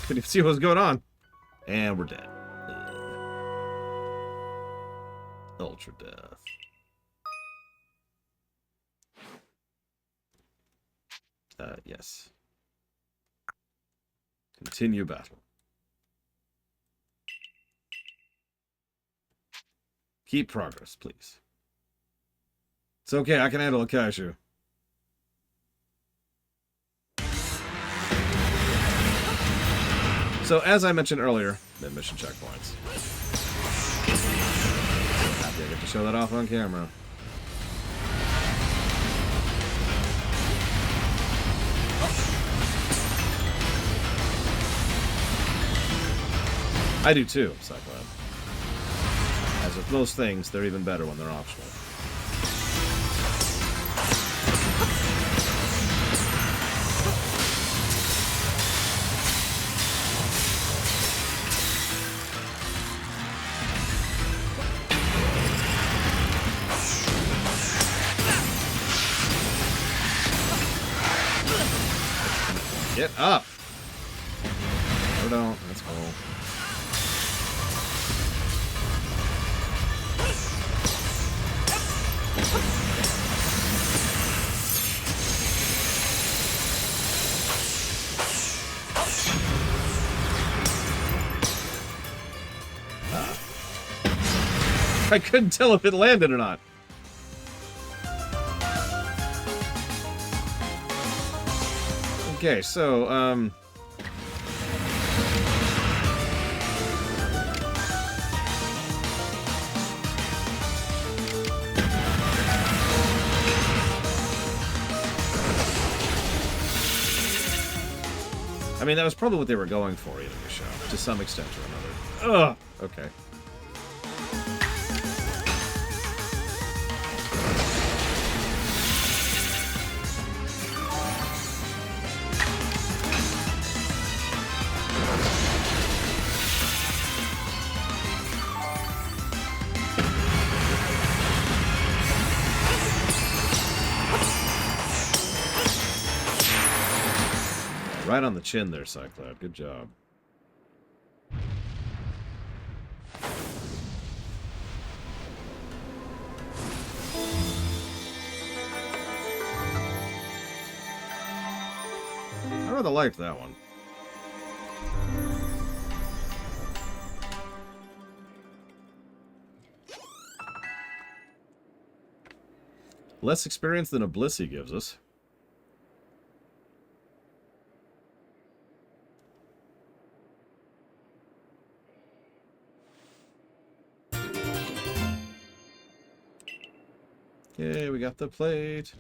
Couldn't even see what was going on. And we're dead. Ultra death. Yes. Continue battle. Keep progress, please. It's okay, I can handle a Kaiju. So, as I mentioned earlier, mid-mission checkpoints. Happy I get to show that off on camera. I do too, Cyclops. As with most things, they're even better when they're optional. Get up! Or don't, that's cool. I couldn't tell if it landed or not. Okay, so, I mean, that was probably what they were going for in the show, to some extent or another. Ugh! Okay. Right on the chin there, Cyclops. Good job. I rather liked that one. Less experience than a Blissey gives us. Okay, we got the plate.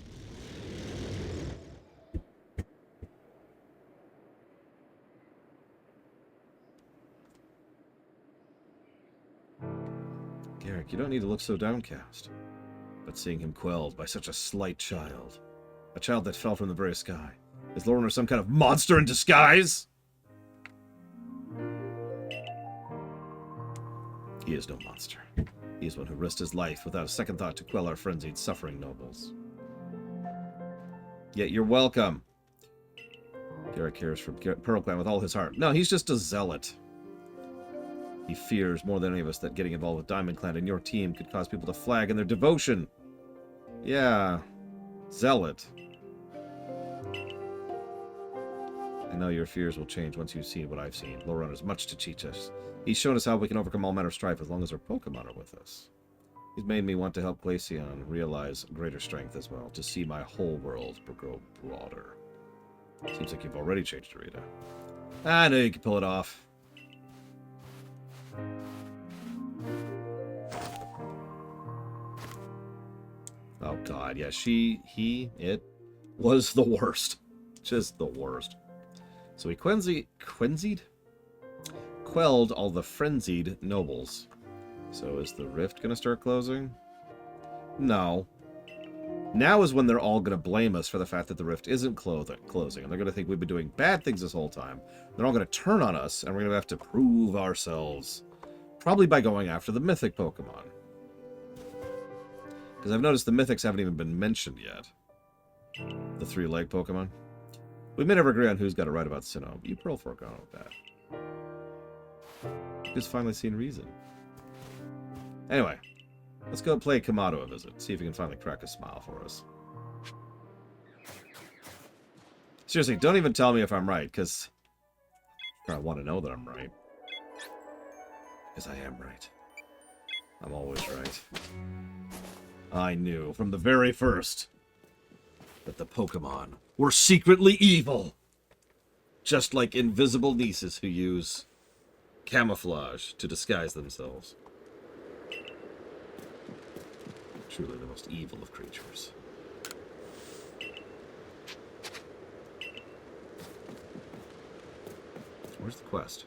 Garrick, you don't need to look so downcast. But seeing him quelled by such a slight child, a child that fell from the very sky, is Lorunner some kind of monster in disguise? He is no monster. He is one who risked his life without a second thought to quell our frenzied, suffering nobles. Yet you're welcome. Garrick cares for Pearl Clan with all his heart. No, he's just a zealot. He fears more than any of us that getting involved with Diamond Clan and your team could cause people to flag in their devotion. Yeah. Zealot. I know your fears will change once you've seen what I've seen. Lorunner's much to teach us. He's shown us how we can overcome all manner of strife as long as our Pokemon are with us. He's made me want to help Glaceon realize greater strength as well, to see my whole world grow broader. Seems like you've already changed, Rita. I know you can pull it off. Oh god, yeah, it was the worst. Just the worst. So he quelled all the frenzied nobles. So is the rift gonna start closing? No. Now is when they're all gonna blame us for the fact that the rift isn't closing. And they're gonna think we've been doing bad things this whole time. They're all gonna turn on us, and we're gonna have to prove ourselves. Probably by going after the mythic Pokemon. Because I've noticed the mythics haven't even been mentioned yet. The three-leg Pokemon. We may never agree on who's got it right about Sinnoh. You Pearl Fork on with that. Just finally seen reason. Anyway, let's go play Kamado a visit. See if he can finally crack a smile for us. Seriously, don't even tell me if I'm right, because I want to know that I'm right. Because I am right. I'm always right. I knew from the very first that the Pokemon were secretly evil. Just like invisible nieces who use camouflage to disguise themselves. Truly the most evil of creatures. Where's the quest?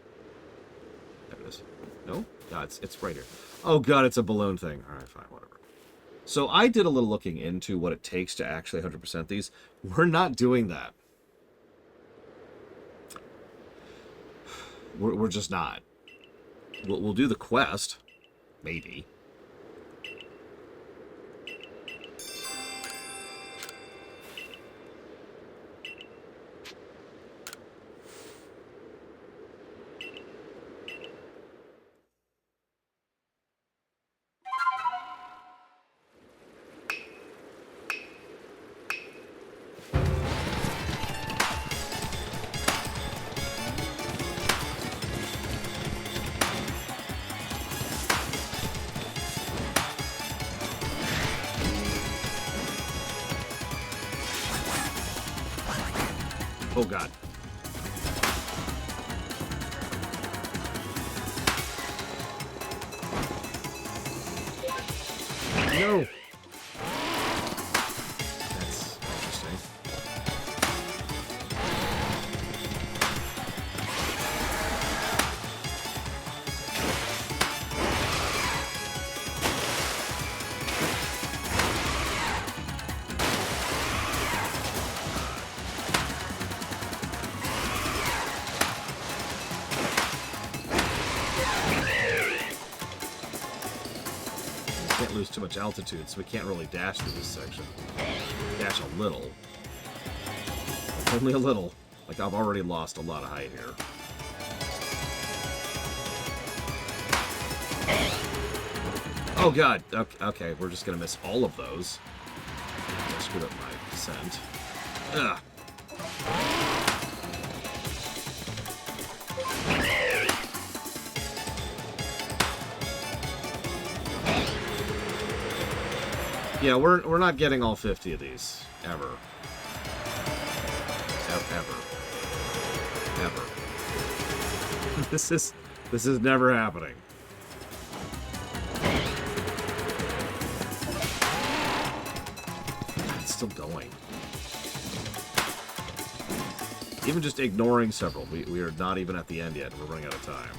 There it is. No? No, it's right here. Oh god, it's a balloon thing. Alright, fine, whatever. So I did a little looking into what it takes to actually 100% these. We're not doing that. We're just not. We'll do the quest. Maybe. Oh god. No. That's interesting. Lose too much altitude, so we can't really dash through this section. Dash a little. Only a little. Like, I've already lost a lot of height here. Oh god! Okay, we're just gonna miss all of those. I screwed up my descent. Ugh. Yeah, we're not getting all 50 of these. Ever. Ever. This is never happening. It's still going. Even just ignoring several, we are not even at the end yet. We're running out of time.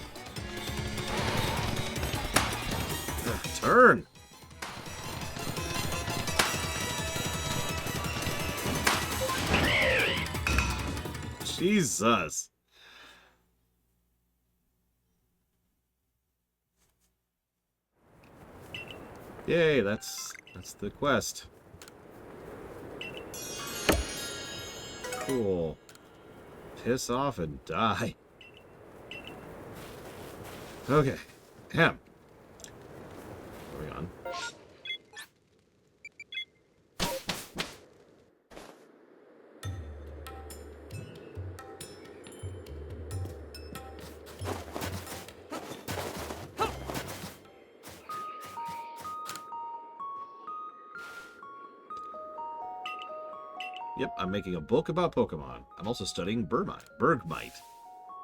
Turn! Jesus. Yay, that's the quest. Cool. Piss off and die. Okay. Ahem. Moving on. Yep, I'm making a book about Pokemon. I'm also studying Bergmite.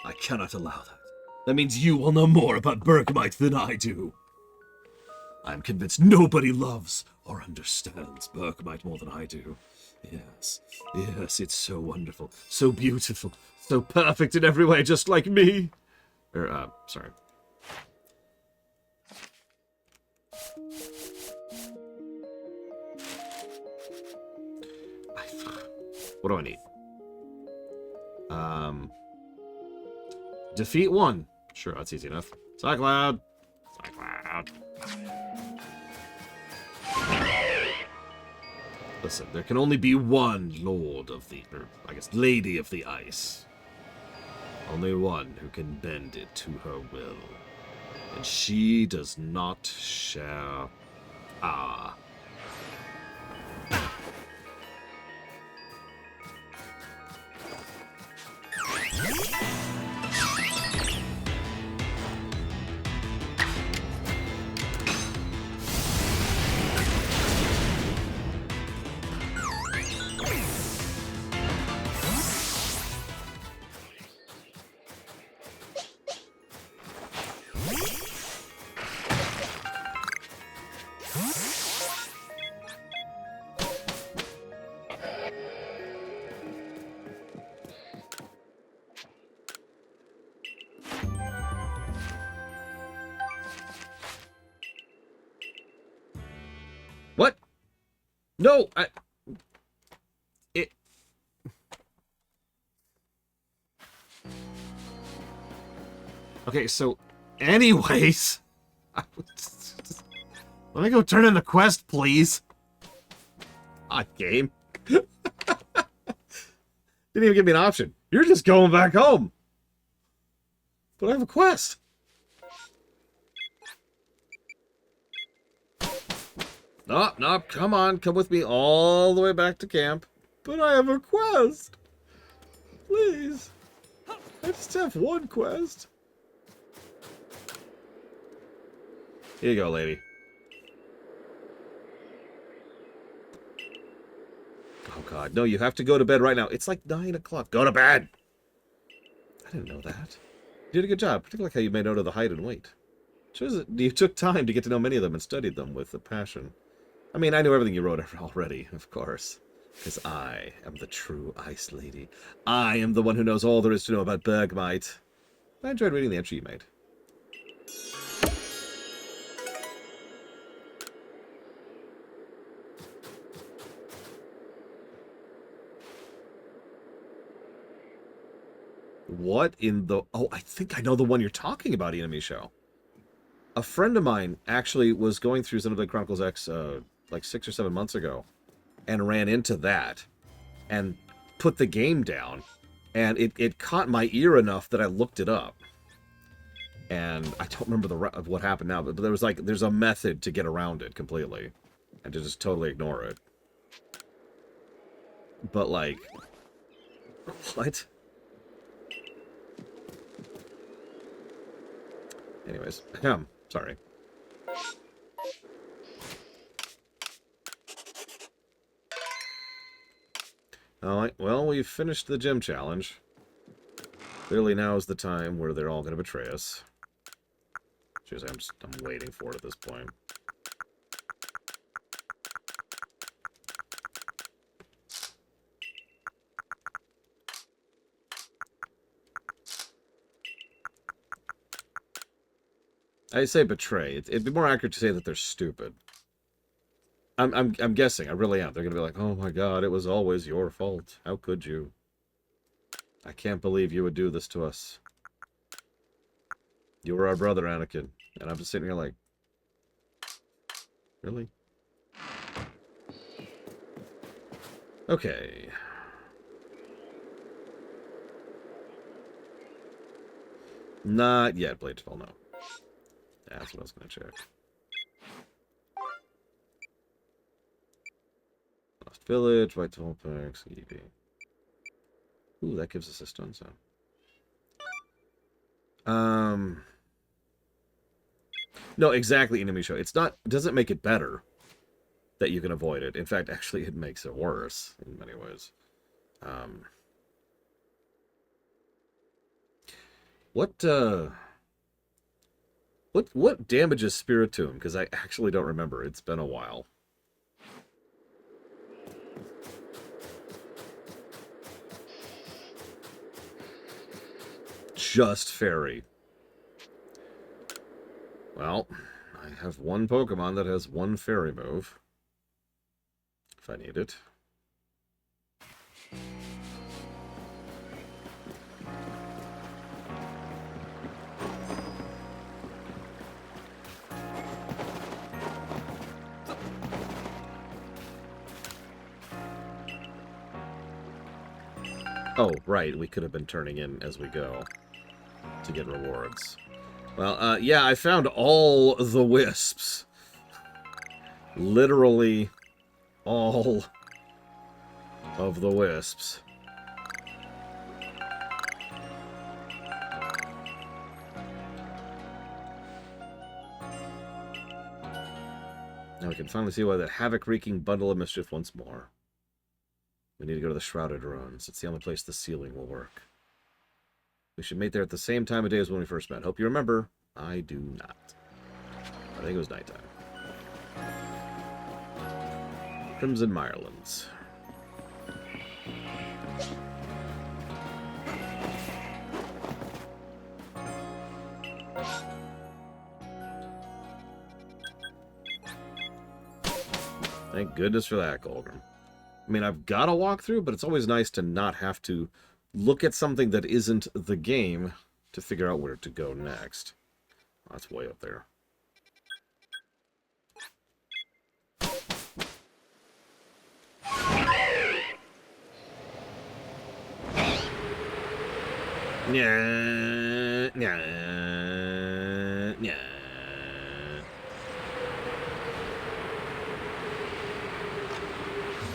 I cannot allow that. That means you will know more about Bergmite than I do. I'm convinced nobody loves or understands Bergmite more than I do. Yes, it's so wonderful, so beautiful, so perfect in every way, just like me. Sorry. What do I need? Defeat one. Sure, that's easy enough. Cycloud. Listen, there can only be one Lord of the, or I guess Lady of the Ice. Only one who can bend it to her will. And she does not share our. What? No, it. Okay, so, anyways, let me go turn in the quest, please. Ah, game. Didn't even give me an option. You're just going back home. But I have a quest. No, come on, come with me all the way back to camp. But I have a quest. Please. I just have one quest. Here you go, lady. Oh, God. No, you have to go to bed right now. It's like 9 o'clock. Go to bed! I didn't know that. You did a good job, particularly like how you made note of the height and weight. Shows that you took time to get to know many of them and studied them with a passion. I mean, I knew everything you wrote already, of course. Because I am the true Ice Lady. I am the one who knows all there is to know about Bergmite. I enjoyed reading the entry you made. What in the... Oh, I think I know the one you're talking about, Enemy Show. A friend of mine actually was going through Xenoblade Chronicles X like 6 or 7 months ago and ran into that and put the game down, and it caught my ear enough that I looked it up. And I don't remember what happened now, but there's a method to get around it completely and to just totally ignore it. But like, what? Anyways, sorry. Alright, well, we've finished the gym challenge. Clearly now is the time where they're all going to betray us. Seriously, I'm waiting for it at this point. I say betray. It'd be more accurate to say that they're stupid. I'm guessing. I really am. They're gonna be like, oh my god, it was always your fault. How could you? I can't believe you would do this to us. You were our brother, Anakin. And I'm just sitting here like, really? Okay. Not yet, Bladesfell, no. That's what I was going to check. Lost Village, White Temple Parks, EV. Ooh, that gives us a stone zone. No, exactly, enemy show. It's not, it doesn't make it better that you can avoid it. In fact, actually, it makes it worse in many ways. What damages Spiritomb? Because I actually don't remember. It's been a while. Just fairy. Well, I have one Pokemon that has one fairy move. If I need it. Oh, right, we could have been turning in as we go to get rewards. Well, yeah, I found all the wisps. Literally all of the wisps. Now we can finally see why the havoc-wreaking bundle of mischief once more. We need to go to the Shrouded Ruins. It's the only place the ceiling will work. We should meet there at the same time of day as when we first met. Hope you remember. I do not. I think it was nighttime. Crimson Mirelands. Thank goodness for that, Goldrum. I mean, I've got a walkthrough, but it's always nice to not have to look at something that isn't the game to figure out where to go next. Oh, that's way up there. Yeah, yeah, yeah.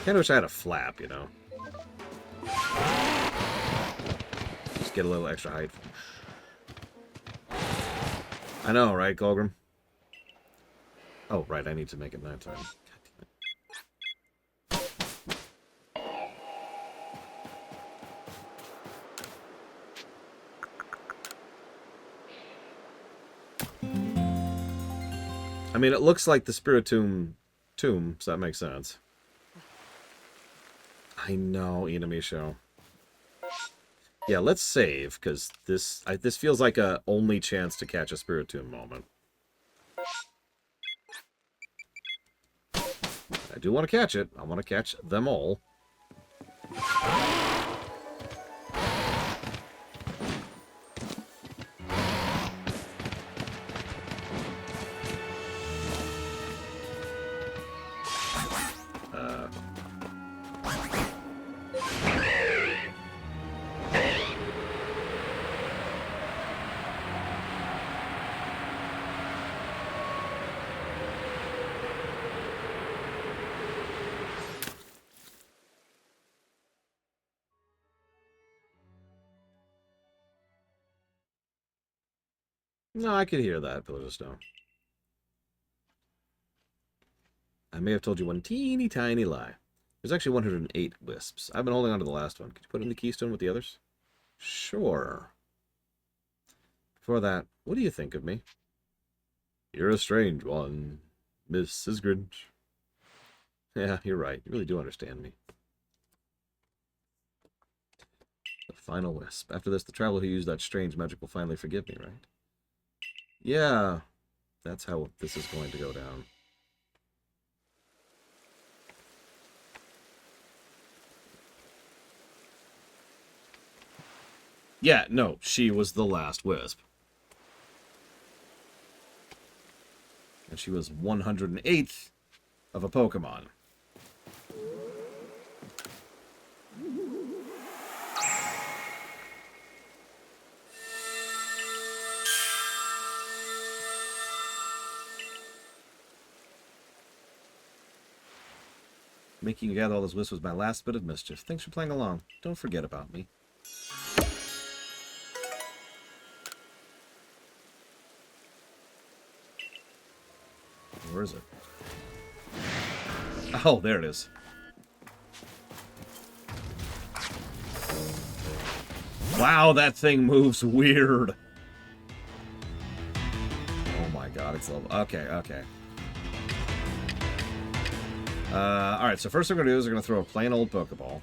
Kinda wish I had a flap, you know. Just get a little extra height. I know, right, Golgrim? Oh, right, I need to make it nighttime. I mean, it looks like the Spiritomb tomb, so that makes sense. I know, enemy show. Yeah, let's save, because this feels like a only chance to catch a Spiritomb moment. I do want to catch it. I want to catch them all. No, I could hear that, Village of Stone. I may have told you one teeny tiny lie. There's actually 108 wisps. I've been holding on to the last one. Could you put it in the keystone with the others? Sure. Before that, what do you think of me? You're a strange one, Mrs. Grinch. Yeah, you're right. You really do understand me. The final wisp. After this, the traveler who used that strange magic will finally forgive me, right? Yeah. That's how this is going to go down. Yeah, no, she was the last Wisp. And she was 108th of a Pokemon. Making you gather all those wisps was my last bit of mischief. Thanks for playing along. Don't forget about me. Where is it? Oh, there it is. Wow, that thing moves weird. Oh my god, it's level... Okay, okay. Alright, so first thing we're going to do is we're going to throw a plain old Pokeball.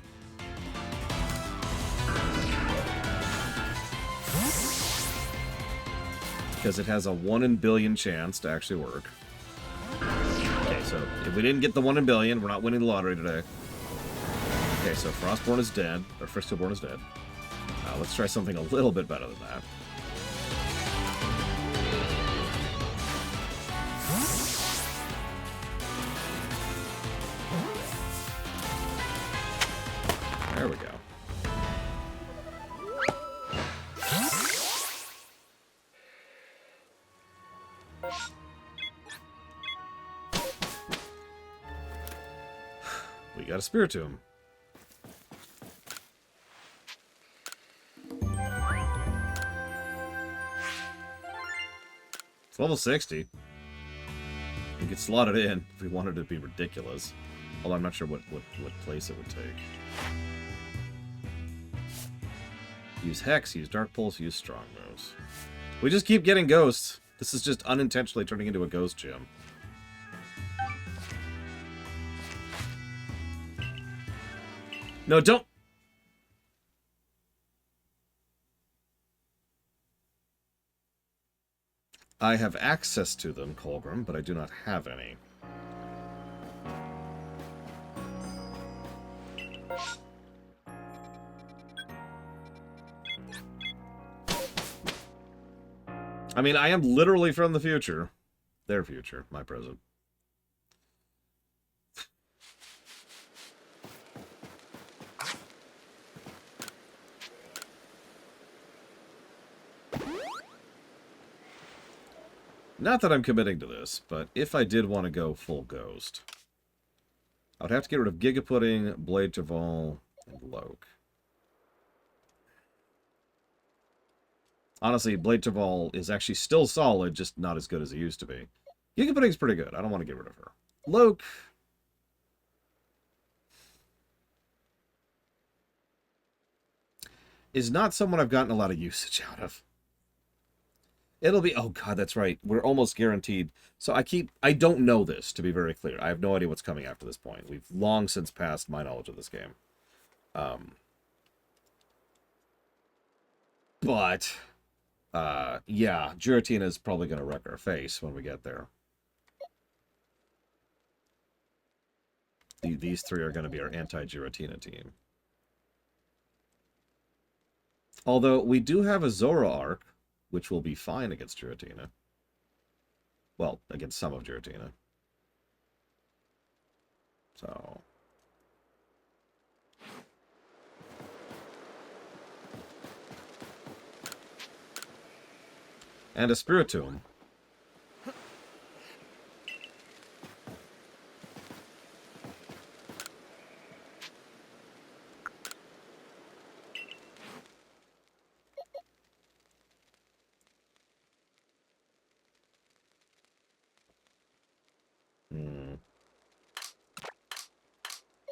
Because it has a 1 in billion chance to actually work. Okay, so if we didn't get the 1 in billion, we're not winning the lottery today. Okay, so Frostborn is dead. Or Fristleborn is dead. Let's try something a little bit better than that. There we go. We got a Spiritomb. It's level 60. We could slot it in if we wanted it to be ridiculous. Although I'm not sure what place it would take. Use Hex, use Dark Pulse, use Strong Moves. We just keep getting ghosts. This is just unintentionally turning into a ghost gym. No, don't... I have access to them, Colgrim, but I do not have any. I mean, I am literally from the future. Their future, my present. Not that I'm committing to this, but if I did want to go full ghost, I would have to get rid of Giga Pudding, Blade Taval, and Loke. Honestly, Blade Taval is actually still solid, just not as good as it used to be. Giga Pudding's pretty good. I don't want to get rid of her. Loke... is not someone I've gotten a lot of usage out of. It'll be... Oh, God, that's right. We're almost guaranteed. So I don't know this, to be very clear. I have no idea what's coming after this point. We've long since passed my knowledge of this game. But... yeah, Giratina is probably going to wreck our face when we get there. These three are going to be our anti-Giratina team. Although, we do have a Zoroark, which will be fine against Giratina. Well, against some of Giratina. So... and a Spiritomb.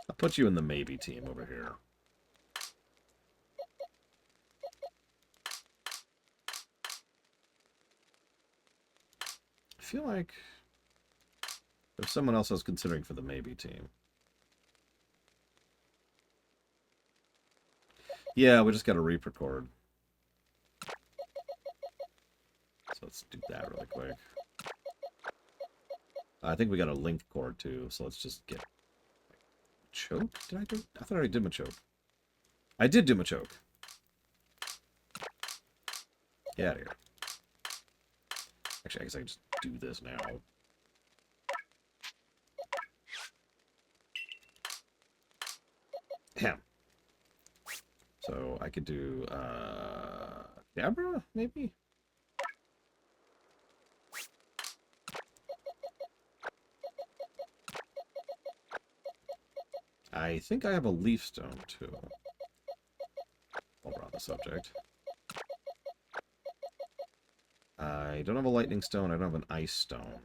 I'll put you in the maybe team over here. I feel like there's someone else I was considering for the maybe team. Yeah, we just got to re-record. So let's do that really quick. I think we got a link cord too, so let's just get choke. Did I do? I thought I already did Machoke. I did do Machoke. Get out of here. Actually, I guess I can just do this now. Ahem. So I could do Dabra, maybe? I think I have a leaf stone too. While we're on the subject. I don't have a lightning stone, I don't have an ice stone.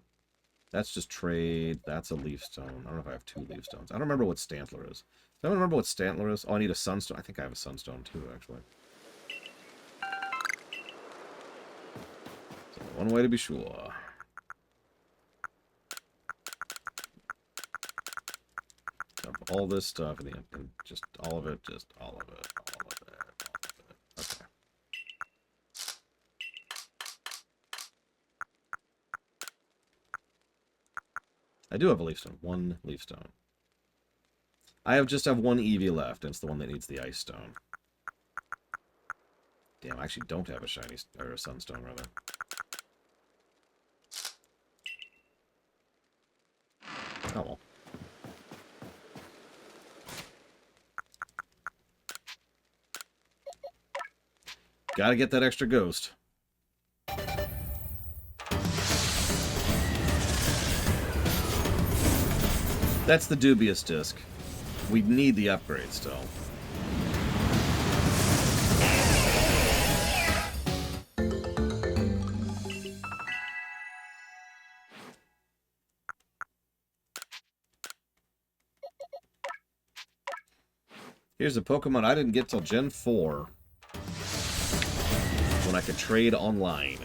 That's just trade, that's a leaf stone. I don't know if I have 2 leaf stones. I don't remember what Stantler is. I don't remember what Stantler is. Oh, I need a sunstone. I think I have a sunstone too, actually. So one way to be sure. Dump all this stuff in the end. Just all of it, just all of it, all of it, all of it. Okay. I do have a leaf stone. 1 leaf stone. I just have 1 Eevee left, and it's the one that needs the ice stone. Damn, I actually don't have a shiny, or a sunstone, rather. Oh well. Gotta get that extra ghost. That's the dubious disc. We need the upgrade still. Here's a Pokemon I didn't get till Gen 4. When I could trade online.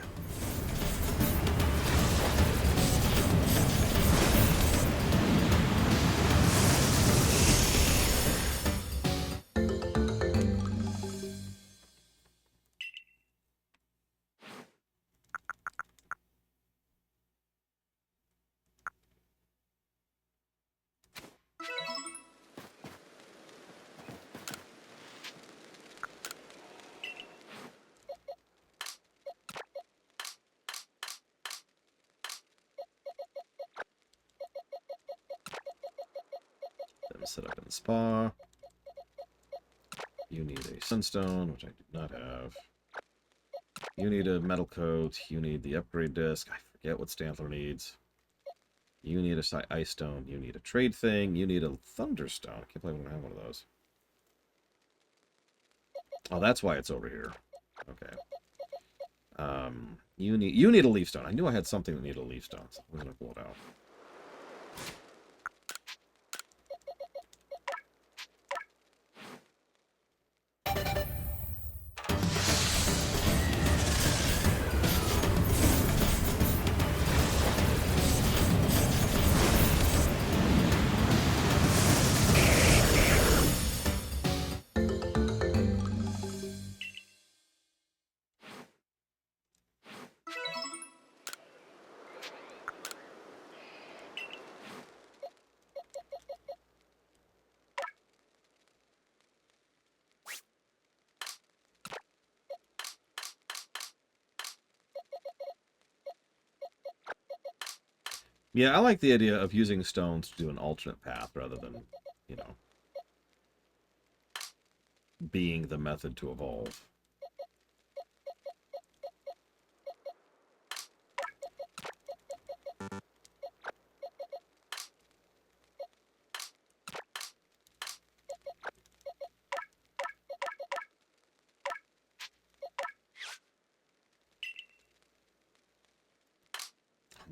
Set up in the spa. You need a sunstone, which I do not have. You need a metal coat. You need the upgrade disc. I forget what Stantler needs. You need a ice stone. You need a trade thing. You need a thunderstone. I can't believe I don't have one of those. Oh, that's why it's over here. Okay. You need a leaf stone. I knew I had something that needed a leaf stone. So I'm gonna pull it out. Yeah, I like the idea of using stones to do an alternate path rather than, you know, being the method to evolve.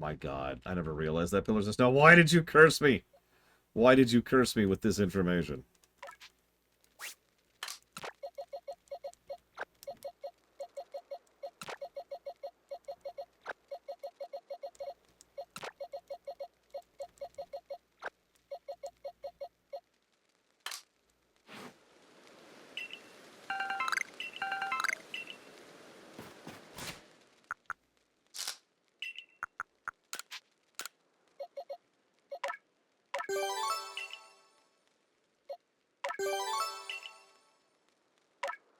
My God, I never realized that Pillars of Snow. Why did you curse me? Why did you curse me with this information?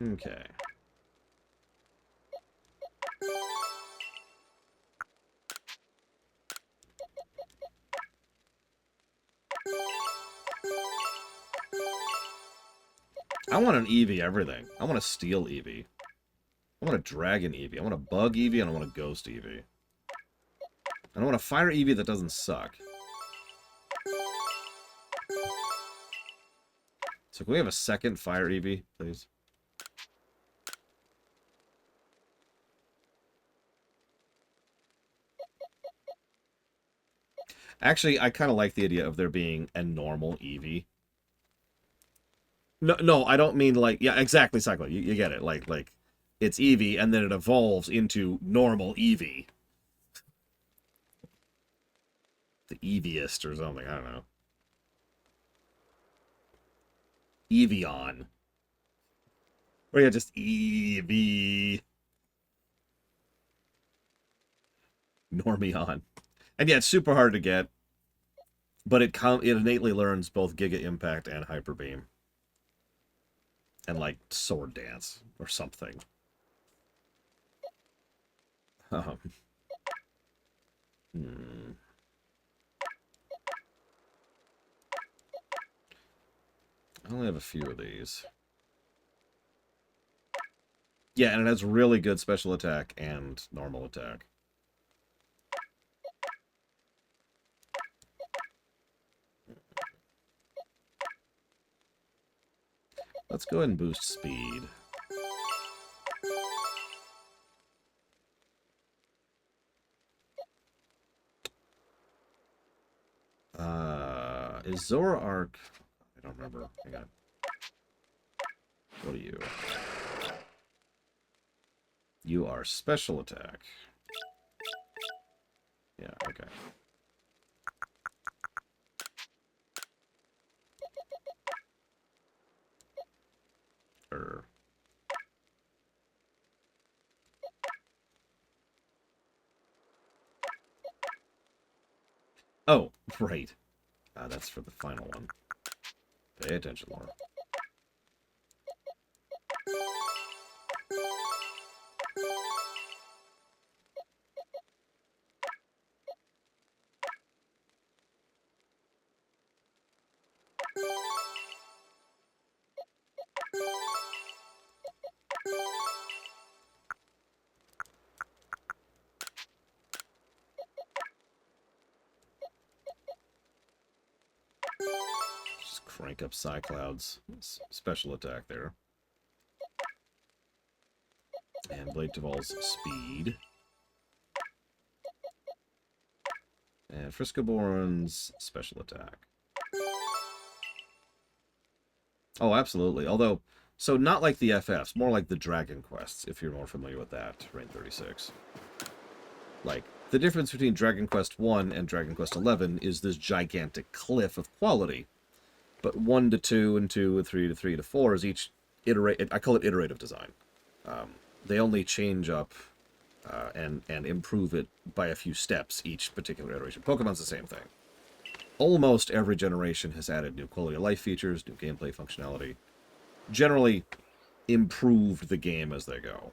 Okay. I want an Eevee everything. I want a Steel Eevee. I want a Dragon Eevee. I want a Bug Eevee, and I want a Ghost Eevee. And I want a Fire Eevee that doesn't suck. So can we have a second Fire Eevee, please? Actually, I kind of like the idea of there being a normal Eevee. No, no, I don't mean like... Yeah, exactly, Cyclo. You get it. Like, it's Eevee, and then it evolves into normal Eevee. The Eeveeist or something, I don't know. Eeveon. Or yeah, just Eevee. Normion. And yeah, it's super hard to get. But it innately learns both Giga Impact and Hyper Beam. And like Sword Dance or something. Hmm. I only have a few of these. Yeah, and it has really good special attack and normal attack. Let's go ahead and boost speed. Is Zoroark... I don't remember. Hang on. What are you? You are special attack. Yeah, okay. Oh, right. That's for the final one. Pay attention, Laura. Just crank up Psycloud's special attack there. And Blade Duvall's speed. And Friscoborn's special attack. Oh, absolutely. Although, so not like the FFs, more like the Dragon Quests, if you're more familiar with that, Reign 36. Like, the difference between Dragon Quest 1 and Dragon Quest 11 is this gigantic cliff of quality. But 1 to 2 and 2 and 3 to 3 to 4 is each I call it iterative design. They only change up and improve it by a few steps each particular iteration. Pokemon's the same thing. Almost every generation has added new quality of life features, new gameplay functionality. Generally improved the game as they go.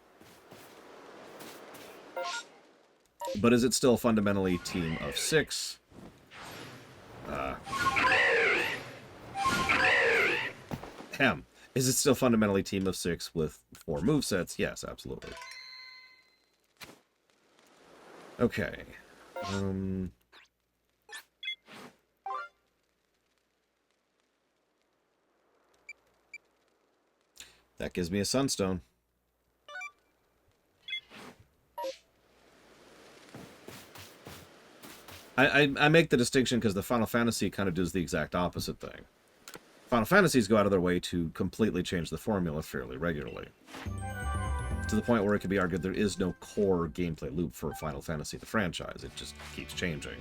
But is it still fundamentally team of 6? Is it still fundamentally team of 6 with 4 movesets? Yes, absolutely. Okay. That gives me a Sunstone. I make the distinction because the Final Fantasy kind of does the exact opposite thing. Final Fantasies go out of their way to completely change the formula fairly regularly. To the point where it could be argued there is no core gameplay loop for Final Fantasy, the franchise. It just keeps changing.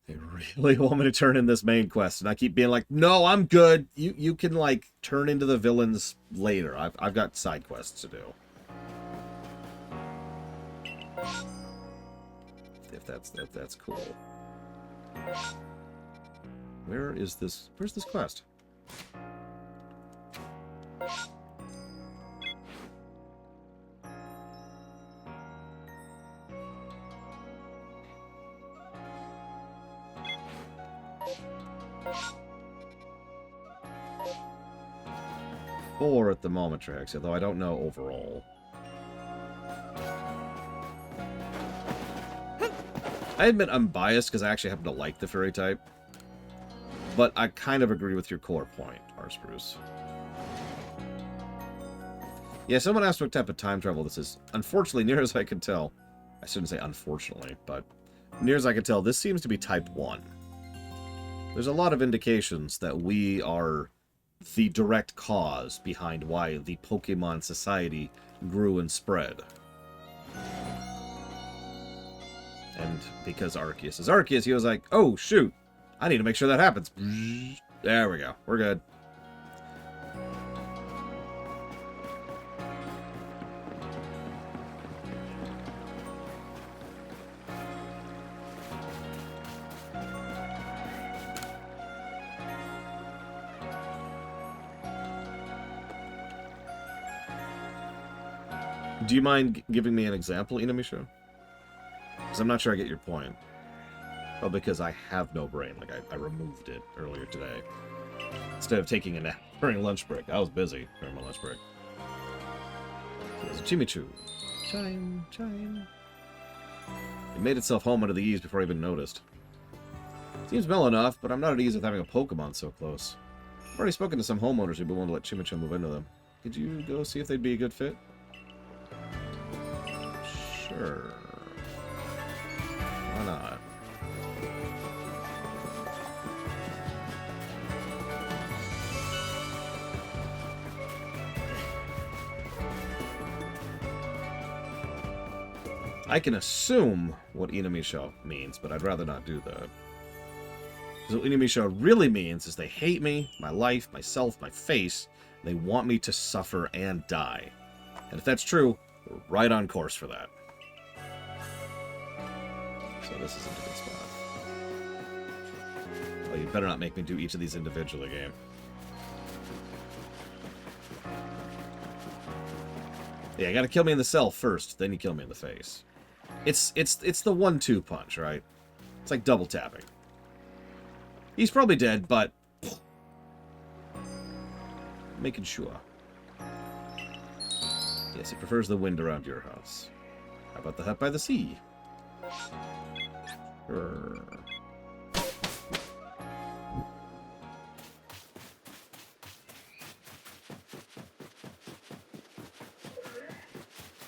They really want me to turn in this main quest, and I keep being like, no, I'm good. You can, like, turn into the villains later. I've got side quests to do. If that's cool. Where's this quest? Four at the moment, Trax, although I don't know overall. I admit I'm biased because I actually happen to like the fairy type. But I kind of agree with your core point, Arceus. Yeah, someone asked what type of time travel this is. Unfortunately, near as I can tell, I shouldn't say unfortunately, but near as I can tell, this seems to be type 1. There's a lot of indications that we are the direct cause behind why the Pokemon Society grew and spread. And because Arceus is Arceus, he was like, oh, shoot, I need to make sure that happens. There we go. We're good. Do you mind giving me an example, Inamisha? Because I'm not sure I get your point. Well, because I have no brain. Like, I removed it earlier today. Instead of taking a nap during lunch break. I was busy during my lunch break. So there's a Chimichu. Chime, chime. It made itself home under the eaves before I even noticed. Seems mellow enough, but I'm not at ease with having a Pokemon so close. I've already spoken to some homeowners who'd be willing to let Chimichu move into them. Could you go see if they'd be a good fit? Sure. Why not? I can assume what Inamisha means, but I'd rather not do that. Because what Inamisha really means is they hate me, my life, myself, my face. They want me to suffer and die. And if that's true, we're right on course for that. So this isn't a good spot. Oh, you better not make me do each of these individually, game. Yeah, you gotta kill me in the cell first, then you kill me in the face. It's the 1-2 punch, right? It's like double tapping. He's probably dead, but making sure. Yes, he prefers the wind around your house. How about the hut by the sea? Sure.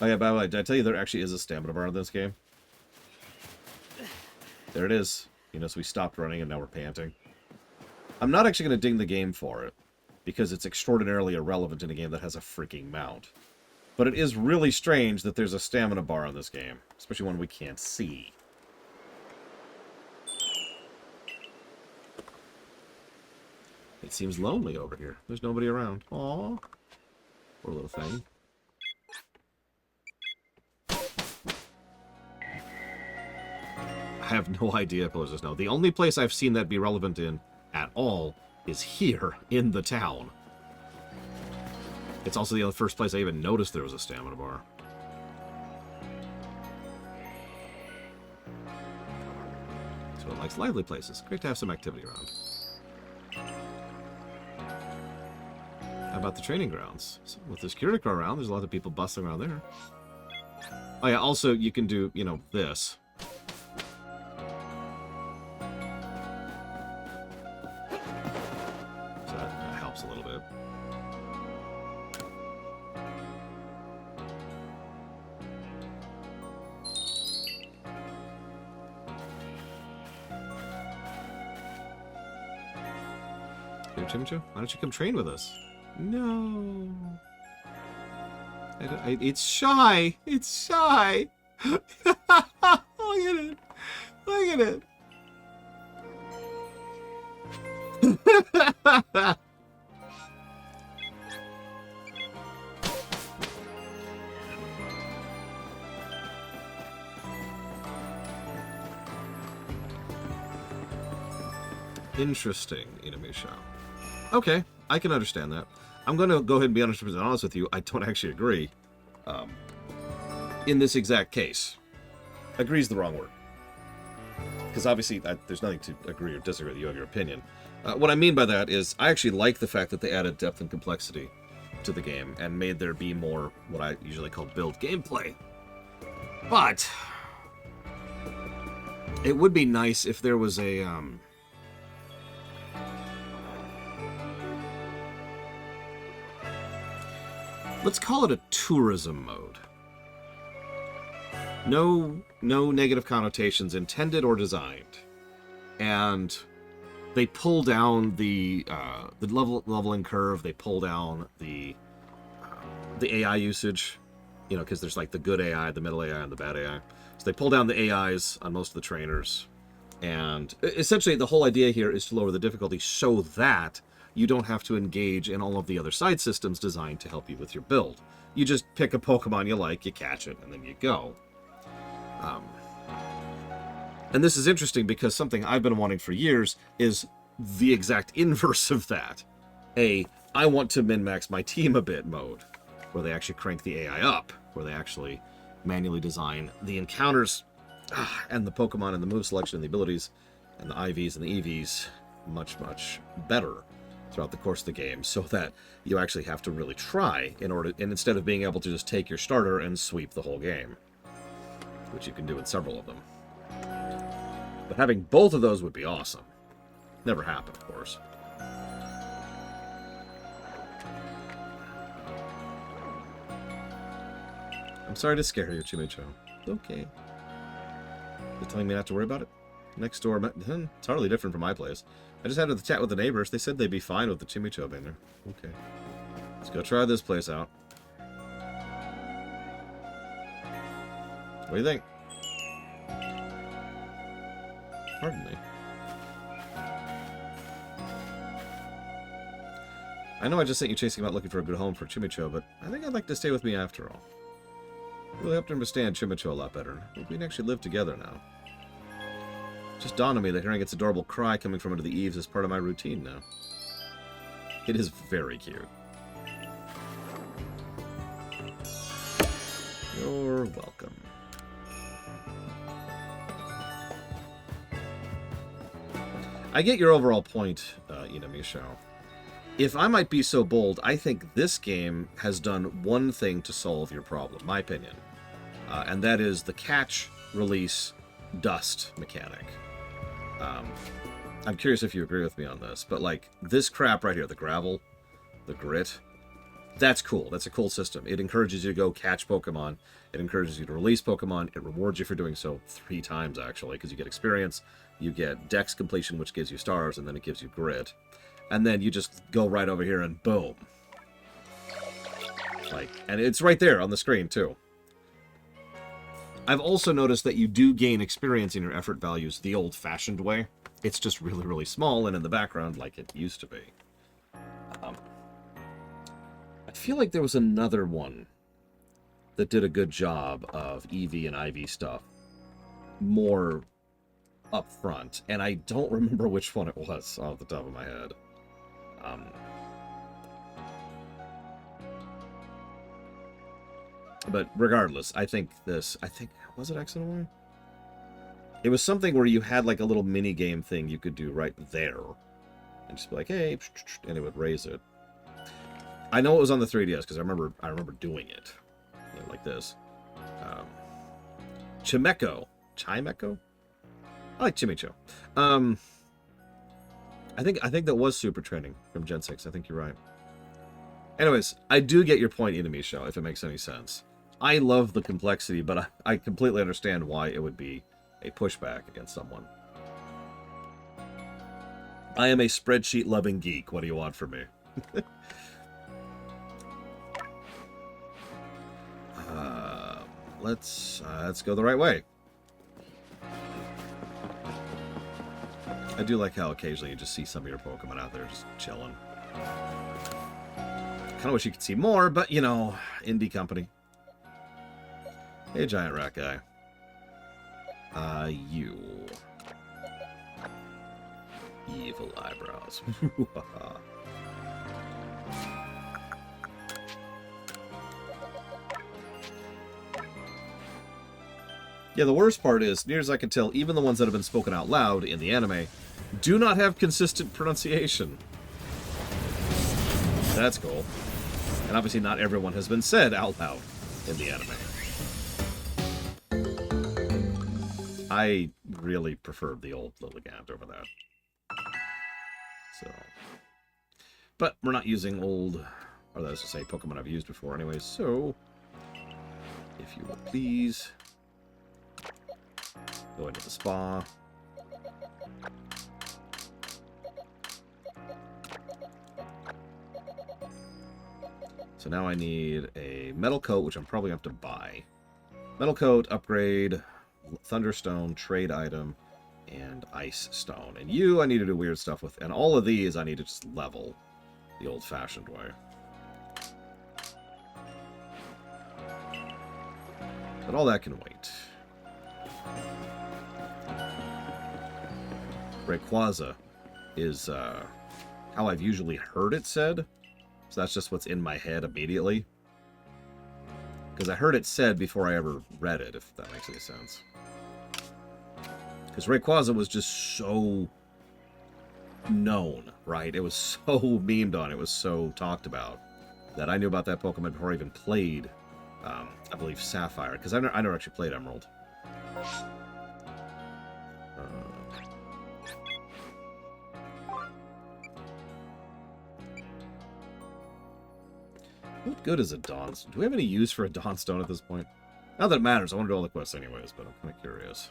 Oh yeah, by the way, did I tell you there actually is a stamina bar in this game? There it is. You know, so we stopped running and now we're panting. I'm not actually going to ding the game for it, because it's extraordinarily irrelevant in a game that has a freaking mount. But it is really strange that there's a stamina bar on this game, especially one we can't see. It seems lonely over here. There's nobody around. Aww. Poor little thing. I have no idea if there's a snow. The only place I've seen that be relevant in at all is here in the town. It's also the first place I even noticed there was a stamina bar. So it likes lively places. Great to have some activity around. How about the training grounds? So with the security car around, there's a lot of people bustling around there. Oh yeah, also you can do, you know, this. So that helps a little bit. Here, Chimichu, why don't you come train with us? No. It's shy. It's shy. Look at it. Look at it. Interesting, Inamisha. Okay, I can understand that. I'm going to go ahead and be 100% honest with you. I don't actually agree. In this exact case. Agree is the wrong word. Because obviously, there's nothing to agree or disagree with. You have your opinion. What I mean by that is, I actually like the fact that they added depth and complexity to the game and made there be more what I usually call build gameplay. But it would be nice if there was a let's call it a tourism mode. No negative connotations intended or designed, and they pull down the leveling curve. They pull down the AI usage, you know, because there's like the good AI, the middle AI, and the bad AI. So they pull down the AIs on most of the trainers, and essentially the whole idea here is to lower the difficulty so that you don't have to engage in all of the other side systems designed to help you with your build. You just pick a Pokemon you like, you catch it, and then you go. And this is interesting because something I've been wanting for years is the exact inverse of that. I want to min-max my team a bit mode, where they actually crank the AI up, where they actually manually design the encounters and the Pokemon and the move selection and the abilities and the IVs and the EVs much, much better throughout the course of the game, so that you actually have to really try and instead of being able to just take your starter and sweep the whole game, which you can do in several of them. But having both of those would be awesome. Never happened, of course. I'm sorry to scare you, Chimicho. Okay. You're telling me not to worry about it? Next door, it's hardly different from my place. I just had a chat with the neighbors. They said they'd be fine with the Chimicho being there. Okay. Let's go try this place out. What do you think? Pardon me. I know I just sent you chasing about looking for a good home for Chimicho, but I think I'd like to stay with me after all. Really helped to understand Chimicho a lot better. We can actually live together now. Just dawned on me that hearing its adorable cry coming from under the eaves is part of my routine now. It is very cute. You're welcome. I get your overall point, Inamisho. If I might be so bold, I think this game has done one thing to solve your problem, my opinion. And that is the catch, release, dust mechanic. I'm curious if you agree with me on this, but like this crap right here, the gravel, the grit, that's cool. That's a cool system. It encourages you to go catch Pokemon. It encourages you to release Pokemon. It rewards you for doing so 3 times, actually, because you get experience, you get Dex completion, which gives you stars, and then it gives you grit. And then you just go right over here and boom. And it's right there on the screen, too. I've also noticed that you do gain experience in your effort values the old-fashioned way. It's just really, really small and in the background like it used to be. I feel like there was another one that did a good job of EV and IV stuff more up front, and I don't remember which one it was off the top of my head. But regardless, I think, was it X and Y? It was something where you had like a little mini game thing you could do right there. And just be like, hey, and it would raise it. I know it was on the 3DS because I remember doing it. You know, like this. Chimecho. Chimecho? I like Chimicho. I think that was Super Training from Gen 6. I think you're right. Anyways, I do get your point, Inamisho, if it makes any sense. I love the complexity, but I completely understand why it would be a pushback against someone. I am a spreadsheet-loving geek. What do you want from me? Let's go the right way. I do like how occasionally you just see some of your Pokemon out there just chilling. Kind of wish you could see more, but, you know, indie company. Hey, giant rat guy. You. Evil eyebrows. Yeah, the worst part is, near as I can tell, even the ones that have been spoken out loud in the anime do not have consistent pronunciation. That's cool. And obviously not everyone has been said out loud in the anime. I really preferred the old Lilligant over that. So, but we're not using old, or that's to say, Pokemon I've used before anyway, so if you will please go into the spa. So now I need a metal coat, which I'm probably going to have to buy. Metal coat, upgrade, thunderstone, trade item, and ice stone. And you I need to do weird stuff with. And all of these I need to just level the old-fashioned way. But all that can wait. Rayquaza is how I've usually heard it said. So that's just what's in my head immediately. Because I heard it said before I ever read it, if that makes any sense. Because Rayquaza was just so known, right? It was so memed on, it was so talked about, that I knew about that Pokemon before I even played, I believe, Sapphire. Because I never actually played Emerald. What good is a Dawnstone? Do we have any use for a Dawnstone at this point? Not that it matters. I want to do all the quests anyways, but I'm kind of curious.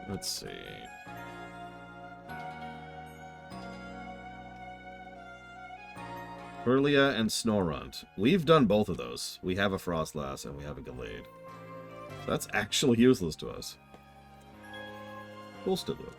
Let's see. Hurlia and Snorunt. We've done both of those. We have a Frostlass and we have a Gallade. So that's actually useless to us. We'll still do it.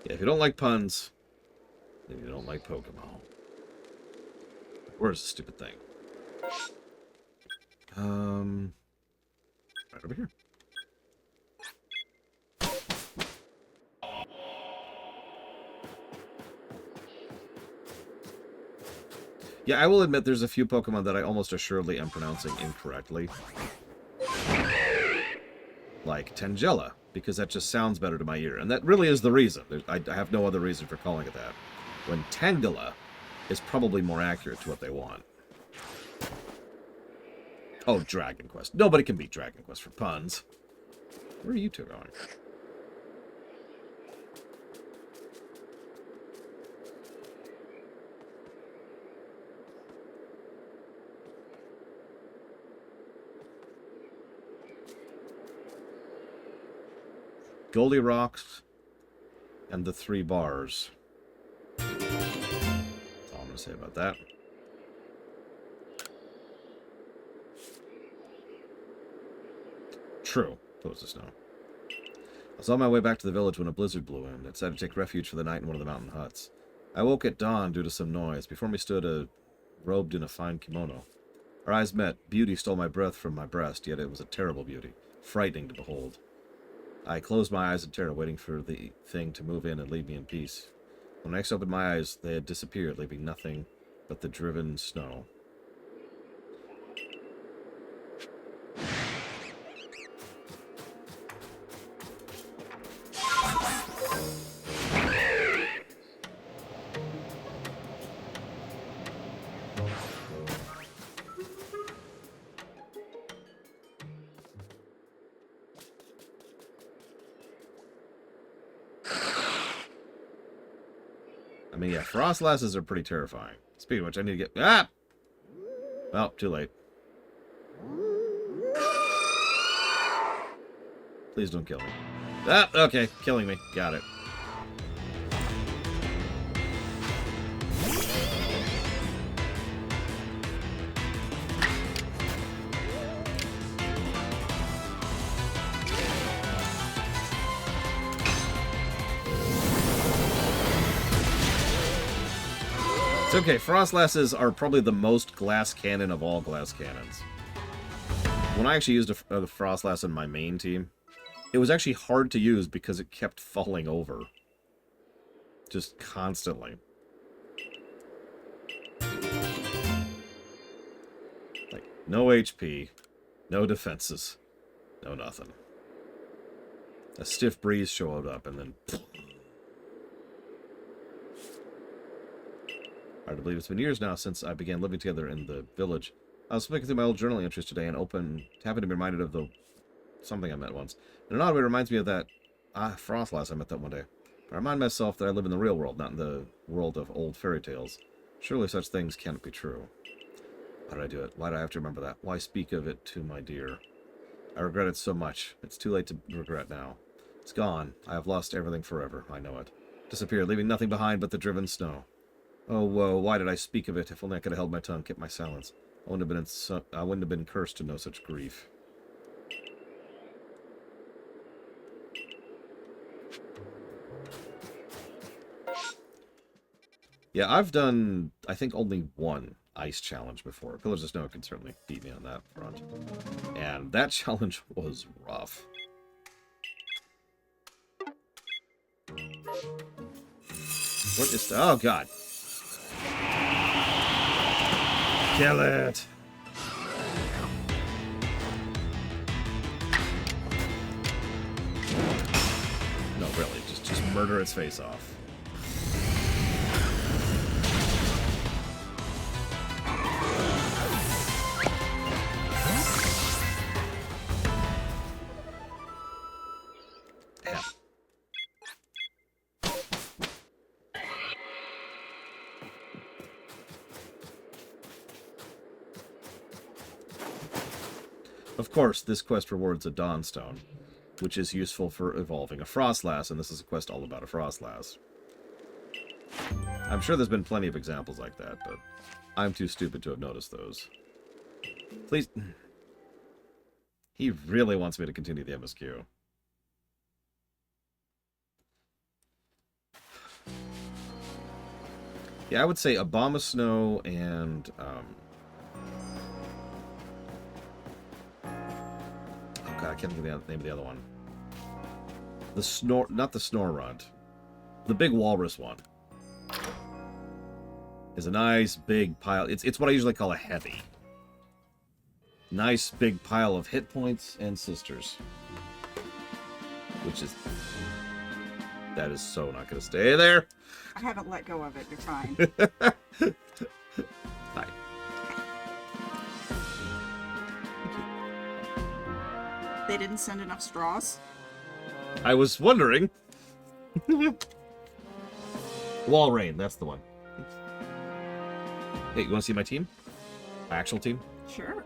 Yeah, if you don't like puns, then you don't like Pokemon. Where's the stupid thing? Right over here. Yeah, I will admit there's a few Pokemon that I almost assuredly am pronouncing incorrectly. Like Tangela, because that just sounds better to my ear. And that really is the reason. I have no other reason for calling it that. When Tangela is probably more accurate to what they want. Oh, Dragon Quest. Nobody can beat Dragon Quest for puns. Where are you two going? Goldie Rocks and the 3 bars. That's all I'm going to say about that. True. Pose the snow. I was on my way back to the village when a blizzard blew in. I decided to take refuge for the night in one of the mountain huts. I woke at dawn due to some noise. Before me stood a robed in a fine kimono. Our eyes met. Beauty stole my breath from my breast, yet it was a terrible beauty, frightening to behold. I closed my eyes in terror, waiting for the thing to move in and leave me in peace. When I next opened my eyes, they had disappeared, leaving nothing but the driven snow. I mean, yeah, Frostlasses are pretty terrifying. Speaking of which, I need to get... Ah! Well, too late. Please don't kill me. Ah, okay. Killing me. Got it. It's okay. Frostlasses are probably the most glass cannon of all glass cannons. When I actually used a Frostlass in my main team, it was actually hard to use because it kept falling over. Just constantly. Like, no HP, no defenses, no nothing. A stiff breeze showed up and then... Hard to believe it's been years now since I began living together in the village. I was flicking through my old journaling entries today and happened to be reminded of the something I met once. In an odd way, it reminds me of that Frostlass I met that one day. I remind myself that I live in the real world, not in the world of old fairy tales. Surely such things can't be true. Why did I do it? Why do I have to remember that? Why speak of it to my dear? I regret it so much. It's too late to regret now. It's gone. I have lost everything forever. I know it. Disappeared, leaving nothing behind but the driven snow. Oh, woe, why did I speak of it? If only I could have held my tongue, kept my silence. I wouldn't have been cursed to know such grief. Yeah, I've done, I think, only one ice challenge before. Pillars of Snow can certainly beat me on that front. And that challenge was rough. What is... Oh, God. Kill it! No, really, just murder its face off. Yeah. Of course, this quest rewards a Dawnstone, which is useful for evolving a Frostlass, and this is a quest all about a Frostlass. I'm sure there's been plenty of examples like that, but I'm too stupid to have noticed those. Please... He really wants me to continue the MSQ. Yeah, I would say Abomasnow and... God, I can't think of the name of the other one. The Snore... Not the Snorunt. The big walrus one. Is a nice big pile... It's what I usually call a heavy. Nice big pile of hit points and sisters. Which is... That is so not going to stay there. I haven't let go of it. You're fine. Hi. They didn't send enough straws? I was wondering. Walrein, that's the one. Hey, you want to see my team? My actual team? Sure.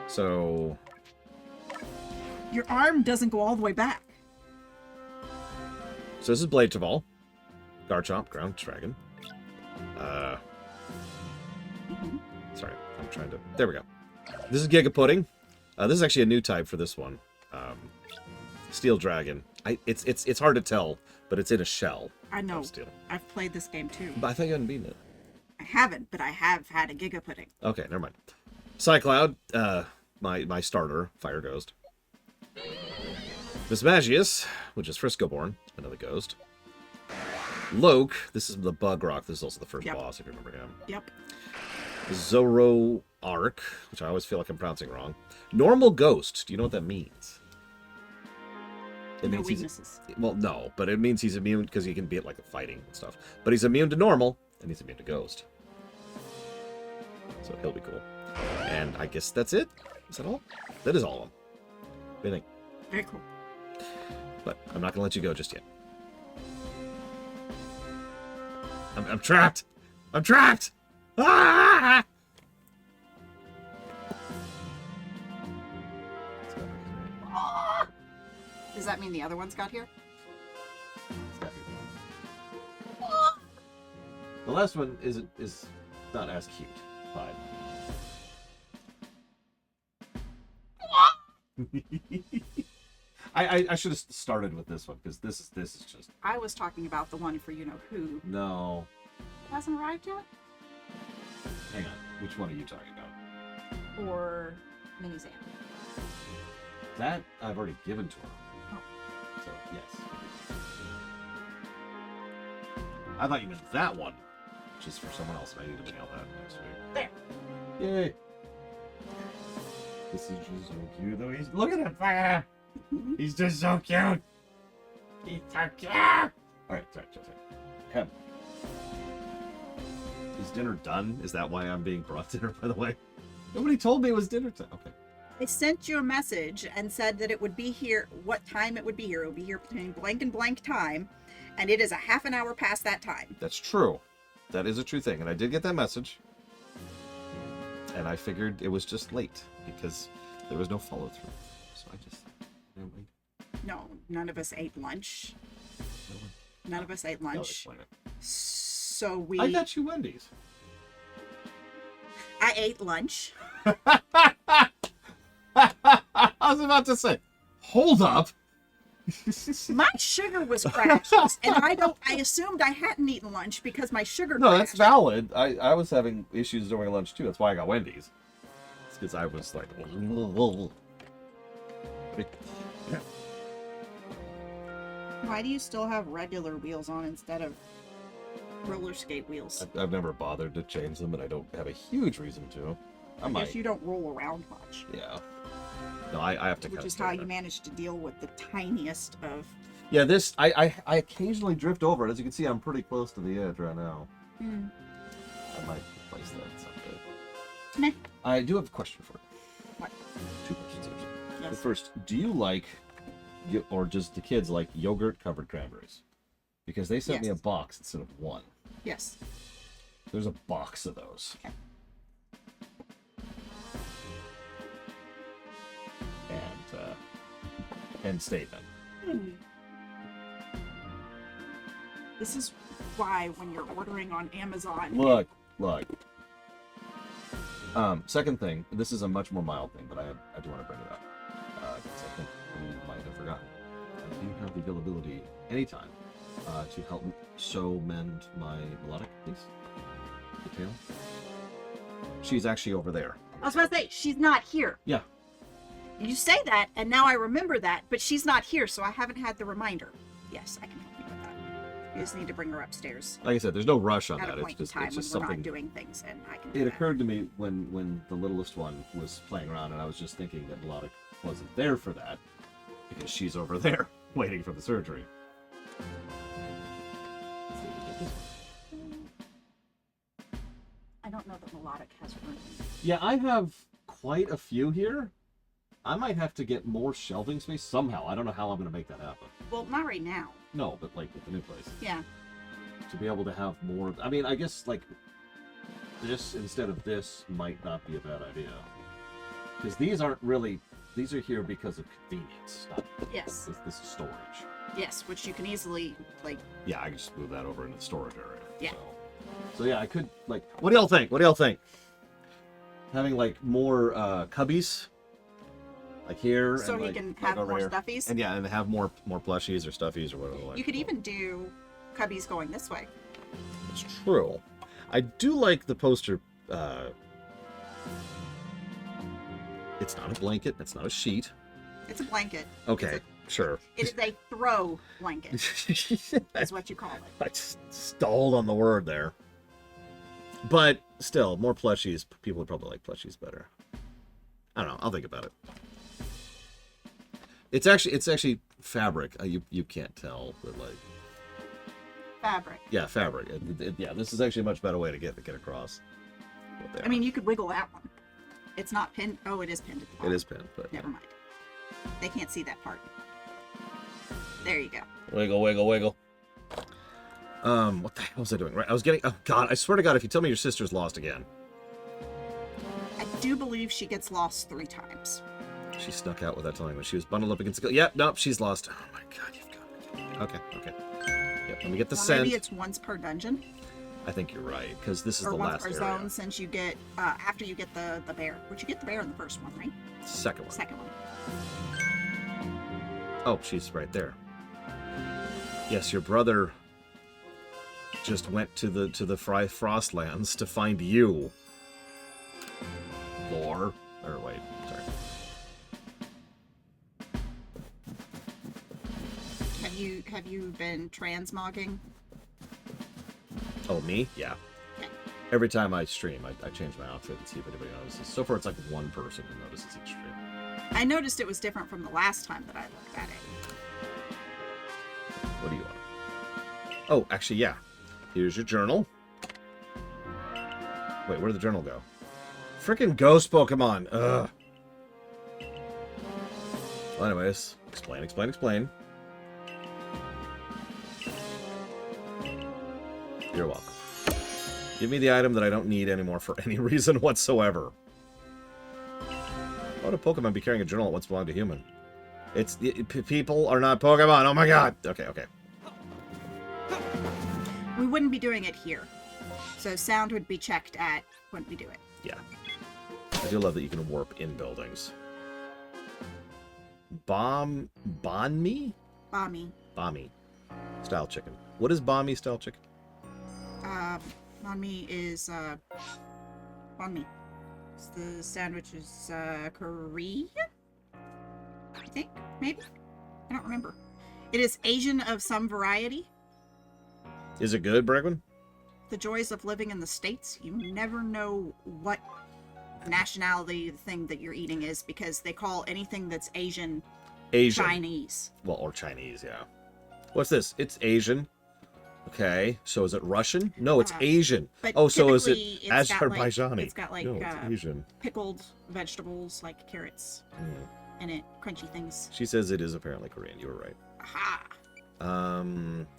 So... Your arm doesn't go all the way back. So this is Blade Taval. Garchomp, Ground Dragon. Sorry, I'm trying to... There we go. This is Giga Pudding. This is actually a new type for this one. Steel Dragon. It's hard to tell, but it's in a shell. I know. I've played this game too. But I thought you hadn't beaten it. I haven't, but I have had a Giga Pudding. Okay, never mind. Psycloud, my starter, Fire Ghost. Mismagius, which is Frisco-born, another ghost. Loke, this is the Bug Rock. This is also the first boss, if you remember him. Yep. Zoroark, which I always feel like I'm pronouncing wrong. Normal Ghost. Do you know what that means? It No means weaknesses. Well, no, but it means he's immune because he can be at like fighting and stuff. But he's immune to normal, and he's immune to Ghost. So he'll be cool. And I guess that's it. Is that all? That is all of them. What do you think? Very cool. But I'm not going to let you go just yet. I'm trapped! I'm trapped! Ah! Does that mean the other ones got here? The last one is not as cute. Fine. I should have started with this one because this is just I was talking about the one for you know who. no. Hasn't arrived yet? Hang on, which one are you talking about? Or Mini Zan? That I've already given to her. Oh. So yes. I thought you meant that one, which is for someone else. And I need to mail that next week. There. Yay! This is just so cute though. He's look at him. Ah! He's just so cute. He's so cute. All right, sorry. Him. Is dinner done? Is that why I'm being brought dinner? By the way, nobody told me it was dinner time. Okay. I sent you a message and said that it would be here. What time it would be here? It would be here between blank and blank time, and it is a half an hour past that time. That's true. That is a true thing, and I did get that message. And I figured it was just late because there was no follow through. So I just didn't wait. No, none of us ate lunch. None of us ate I'll lunch. explain it. So we. I got you Wendy's. I ate lunch. I was about to say, hold up. My sugar was crashed, and I assumed I hadn't eaten lunch because my sugar No, crashed. that's valid. I was having issues during lunch too. That's why I got Wendy's. It's because I was like, Why do you still have regular wheels on instead of roller skate wheels? I've never bothered to change them, and I don't have a huge reason to. I might. guess you don't roll around much. Yeah. No, I have to. Which is how you manage to deal with the tiniest of. Yeah, this I occasionally drift over it. As you can see, I'm pretty close to the edge right now. Mm. I might replace that someday. Meh. I do have a question for you. What? 2 questions actually. Yes. The first, do you like, or just the kids like yogurt-covered cranberries? Because they sent me a Yes. box instead of one. Yes. There's a box of those. Okay. And statement. This is why when you're ordering on Amazon. Look. Second thing, this is a much more mild thing, but I do want to bring it up. Because I think we might have forgotten. I do have the availability anytime to help mend my melodic piece. The tail. She's actually over there. I was about to say, she's not here. Yeah. You say that, and now I remember that, but she's not here, so I haven't had the reminder. Yes, I can help you with that. You just need to bring her upstairs Like I said, there's no rush on at that. a point in time It's when just we're something. not doing things, and I can do It that. occurred to me when the littlest one was playing around, and I was just thinking that melodic wasn't there for that because she's over there waiting for the surgery. I don't know that Melodic has room. Yeah, I have quite a few here. I might have to get more shelving space somehow. I don't know how I'm going to make that happen. Well, not right now. No, but like with the new place. Yeah. To be able to have more. I mean, I guess like this instead of this might not be a bad idea. Because these aren't really. These are here because of convenience. Not, Yes. this is storage. Yes, which you can easily, like, Yeah, I can just move that over into the storage area. Yeah. So yeah, I could like. What do y'all think? What do y'all think? Having like more cubbies, like here, so and, he like, can like have over more here. stuffies. And yeah, and have more plushies or stuffies or whatever. You could even do cubbies going this way. It's true. I do like the poster. It's not a blanket. It's not a sheet. It's a blanket. Okay, sure. It is a throw blanket, is what you call it. I just stalled on the word there. But still, more plushies. People would probably like plushies better. I don't know. I'll think about it. It's actually fabric. You can't tell, but like. Fabric. Yeah, fabric. Yeah, this is actually a much better way to get across. What they I mean, you could wiggle that one. It's not pinned. Oh, it is pinned at the are. bottom. It is pinned, but Never mind. They can't see that part. There you go. Wiggle, wiggle, wiggle. What the hell was I doing? Right, I was getting... Oh, God, I swear to God, if you tell me your sister's lost again. I do believe she gets lost 3 times. She snuck out without telling me. She was bundled up against the... Yep, nope, she's lost. Oh, my God, you've got me. Okay. Yep, let me get the scent. Maybe it's once per dungeon. I think you're right, because this is or the once last per area. zone, since you get... after you get the bear. Which you get the bear in the first one, right? Second one. Second one. Oh, she's right there. Yes, your brother just went to the Frostlands to find you. Lore. Or wait, sorry. Have you been transmogging? Oh, me? Yeah. Okay. Every time I stream, I change my outfit and see if anybody notices. So far, it's like one person who notices each stream. I noticed it was different from the last time that I looked at it. What do you want? Oh, actually, yeah. Here's your journal. Wait, where did the journal go? Frickin' ghost Pokemon! Ugh. Well, anyways, explain. You're welcome. Give me the item that I don't need anymore for any reason whatsoever. Why would a Pokemon be carrying a journal that once belonged to a human? People are not Pokemon. Oh my God. Okay. We wouldn't be doing it here. So sound would be checked at when we do it. Yeah. I do love that you can warp in buildings. Banh mi? Banh style chicken. What is banh mi style chicken? Banh mi is, banh mi. The sandwich is, Korean? I think, maybe? I don't remember. It is Asian of some variety. Is it good, Bregman? The joys of living in the States. You never know what nationality the thing that you're eating is, because they call anything that's Asian Chinese. Well, or Chinese, yeah. What's this? It's Asian. Okay, so is it Russian? No, it's Asian. Oh, so is it Azerbaijani? It's got no, it's Asian. Pickled vegetables like carrots in it, crunchy things. She says it is apparently Korean. You were right. Aha!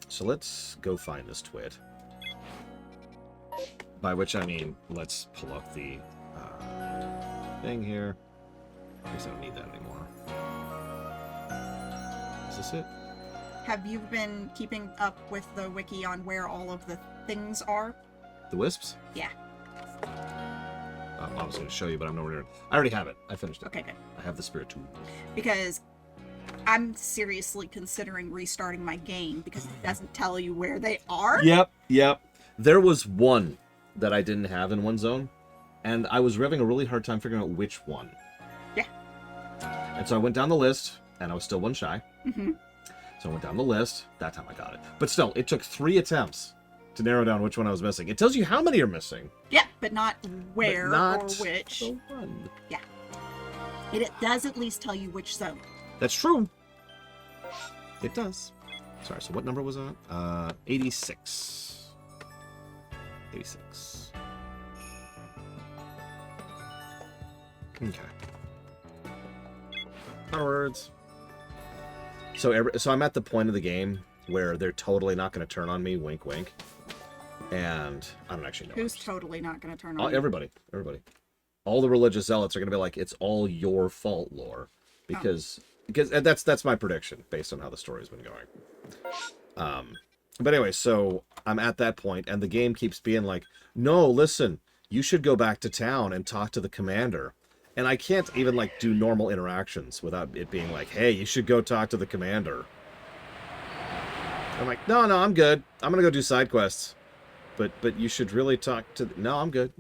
So let's go find this twit. By which I mean, let's pull up the thing here. I guess I don't need that anymore. Is this it? Have you been keeping up with the wiki on where all of the things are? The wisps? Yeah. I was going to show you, but I'm nowhere near it. I already have it. I finished it. Okay, good. I have the spirit tool. Because I'm seriously considering restarting my game because it doesn't tell you where they are. Yep. There was one that I didn't have in one zone, and I was having a really hard time figuring out which one. Yeah. And so I went down the list, and I was still one shy. Mm-hmm. So I went down the list. That time I got it. But still, it took 3 attempts to narrow down which one I was missing. It tells you how many are missing. Yeah, but not where or which. The one. Yeah. It does at least tell you which zone. That's true. It does. Sorry, so what number was that? 86. 86. Okay. Onwards. So I'm at the point of the game where they're totally not going to turn on me, wink, wink. And I don't actually know. Who's totally not going to turn on you? Everybody. All the religious zealots are going to be like, it's all your fault, Lore. Because that's my prediction based on how the story's been going. But anyway, so I'm at that point, and the game keeps being like, no, listen, you should go back to town and talk to the commander. And I can't even, like, do normal interactions without it being like, hey, you should go talk to the commander. I'm like, no, I'm good. I'm going to go do side quests. But you should really talk to... No, I'm good.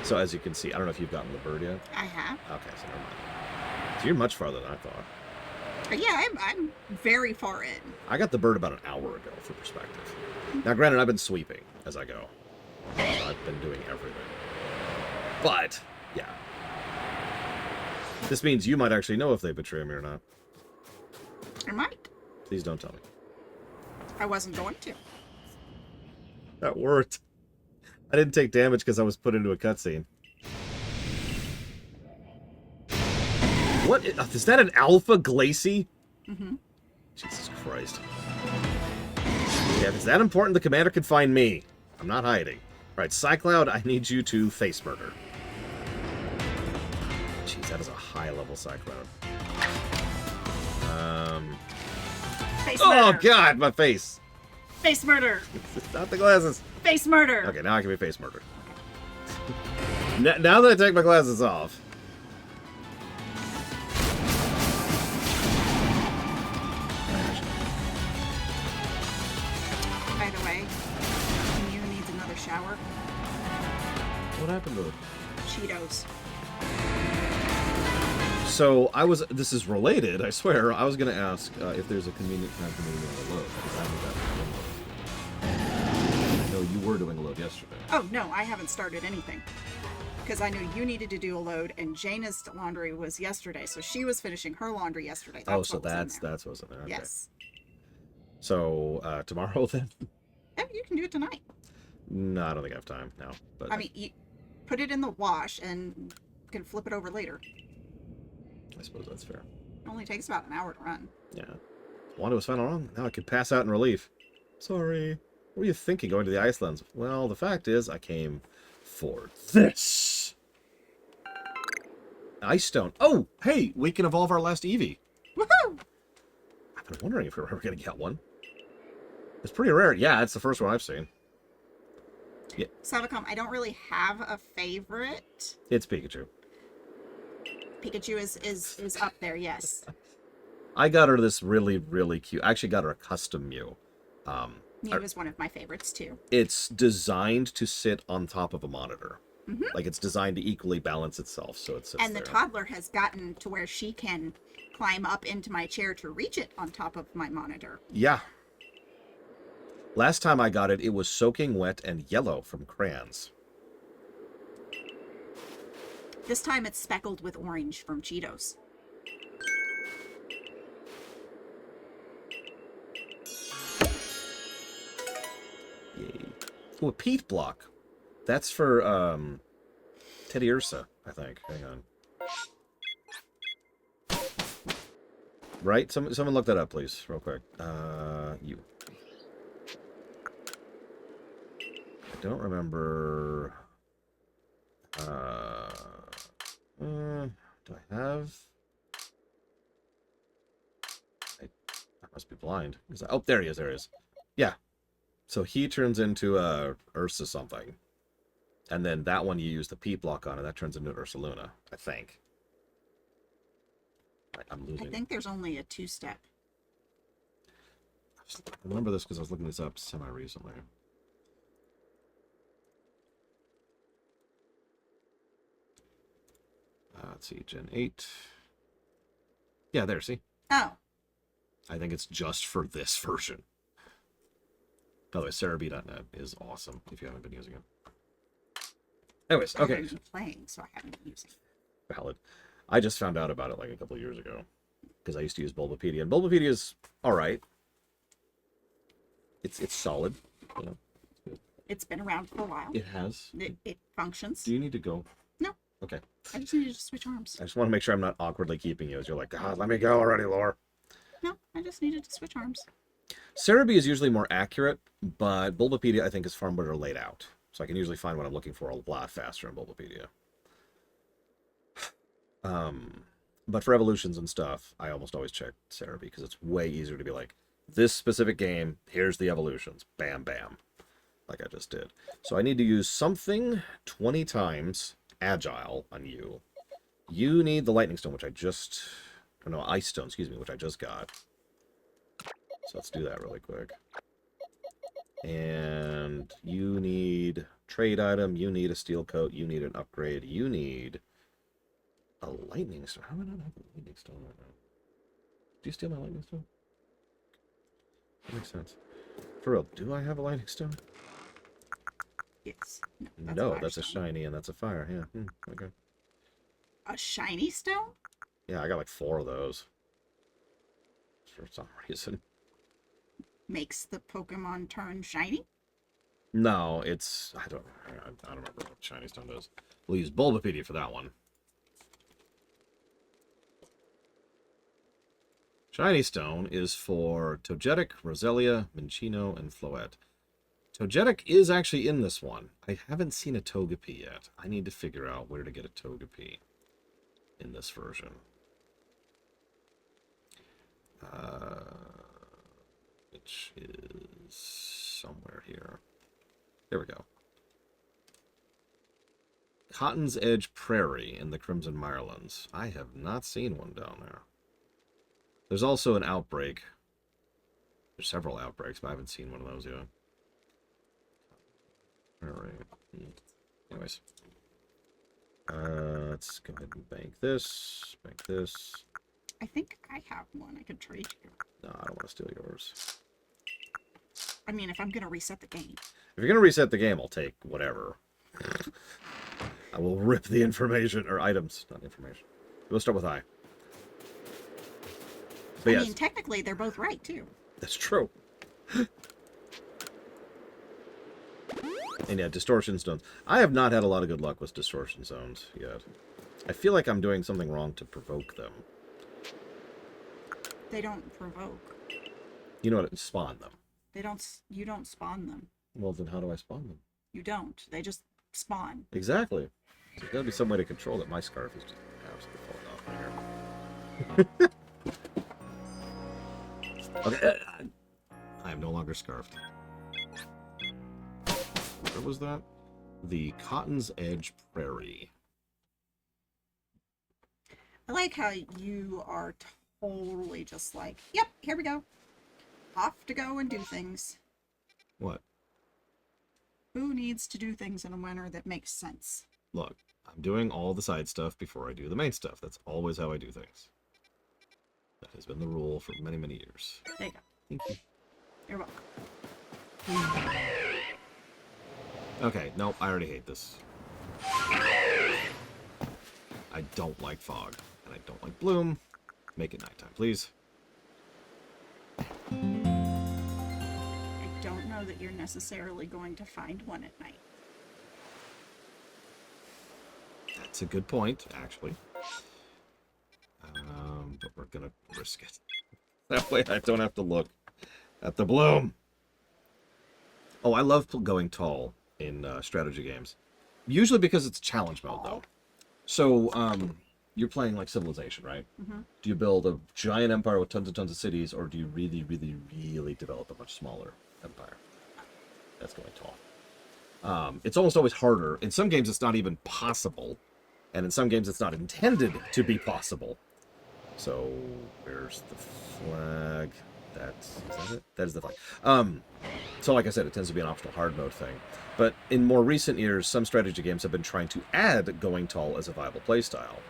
So as you can see, I don't know if you've gotten the bird yet. I have. Okay, so never mind. So you're much farther than I thought. Yeah, I'm very far in. I got the bird about an hour ago, for perspective. Now, granted, I've been sweeping as I go. I've been doing everything. But, yeah. This means you might actually know if they betray me or not. I might. Please don't tell me. I wasn't going to. That worked. I didn't take damage because I was put into a cutscene. What? Is that an Alpha Glacie? Mm-hmm. Jesus Christ. Yeah, if it's that important, the commander can find me. I'm not hiding. Right, Cycloud, I need you to face murder. Jeez, that is a high-level Cycloud. Face Oh, murder. God, my face. Face murder. Not the glasses. Face murder. Okay, now I can be face murder. Now that I take my glasses off. By the way, Mew needs another shower. What happened to it? Cheetos. So, this is related, I swear. I was going to ask if there's a convenient time for me to do a load, because I haven't gotten a load. I know you were doing a load yesterday. Oh, no, I haven't started anything. Because I knew you needed to do a load, and Jaina's laundry was yesterday, so she was finishing her laundry yesterday. That's that's what's in there. Okay. Yes. So, tomorrow then? Yeah, you can do it tonight. No, I don't think I have time now. But I mean, you put it in the wash and you can flip it over later. I suppose that's fair. It only takes about an hour to run. Yeah. Wanda was found wrong. Now I can pass out in relief. Sorry. What were you thinking going to the Icelands? Well, the fact is, I came for this. Ice Stone. Oh, hey, we can evolve our last Eevee. Woohoo! I've been wondering if we were ever going to get one. It's pretty rare. Yeah, it's the first one I've seen. Yeah. Savicom, I don't really have a favorite. It's Pikachu. Pikachu is up there, yes. I got her this really, really cute. I actually got her a custom Mew. Mew is one of my favorites, too. It's designed to sit on top of a monitor. Mm-hmm. Like, it's designed to equally balance itself, so it sits And the there. toddler has gotten to where she can climb up into my chair to reach it on top of my monitor. Yeah. Last time I got it, it was soaking wet and yellow from crayons. This time it's speckled with orange from Cheetos. Yay. Oh, a peat block. That's for, Teddy Ursa, I think. Hang on. Right? Someone look that up, please, real quick. You. I don't remember... do I have... I must be blind. Oh, there he is, there he is. Yeah. So he turns into Ursa something. And then that one you use the P block on, and that turns into Ursa Luna, I think. I'm losing. I think there's only a two-step. I remember this because I was looking this up semi-recently. Let's see, Gen 8. Yeah, there, see? Oh. I think it's just for this version. By the way, Cerebi.net is awesome if you haven't been using it. Anyways, I okay. haven't been playing, so I haven't been using it. Valid. I just found out about it like a couple of years ago. Because I used to use Bulbapedia. And Bulbapedia is alright. It's solid. You know. It's been around for a while. It has. It functions. Do you need to go? No. Okay. I just needed to switch arms. I just want to make sure I'm not awkwardly keeping you as you're like, God, let me go already, Lore. No, I just needed to switch arms. Cerebi is usually more accurate, but Bulbapedia I think is far better laid out. So I can usually find what I'm looking for a lot faster in Bulbapedia. But for evolutions and stuff, I almost always check Cerebi because it's way easier to be like, this specific game, here's the evolutions. Bam, bam. Like I just did. So I need to use something 20 times agile on you. You need the Lightning Stone, which I just... Oh, no, Ice Stone, excuse me, which I just got. So let's do that really quick. And you need trade item, you need a steel coat, you need an upgrade, you need a lightning stone. How do I not have a lightning stone right now? Do you steal my lightning stone? That makes sense. For real, do I have a lightning stone? Yes. No, that's a shiny and that's a fire. Yeah, okay. A shiny stone? Yeah, I got like 4 of those. For some reason. Makes the Pokemon turn shiny? No, it's... I don't remember what shiny stone does. We'll use Bulbapedia for that one. Shiny Stone is for Togetic, Roselia, Minccino, and Floette. Togetic is actually in this one. I haven't seen a Togepi yet. I need to figure out where to get a Togepi in this version. Which is somewhere here. There we go. Cotton's Edge Prairie in the Crimson Mirelands. I have not seen one down there. There's also an outbreak. There's several outbreaks, but I haven't seen one of those yet. Alright. Anyways. Let's go ahead and bank this. Bank this. I think I have one I could trade you. No, I don't want to steal yours. I mean, if I'm going to reset the game. If you're going to reset the game, I'll take whatever. I will rip the information, or items, not information. We'll start with I. But I yes, mean, technically, they're both right, too. that's true. And yeah, distortion stones. I have not had a lot of good luck with distortion zones yet. I feel like I'm doing something wrong to provoke them. They don't provoke. You know what? Spawn them. They don't. You don't spawn them. Well, then how do I spawn them? You don't. They just spawn. Exactly. There's got to be some way to control it. My scarf is just absolutely falling off right here. Okay. I am no longer scarfed. Where was that? The Cotton's Edge Prairie. I like how you are totally just like, yep, here we go. Off to go and do things. What? Who needs to do things in a manner that makes sense? Look, I'm doing all the side stuff before I do the main stuff. That's always how I do things. That has been the rule for many, many years. There you go. Thank you. You're welcome. Okay, nope, I already hate this. I don't like fog, and I don't like bloom. Make it nighttime, please. I don't know that you're necessarily going to find one at night. That's a good point, actually. But we're gonna risk it. That way I don't have to look at the bloom. Oh, I love going tall in strategy games. Usually because it's challenge mode, though. So, you're playing like Civilization, right? Mm-hmm. Do you build a giant empire with tons and tons of cities, or do you really, really, really develop a much smaller empire? That's going tall. It's almost always harder. In some games, it's not even possible. And in some games, it's not intended to be possible. So, where's the flag? Is that it? That is the flag. So like I said, it tends to be an optional hard mode thing. But in more recent years, some strategy games have been trying to add going tall as a viable playstyle.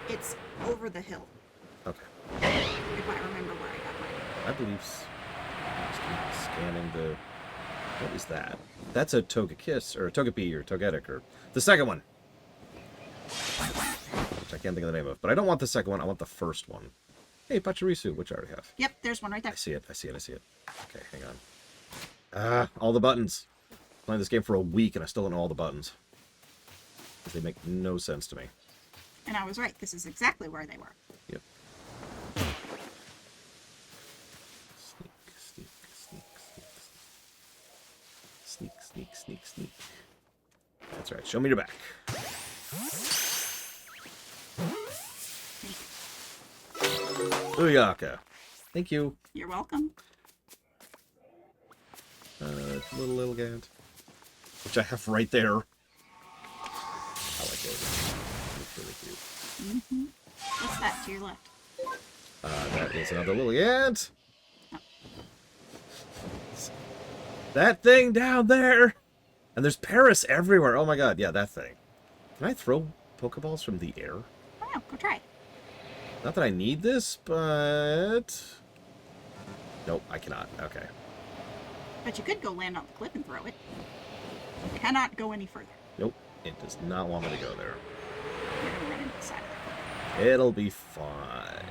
It's over the hill. Okay. If I remember where I got mine. I believe scanning the... What is that? That's a Togekiss, or a Togepi, or Togetic, or... The second one! Which I can't think of the name of. But I don't want the second one, I want the first one. Hey, Pachirisu, which I already have. Yep, there's one right there. I see it, I see it, I see it. Okay, hang on. All the buttons. I've played this game for a week and I still don't know all the buttons. They make no sense to me. And I was right. This is exactly where they were. Yep. Sneak, sneak, sneak, sneak, sneak, sneak, sneak, sneak. That's right. Show me your back. Booyaka. Thank you. You're welcome. Little Gant. Which I have right there. I like it. It's really cute. Mm-hmm. What's that to your left? That is another Lilligant. Oh. That thing down there. And there's Paris everywhere. Oh my god, yeah, that thing. Can I throw Pokeballs from the air? Oh, no, go try. Not that I need this, but... Nope, I cannot. Okay. But you could go land on the cliff and throw it. You cannot go any further. Nope, it does not want me to go there. You're going to run into the side of the cliff. It'll be fine.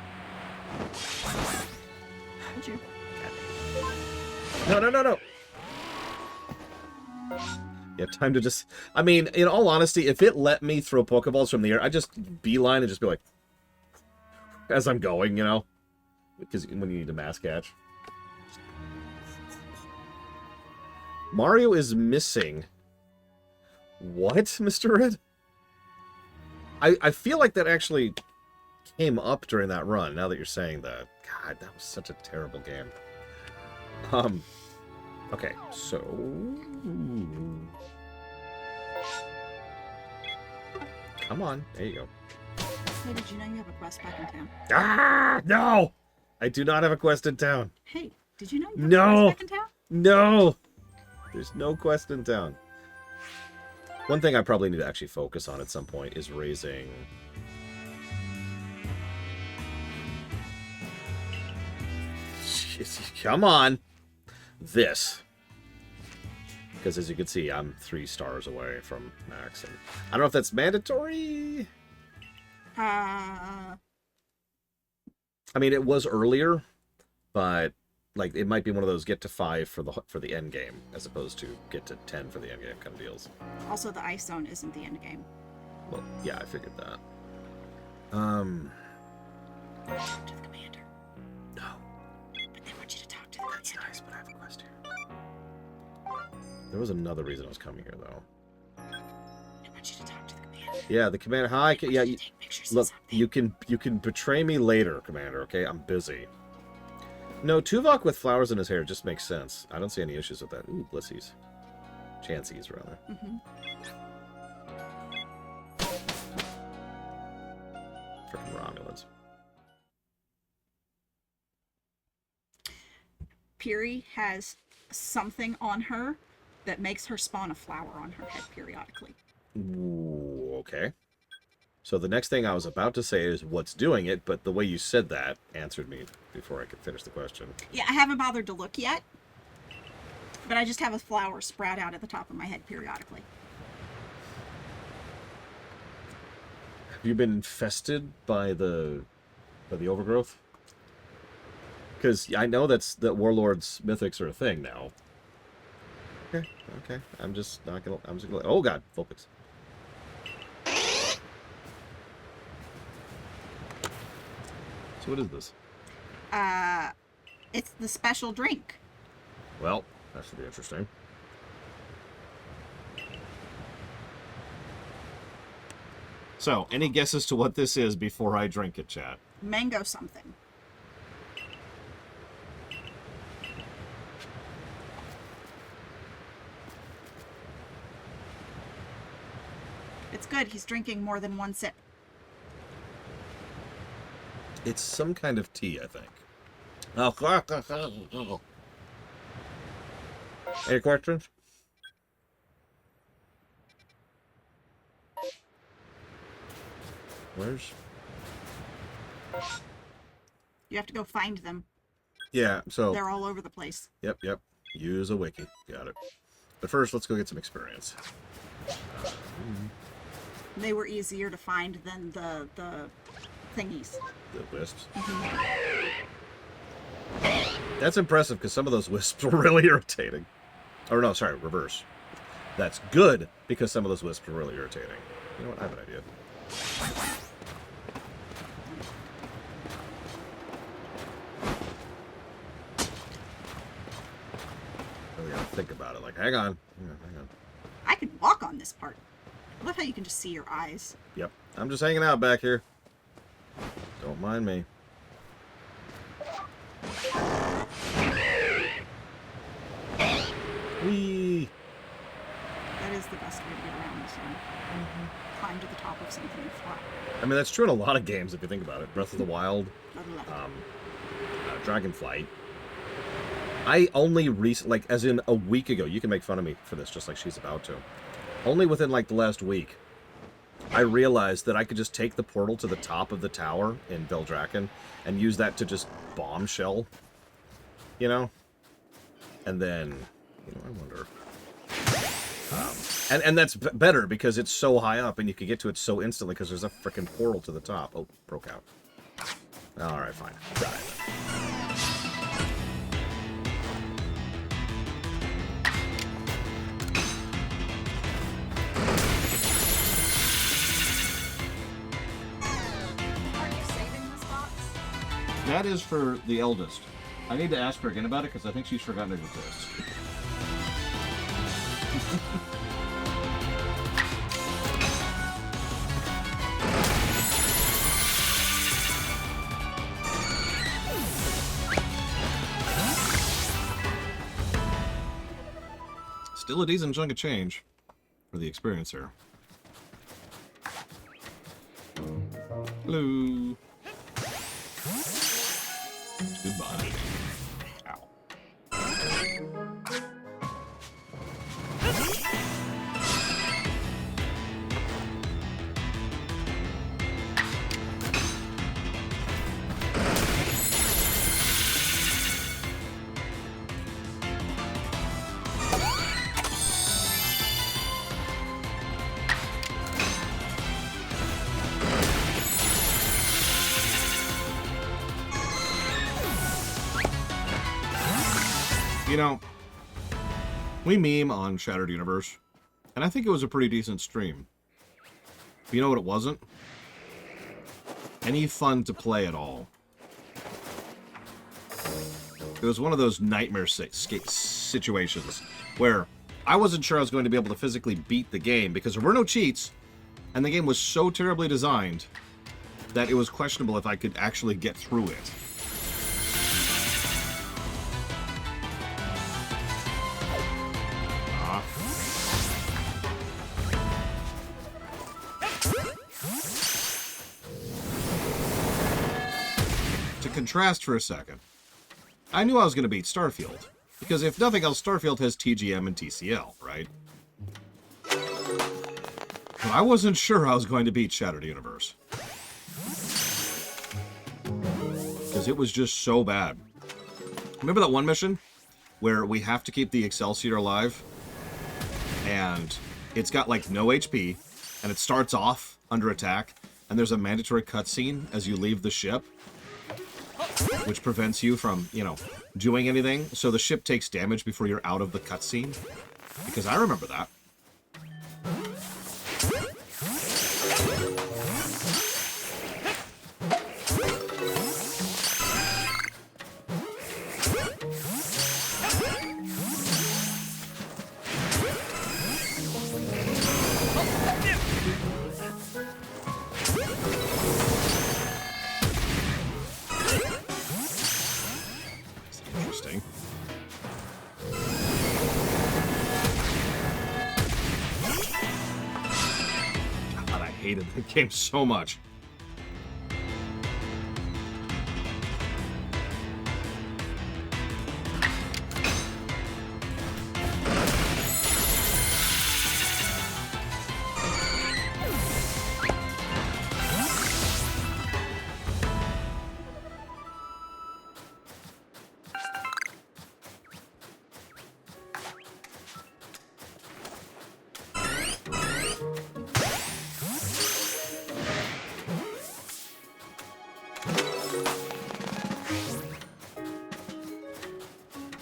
Would you? No, no, no, no! You have time to just... I mean, in all honesty, if it let me throw Pokeballs from the air, I'd just beeline and just be like... As I'm going, you know? Because when you need a mass catch. Mario is missing. What, Mr. Red? I feel like that actually came up during that run, now that you're saying that. God, that was such a terrible game. Okay, so... Come on, there you go. Hey, did you know you have a quest back in town? Ah, no! I do not have a quest in town. Hey, did you know you have a quest back in town? No! There's no quest in town. One thing I probably need to actually focus on at some point is raising... Come on! This. Because as you can see, I'm 3 stars away from max. And I don't know if that's mandatory. I mean, it was earlier, but like it might be one of those get to 5 for the end game as opposed to get to 10 for the end game kind of deals. Also, the ice zone isn't the end game. Well, yeah, I figured that. Talk to the commander. No. But they want you to talk to the That's commander. nice, but I have a quest here. There was another reason I was coming here, though. They want you to talk to the commander. Yeah, the commander. Hi, They want yeah. you to take pictures of Look, something. you can betray me later, Commander. Okay, I'm busy. No, Tuvok with flowers in his hair just makes sense. I don't see any issues with that. Ooh, Blissies. Chansies, rather. Mm-hmm. Freaking Romulans. Piri has something on her that makes her spawn a flower on her head periodically. Ooh, okay. So the next thing I was about to say is what's doing it, but the way you said that answered me before I could finish the question. Yeah, I haven't bothered to look yet, but I just have a flower sprout out at the top of my head periodically. Have you been infested by the overgrowth? Because I know that warlords mythics are a thing now. Okay. I'm just gonna. Oh God, focus. So what is this? It's the special drink. Well, that should be interesting. So, any guesses to what this is before I drink it, chat? Mango something. It's good. He's drinking more than one sip. It's some kind of tea, I think. Any questions? Where's... You have to go find them. Yeah, so... They're all over the place. Yep. Use a wiki. Got it. But first, let's go get some experience. They were easier to find than the thingies. The wisps. That's impressive, because some of those wisps were really irritating. Or no, sorry, reverse. That's good, because some of those wisps were really irritating. You know what? I have an idea. Really gotta think about it. Like, hang on. I can walk on this part. I love how you can just see your eyes. Yep. I'm just hanging out back here. Don't mind me. Whee! That is the best way to get around this one. Climb to the top of something and fly. I mean, that's true in a lot of games if you think about it. Breath of the Wild, Left. Dragonflight. I only like, as in a week ago, you can make fun of me for this, just like she's about to. Only within, like, the last week, I realized that I could just take the portal to the top of the tower in Beldraken and use that to just bombshell, you know? And then, you know, I wonder... and that's better because it's so high up and you can get to it so instantly because there's a freaking portal to the top. Oh, broke out. Alright, fine. Try it. That is for the eldest. I need to ask her again about it because I think she's forgotten it exists. Still a decent chunk of change for the experience here. Hello. Goodbye. Ow. You know, we meme on Shattered Universe, and I think it was a pretty decent stream. But you know what it wasn't? Any fun to play at all. It was one of those nightmare situations where I wasn't sure I was going to be able to physically beat the game because there were no cheats, and the game was so terribly designed that it was questionable if I could actually get through it. Contrast for a second. I knew I was going to beat Starfield, because if nothing else, Starfield has TGM and TCL, right? But I wasn't sure I was going to beat Shattered Universe. Because it was just so bad. Remember that one mission where we have to keep the Excelsior alive? And it's got like no HP, and it starts off under attack, and there's a mandatory cutscene as you leave the ship, which prevents you from, you know, doing anything. So the ship takes damage before you're out of the cutscene. Because I remember that. Hated that game so much.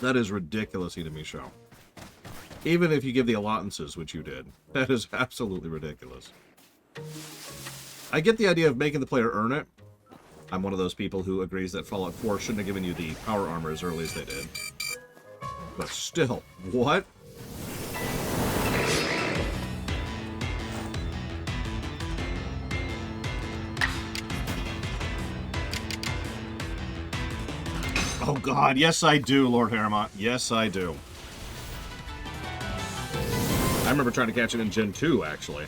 That is ridiculous, Itamisho. Even if you give the allowances, which you did. That is absolutely ridiculous. I get the idea of making the player earn it. I'm one of those people who agrees that Fallout 4 shouldn't have given you the power armor as early as they did. But still, what? Oh god, yes I do, Lord Harriman. Yes I do. I remember trying to catch it in Gen 2, actually.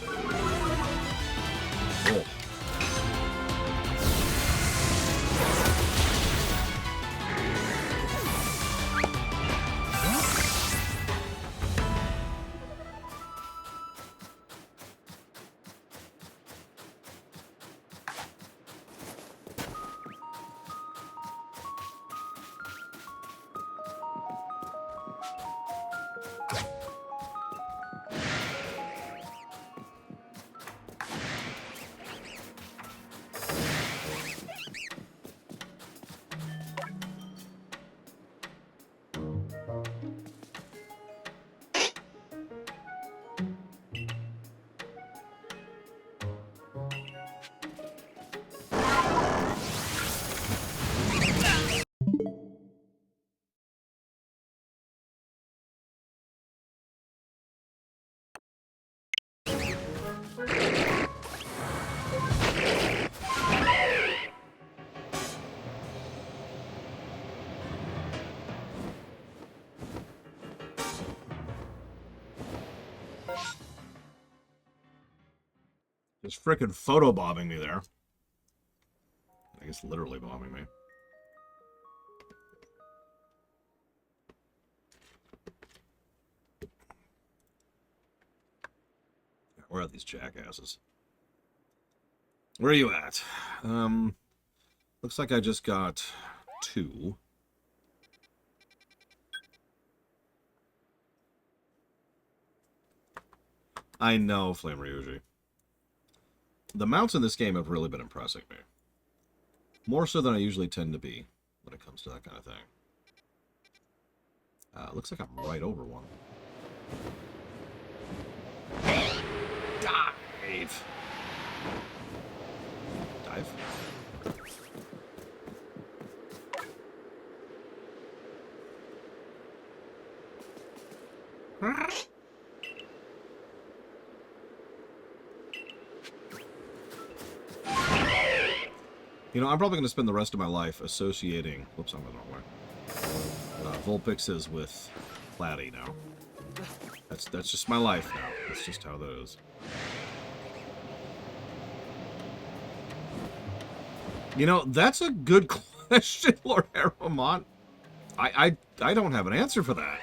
Oh. Just frickin' photobombing me there. I guess literally bombing me. Where are these jackasses? Where are you at? Looks like I just got 2. I know, Flame Ryuji. The mounts in this game have really been impressing me. More so than I usually tend to be when it comes to that kind of thing. Looks like I'm right over one. Dive! Dive? You know, I'm probably going to spend the rest of my life associating... Whoops, I'm going the wrong way. Vulpixes with Platy now. That's just my life now. That's just how that is. You know, that's a good question, Lord Aramont. I don't have an answer for that.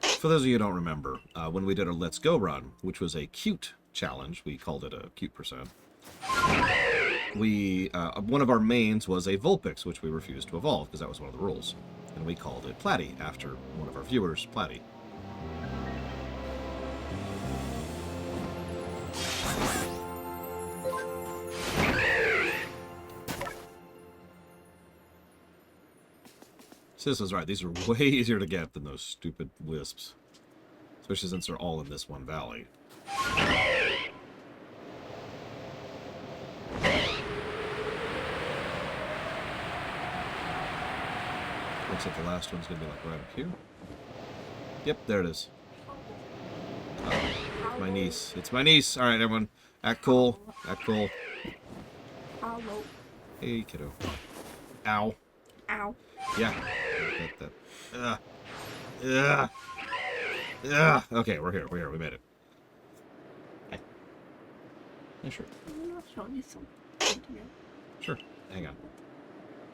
For those of you who don't remember, when we did our Let's Go run, which was a cute challenge, we called it a cute percent. One of our mains was a Vulpix, which we refused to evolve because that was one of the rules, and we called it Platy after one of our viewers, Platy. Sis is right. These are way easier to get than those stupid wisps. Especially since they're all in this one valley. Looks like the last one's going to be like right up here. Yep, there it is. It's my niece. It's my niece. Alright, everyone. Act cool. Act cool. Hello. Hey, kiddo. Ow. Ow. Yeah. Okay, we're here. We made it. Hey. Yeah, sure. I'm gonna show you something here. Sure. Hang on.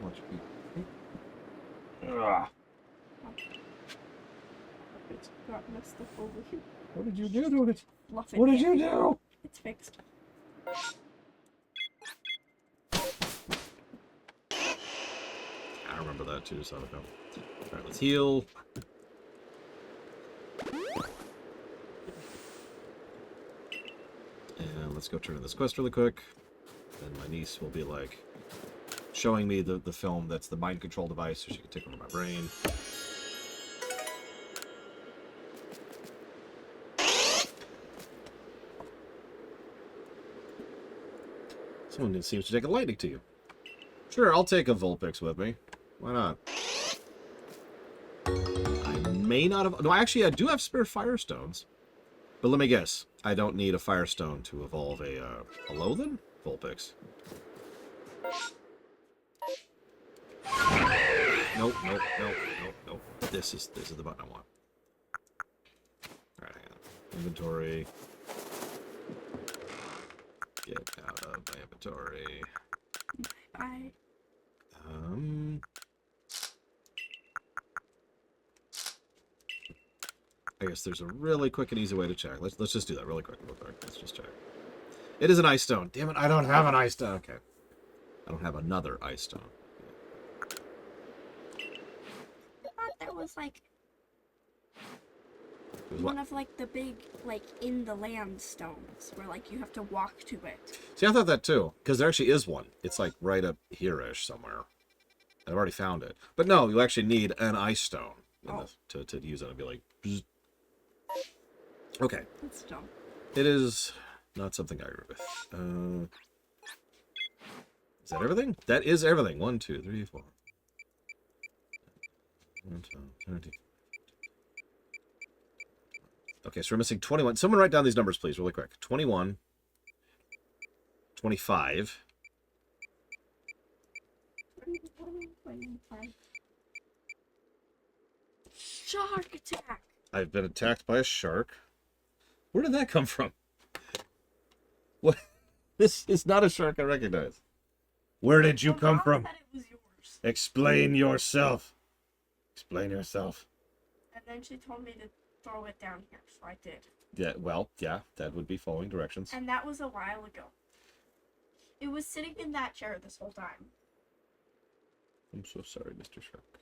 Watch me. It's got messed up over here. What did you do to it? Fluff it What did in. you do? It's fixed. I remember that too, so I don't know. Alright, let's heal. And let's go turn in this quest really quick. Then my niece will be like showing me the film that's the mind control device so she can take over my brain. Someone seems to take a liking to you. Sure, I'll take a Vulpix with me. Why not? I may not have... No, actually, I do have spare Firestones. But let me guess. I don't need a Firestone to evolve a Loathen Vulpix. Nope. This is the button I want. Alright, hang on. Inventory. Get out of my inventory. Bye. I guess there's a really quick and easy way to check. Let's just do that really quick. Let's just check. It is an ice stone. Damn it, I don't have an ice stone. Okay. I don't have another ice stone. I thought there was like There's one what? of like the big like in the land stones where like you have to walk to it. See, I thought that too, because there actually is one. It's like right up here-ish somewhere. I've already found it. But no, you actually need an ice stone to use it. It'd be like... Bzz. Okay. That's dumb. It is not something I agree with. Is that everything? That is everything. 1, 2, 3, 4. 1, 2, 3, Okay, so we're missing 21. Someone write down these numbers, please, really quick. 21, 25. 25. Shark attack. I've been attacked by a shark. Where did that come from? What? This is not a shark I recognize. Where did you The come mom from? said it was yours. Explain yourself. Explain yourself. And then she told me to throw it down here, so I did. Yeah, well, yeah, that would be following directions. And that was a while ago. It was sitting in that chair this whole time. I'm so sorry, Mr. Shark.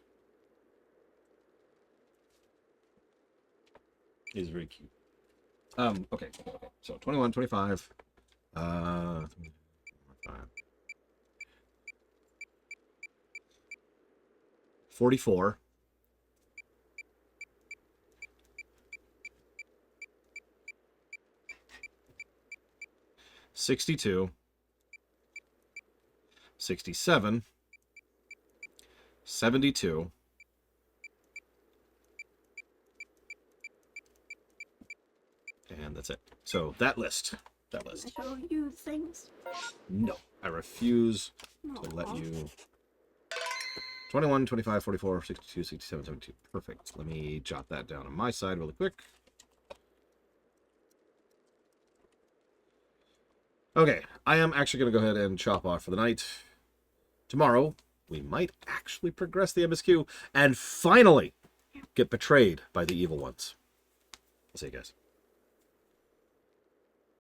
He's very cute. Okay. So 21, 25. 44. 62. 67. 72. And that's it. So that list. That I list. show you things. No. I refuse No. to let you. 21, 25, 44, 62, 67, 72. Perfect. Let me jot that down on my side really quick. Okay, I am actually going to go ahead and chop off for the night. Tomorrow, we might actually progress the MSQ and finally get betrayed by the evil ones. I'll see you guys.